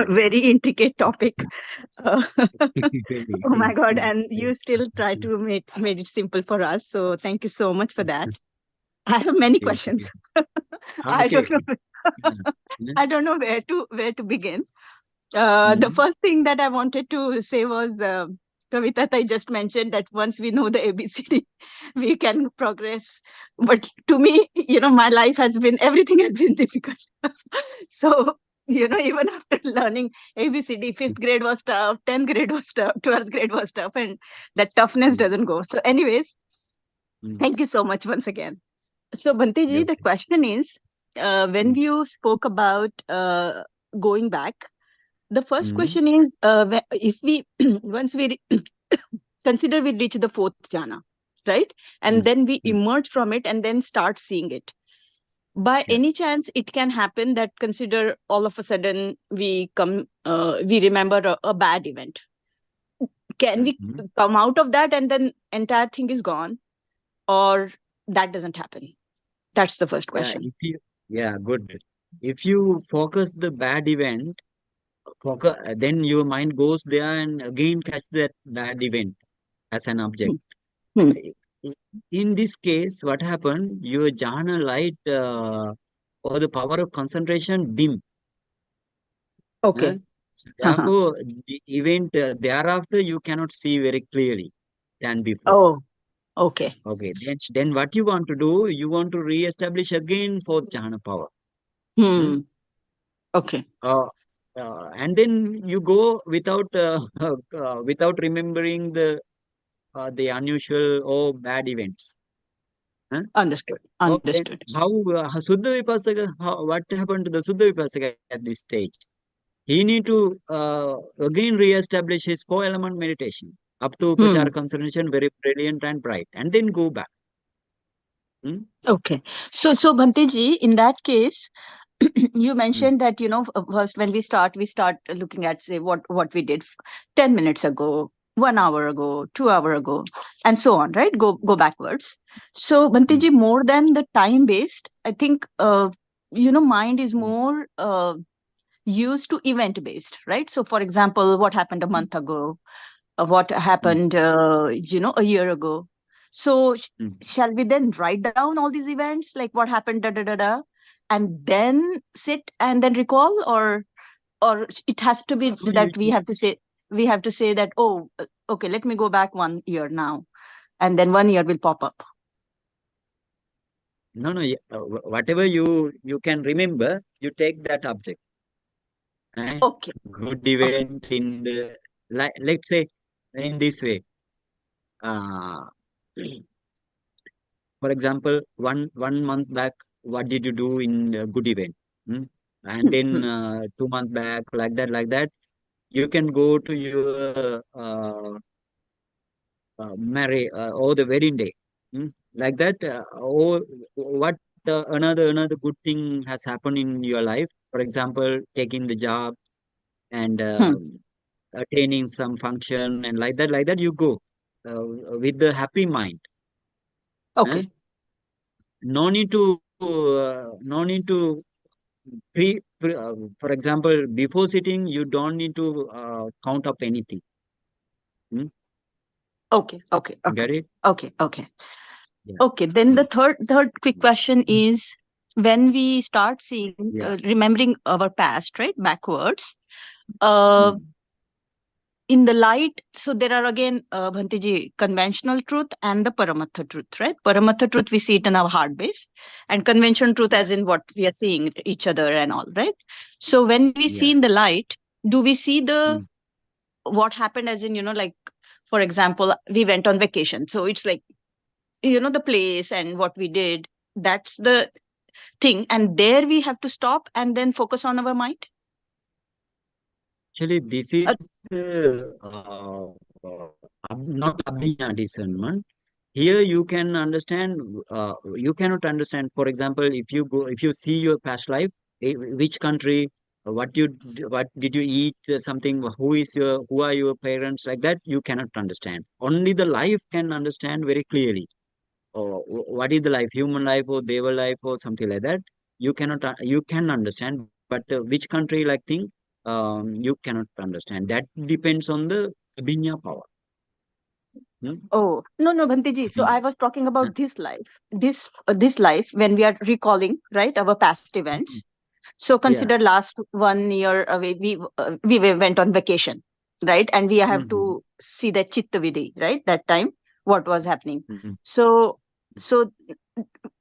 Very intricate topic. Oh my God! And you still try to made it simple for us. So thank you so much for that. I have many questions. I don't know. I don't know where to begin. The first thing that I wanted to say was, Kavita Tai just mentioned that once we know the ABCD, we can progress. But to me, my life has been, everything has been difficult. So, even after learning ABCD, 5th grade was tough, 10th grade was tough, 12th grade was tough, and that toughness doesn't go. So anyways, thank you so much once again. So Bhante ji, the question is, when you spoke about going back, the first question is, if we once we consider we reach the 4th jhana, right? And then we emerge from it and then start seeing it. By any chance, it can happen that consider all of a sudden we remember a bad event. can we Mhm. come out of that and then entire thing is gone, or that doesn't happen? That's the first Yeah, question. good. If you focus the bad event, then your mind goes there and again catch that bad event as an object. So Hmm. in this case, what happened? Your jhana light or the power of concentration dim. Okay. So Uh-huh. therefore, the event thereafter you cannot see very clearly than before. Oh, okay. Okay, then what you want to do? You want to re-establish again for jhana power. Hmm? Okay. And then you go without without remembering the unusual or bad events. Huh? Understood. Okay, then Understood. how Suddha Vipassaka? What happened to the Suddha Vipassaka at this stage? He need to again re-establish his four-element meditation up to Upachara concentration, very brilliant and bright, and then go back. Hmm? Okay. So Bhante ji, in that case, you mentioned that, first when we start looking at, say, what we did 10 minutes ago, 1 hour ago, 2 hours ago, and so on, right? Go backwards. So Bhante ji, more than the time based, I think, mind is more used to event based, right? So for example, what happened a month ago, what happened, a year ago. So shall we then write down all these events, like what happened, da da da da, and then sit and then recall, or it has to be that we have to say that, oh, okay, let me go back 1 year now, and then 1 year will pop up. No, whatever you can remember, you take that object. Right? Okay. Good event in the let's say in this way. For example, one month back, what did you do in a good event? And then 2 months back, like that, you can go to your marry or the wedding day, like that. Or what another good thing has happened in your life? For example, taking the job and attaining some function, and like that, you go with the happy mind. Okay. No need to for example, before sitting, you don't need to count up anything. Okay. Get it? Okay. Yes. Okay, then the third quick question is, when we start seeing, remembering our past, right, backwards, in the light, so there are again, Bhante ji, conventional truth and the Paramatha truth, right? Paramatha truth, we see it in our heart base, and conventional truth as in what we are seeing each other and all, right? So when we see in the light, do we see the what happened as in, like, for example, we went on vacation. So it's like, the place and what we did, that's the thing. And there we have to stop and then focus on our mind. Actually, this is not abhijna discernment. Here you can understand, you cannot understand. For example, if you see your past life, which country, what did you eat, something, who are your parents, like that, you cannot understand. Only the life can understand very clearly. Or what is the life, human life or deva life or something like that. You can understand, but which country like thing, you cannot understand. That depends on the abhinya power. Oh, no, Bhante ji. So I was talking about this life, this life when we are recalling, right, our past events. So consider last 1 year away, we went on vacation, right? And we have to see that Chitta Vidhi, right? That time, what was happening. So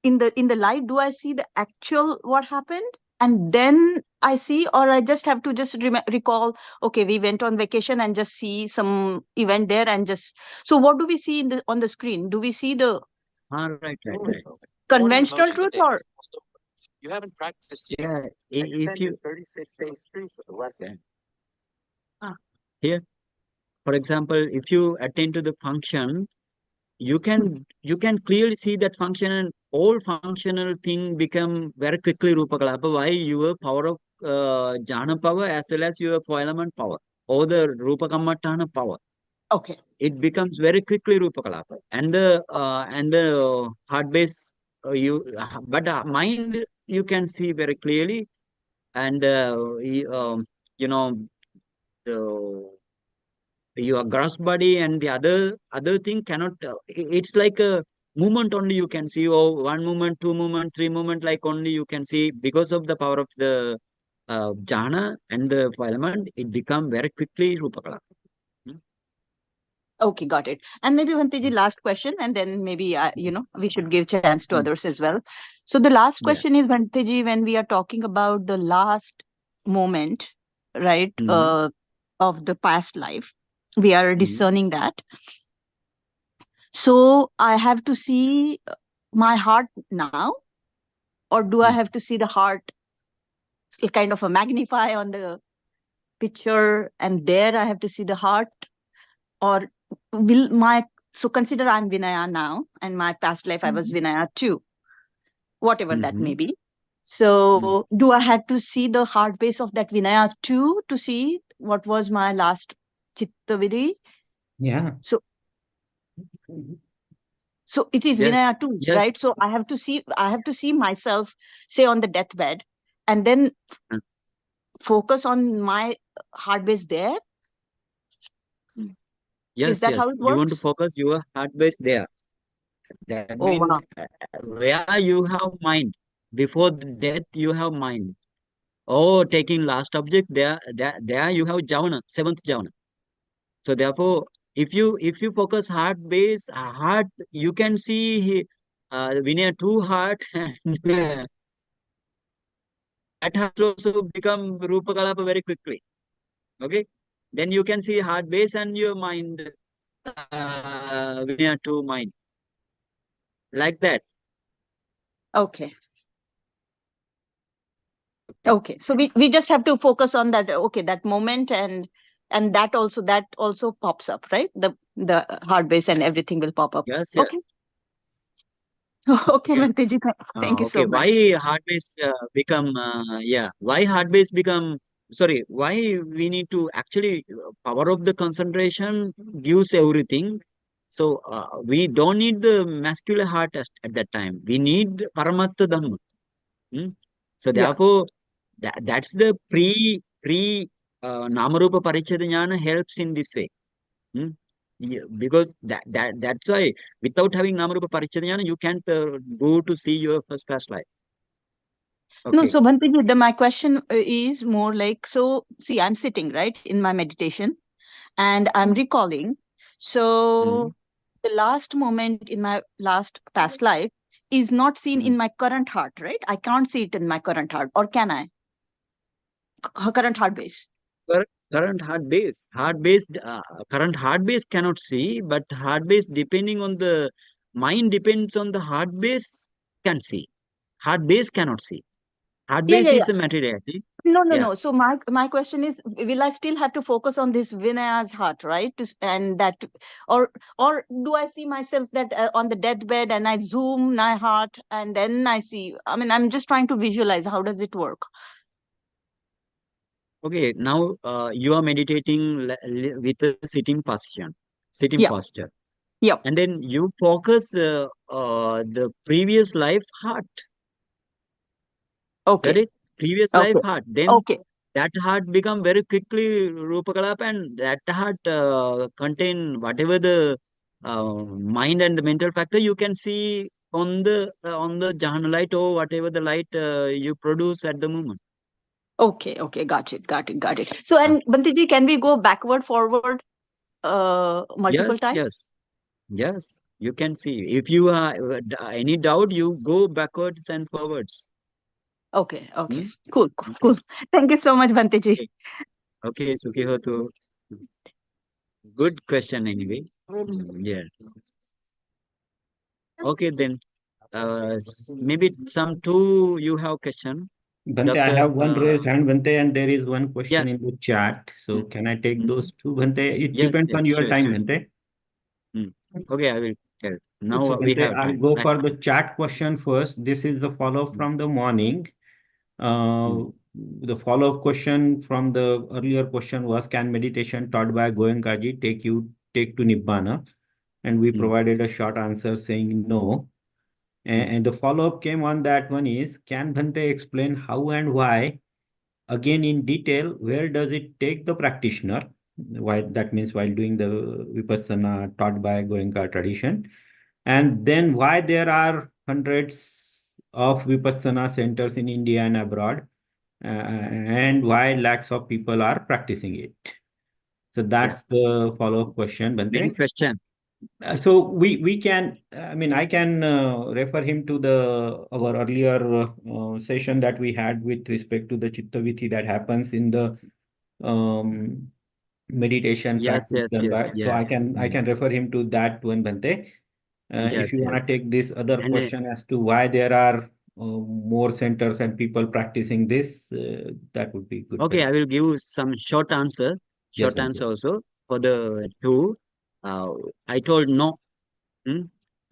in the light, do I see the actual what happened? And then I see, or I just have to just recall, okay, we went on vacation and just see some event there and just, so what do we see on the screen? Do we see the Right. conventional truth, or? You haven't practiced yet. Yeah, if you 36 days free for the lesson. here, for example, if you attend to the function, you can clearly see that function, and all functional thing become very quickly rupa kalapa. Why? Your power of jhana power as well as your four element power or the rupa kammatthana power. Okay. it becomes very quickly Rupa Kalapa. And the heart base, but mind you can see very clearly, and you know, the, your gross body and the other thing cannot. It's like a movement only you can see. Oh, one movement, two movement, three movement, like only you can see because of the power of the jhana and the element. It become very quickly Rupa Kalapa. Okay, got it. And maybe Bhanteji, last question, and then maybe we should give chance to others as well. So the last Yeah. question is, Bhanteji, when we are talking about the last moment, right, of the past life, we are discerning that. So I have to see my heart now, or do I have to see the heart kind of a magnify on the picture, and there I have to see the heart, or will my so consider I'm Vinaya now, and my past life I was Vinaya too, whatever that may be. So do I have to see the heart base of that Vinaya too to see what was my last Chitta Vidhi? Yeah. So it is Yes, Vinaya too, yes. right? So I have to see myself, say, on the deathbed, and then focus on my heart base there. Yes, Is that yes. how it You want to works? focus your heart base there. That Oh, means wow. where you have mind. Before the death, you have mind. Oh, taking last object, there you have jhana, seventh jhana. So therefore, if you focus heart base, heart, you can see Vinaya two heart, and that heart also become Rupa Kalapa very quickly. Okay, then you can see heart base and your mind, Vinaya two mind, like that. Okay. Okay. So we just have to focus on that. Okay, that moment, and that also pops up, right? The heart base and everything will pop up. Yes, Okay. yes. Okay, Yeah. Bhanteji, thank you Okay, so much. why hard base become why hard base become sorry, why we need to actually power of the concentration gives everything. So we don't need the muscular heart at that time. We need Paramatta Dhamma. Hmm? So Yeah. therefore that's the pre Namarupa Parichada Jnana helps in this way. Hmm? Yeah, because that's why without having Namarupa Parichada Jnana, you can't go to see your first past life. No, Okay. so Bhanteji, my question is more like, so see, I'm sitting, right, in my meditation, and I'm recalling. So the last moment in my last past life is not seen in my current heart, right? I can't see it in my current heart, or can I? Current heart base. Current heart base, current heart base cannot see, but heart base depending on the mind depends on the heart base can see. Heart base cannot see. Heart Yeah, base yeah, is yeah. a materiality. No. Yeah. So my question is, will I still have to focus on this Vinaya's heart, right? And that, or do I see myself that on the deathbed and I zoom my heart and then I see? I mean, I'm just trying to visualize how does it work. Okay. Now you are meditating with a sitting position, sitting Yeah. posture, Yep. and then you focus the previous life heart. Okay. Got it? Previous life Okay. heart. Then Okay. that heart become very quickly Rupa Kalapa, and that heart contain whatever the mind and the mental factor you can see on the jhana light or whatever the light you produce at the moment. Okay. Got it. So, and Bhanteji, can we go backward, forward, multiple Yes, times? yes. You can see. If you have any doubt, you go backwards and forwards. Okay. Hmm? Cool. Okay. Thank you so much, Bhanteji. Okay, Sukhihotu. Good question anyway. Yeah. Okay, then. Maybe some two you have question, Bhante, I Doctor. have one raised hand, Bhante, and there is one Yeah. question in the chat. So can I take those two, Bhante? It Yes, depends on your sure. time, Bhante. Okay, I will tell. Now So we Bhante, have I'll time. go for the chat question first. This is the follow-up from the morning. The follow-up question from the earlier question was, can meditation taught by Goenkaji take you take to Nibbana? And we Hmm. provided a short answer saying no. And the follow-up came on that one is, can Bhante explain how and why, again in detail, where does it take the practitioner? Why, that means while doing the Vipassana taught by Goenka tradition. And then why there are hundreds of Vipassana centers in India and abroad, and why lakhs of people are practicing it. So that's the follow-up question, Many Bhante. question. So we can, I mean, I can refer him to our earlier session that we had with respect to the Chitta Vithi that happens in the meditation Yes, practice yes, done yes, by. So yeah. I can refer him to that one, Bhante. If Yes, you yes. want to take this other And question as to why there are more centers and people practicing this, that would be good. okay, Bhante. I will give some short answer. Yes, Short Bhante. answer also for the two. Uh, I told no. Hmm?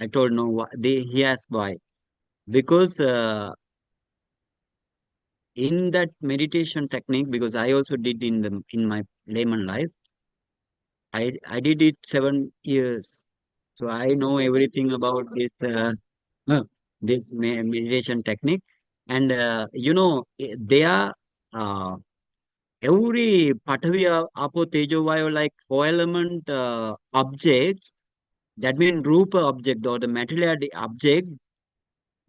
I told no. He asked why. Because in that meditation technique, because I also did in my layman life, I did it 7 years, so I know everything about this this meditation technique, and they are every Pathavi, Apo, Tejo, Vayu, like 4 element objects. That means Rupa object or the materiality object.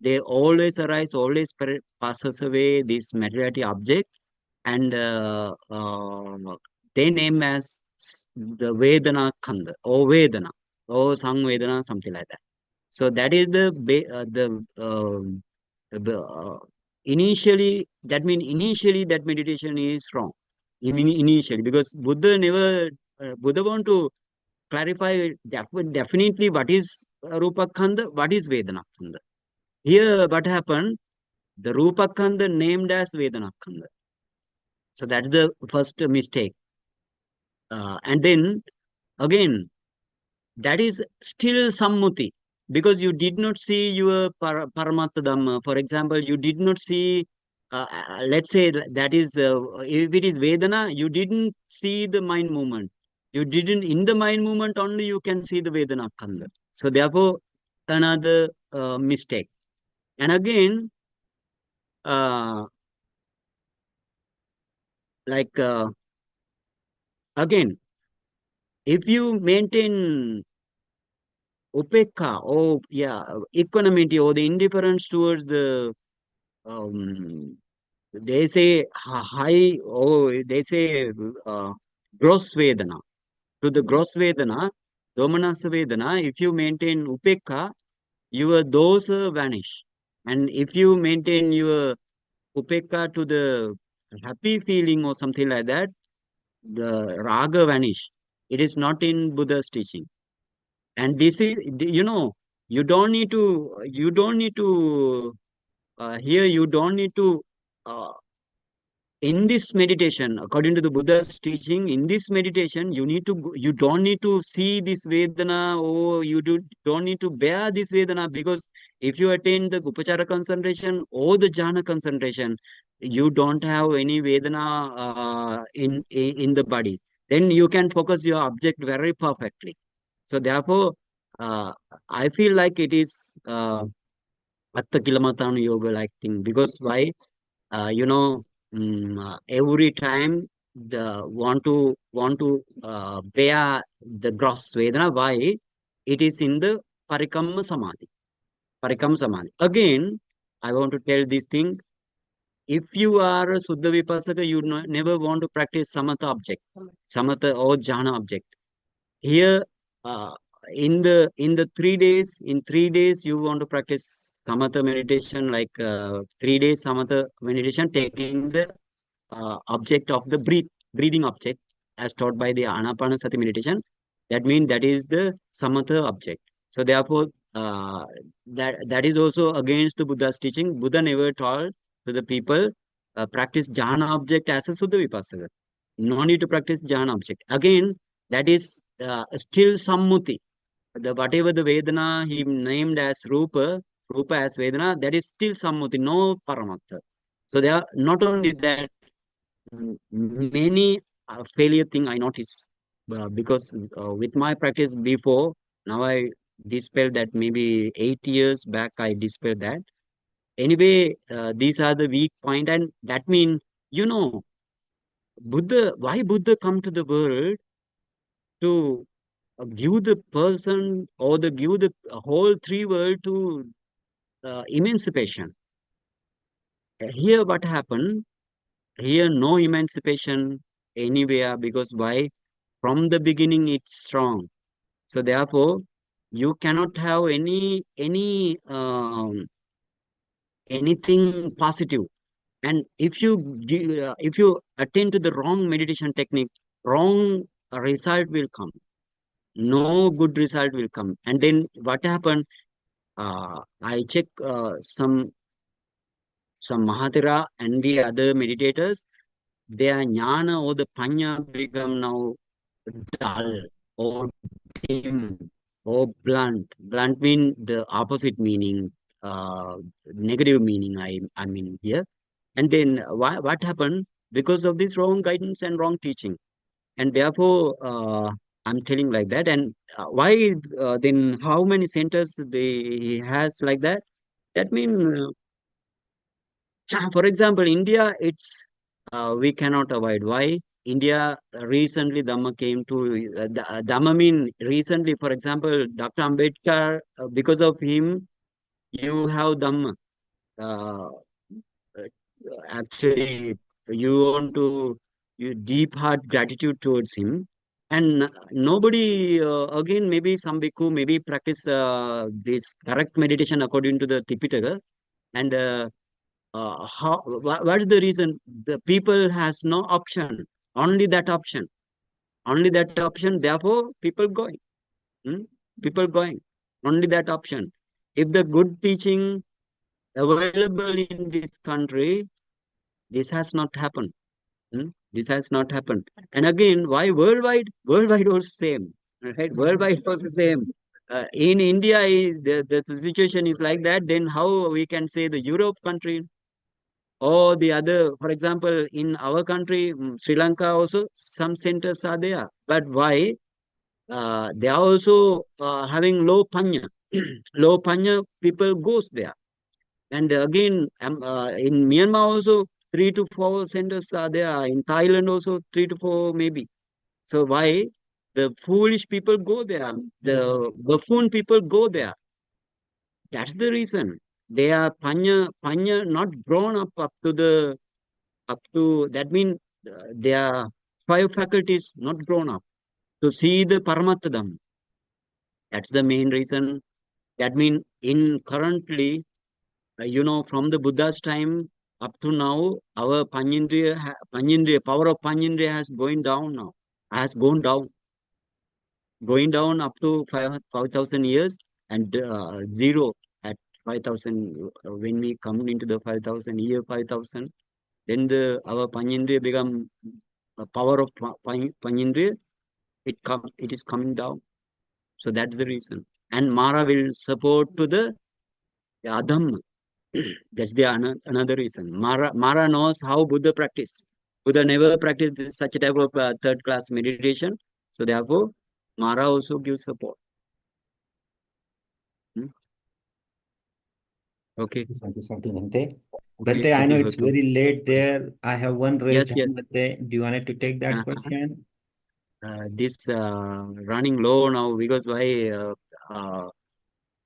They always arise, always passes away. This materiality object, and they name as the Vedana Khanda or Vedana or Sangvedana, something like that. So that is initially, that means initially that meditation is wrong. Initially, because Buddha want to clarify definitely what is Rupa Khanda, what is Vedana Khanda. Here, what happened? The Rupa Khanda named as Vedana Khanda. So that's the first mistake. And then again, that is still sammuti, because you did not see your Paramattha Dhamma. For example, you did not see, let's say that is, if it is Vedana, you didn't see the mind movement. You didn't, in the mind movement only you can see the Vedana Khanda. So therefore, another mistake. And again, like, again, if you maintain upekha or equanimity or the indifference towards the they say high, or they say gross vedana, to the gross vedana, domanasa vedana, if you maintain upekha, your those vanish. And if you maintain your upekha to the happy feeling or something like that, the raga vanish. It is not in Buddha's teaching. And this is, here you don't need to uh, in this meditation, according to the Buddha's teaching, in this meditation you don't need to see this vedana, or don't need to bear this vedana, because if you attain the upachara concentration or the jhana concentration, you don't have any vedana in the body, then you can focus your object very perfectly. So therefore, uh, I feel like it is Atta Kilamatana Yoga like thing, because why? Every time the want to bear the gross Vedana, why? It is in the Parikamma Samadhi. Parikamma Samadhi. Again, I want to tell this thing. If you are a Suddha Vipassaka, you never want to practice Samatha object, Samatha or Jhana object. Here, in 3 days, in 3 days, you want to practice samatha meditation, like 3 days samatha meditation, taking the object of the breathing object as taught by the Anapanasati meditation. That means that is the samatha object. So therefore, that is also against the Buddha's teaching. Buddha never told to the people practice jhana object as a Suddha Vipassaka. No need to practice jhana object. Again, that is still sammuti. The whatever the Vedana he named as Rupa as Vedana, that is still sammuti, no Paramattha. So there are not only that, many failure thing I notice. because with my practice before, now I dispelled that. Maybe 8 years back I dispelled that. Anyway, these are the weak point, and that means, you know, why Buddha come to the world to give the person or give the whole three world to emancipation. Here what happened? Here no emancipation anywhere, because why? From the beginning it's strong. So therefore you cannot have anything positive. And if you attend to the wrong meditation technique, wrong result will come. No good result will come. And then what happened? I check some Mahatera and the other meditators. Their jnana or the panya become now dull or dim or blunt. Blunt mean the opposite meaning, negative meaning. I mean here. And then what happened? Because of this wrong guidance and wrong teaching. And therefore, I'm telling like that. And why then? How many centers he has like that? That means, for example, India. It's we cannot avoid. Why? India recently Dhamma came to Dhamma mean recently. For example, Dr. Ambedkar. Because of him, you have Dhamma. Uh, uh, Actually, you want to you deep heart gratitude towards him. And nobody again, maybe some bhikkhu maybe practice this correct meditation according to the Tipitaka. And what is the reason? The people has no option, only that option, only that option. Therefore people going, hmm? People going, only that option. If the good teaching available in this country, this has not happened. This has not happened. And again, why worldwide? Worldwide also same. Right? Worldwide also same. In India, the situation is like that. Then how we can say the Europe country or the other? For example, in our country, Sri Lanka also, some centers are there. But why? They are also having low panya. Low panya people goes there. And again, in Myanmar also, 3 to 4 centers are there. In Thailand also, 3 to 4 maybe. So why the foolish people go there? The buffoon people go there. That's the reason. They are panya not grown up to that means their 5 faculties not grown up to see the Paramattadam. That's the main reason. That means in currently, from the Buddha's time up to now, our Panyindriya, power of Panyindriya has going down now, has gone down, going down up to 5,000 years and zero at 5,000. When we come into the 5,000 year, 5,000, then our Panyindriya become a power of Panyindriya. It is coming down. So that's the reason. And Mara will support to the Adhamma. That's the another reason. Mara knows how Buddha practice. Buddha never practiced such a type of third class meditation. So therefore, Mara also gives support. Okay. Something, Bhante. Bhante, I know it's very late there. I have one raised hand, Bhante. Do you want to take that question? This running low now because why?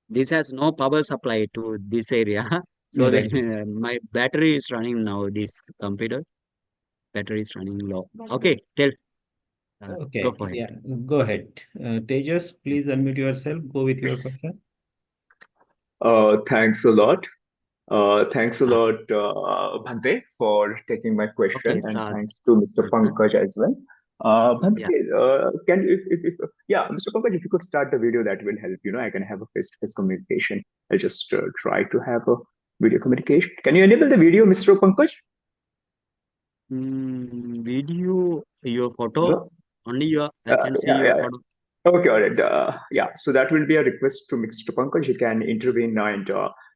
This has no power supply to this area. So my battery is running now. This computer battery is running low. Okay, tell. Okay, go for it. Yeah, go ahead. Tejas, please unmute yourself. Go with your question. Thanks a lot. Thanks a lot, Bhante, for taking my question, and thanks to Mr. Pankaj as well. Bhante, can Mr. Pankaj, if you could start the video, that will help. I can have a face-to-face communication. I'll just try to have a video communication. Can you enable the video, Mr. Pankaj? Video, your photo, only your. I can see your photo. Okay, all right. So that will be a request to Mr. Pankaj. He can intervene and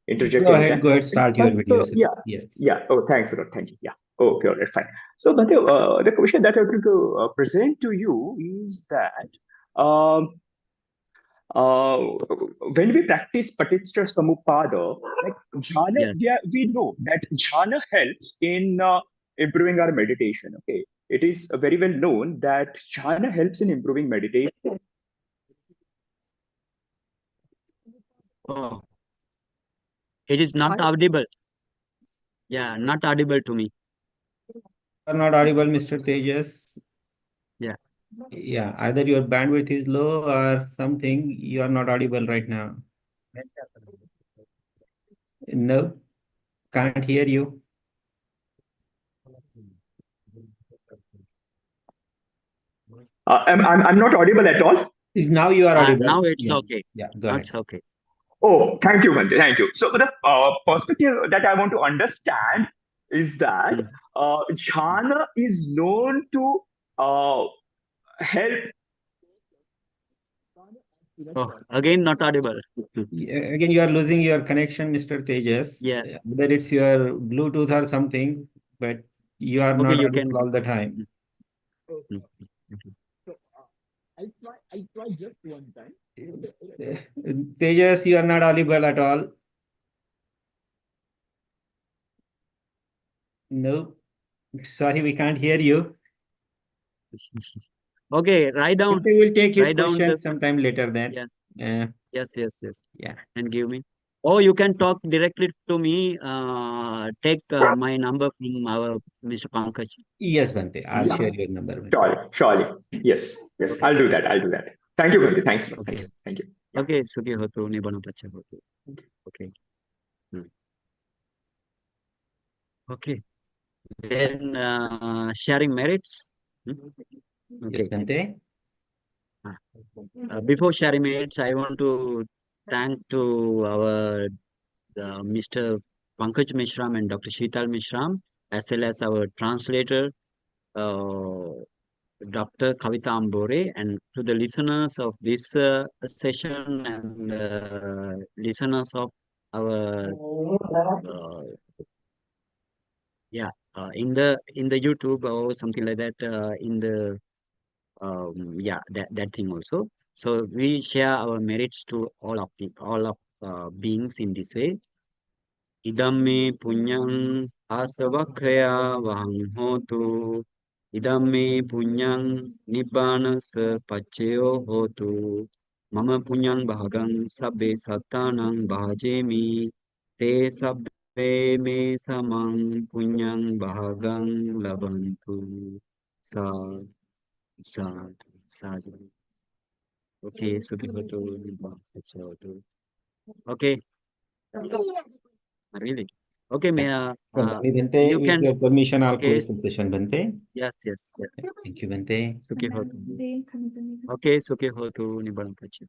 interject. Go ahead, start your video. So, yes. Oh, thanks a lot. Thank you. Yeah. Okay, all right, fine. So, Bhante, the question that I want to present to you is that um, when we practice Paticca Samuppada, like jhana, Yes. we know that jhana helps in improving our meditation. Okay, it is very well known that jhana helps in improving meditation. Oh, it is not audible. Yeah, not audible to me. Are not audible, Mr. Tejas. Yeah. Yeah, either your bandwidth is low or something. You are not audible right now. No, can't hear you. I'm not audible at all. Now you are audible. Now it's Yeah. okay. Yeah, go Now ahead. it's okay. Oh, thank you, Bhante. Thank you. So the perspective that I want to understand is that jhana is known to help. Oh, again not audible. Again, you are losing your connection, Mr. Tejas. Yeah. Whether it's your Bluetooth or something, but you are Okay, not you audible can. all the time. I try just one time. Tejas, you are not audible at all. No, sorry, we can't hear you. Okay, write down. We will take his Write down question the. sometime later then. Yeah. Yes. Yeah. And give me. Or you can talk directly to me. Take my number from our Mr. Pankaj. Yes, Bhante, I'll Yeah. share your number. Bhante. Surely. Yes. Okay. I'll do that. Thank you, Bhante. Thanks. Okay. Thank you. Yeah. Okay, Sukhi hotu, Nibbana pacha hotu. Okay. Okay. Then sharing merits. Yes, Okay. Bhante. Before sharing merits, I want to thank to our Mr. Pankaj Mishram and Dr. Sheetal Mishram, as well as our translator, Dr. Kavita Ambhore, and to the listeners of this session and listeners of our in the YouTube or something like that in the that thing also. So we share our merits to all of beings in this way. Idam punyang asavakhaya vahang hotu. Idam punyang nibbanasa pacceo hotu. Mama punyang bhagang sabbe sattanang bhajemi. Te sabbe me samang punyang bhagang labantu. Sadhu. Okay, Sukhi hotu, Nibbana pacha hotu. Okay, really. Okay, may Bhante, you with can. your permission, I'll Okay. close the session, Bhante. Yes. Thank you, Bhante. Sukhi hotu. Namaste, Kavita. Okay, Sukhi hotu, Nibbana pacha.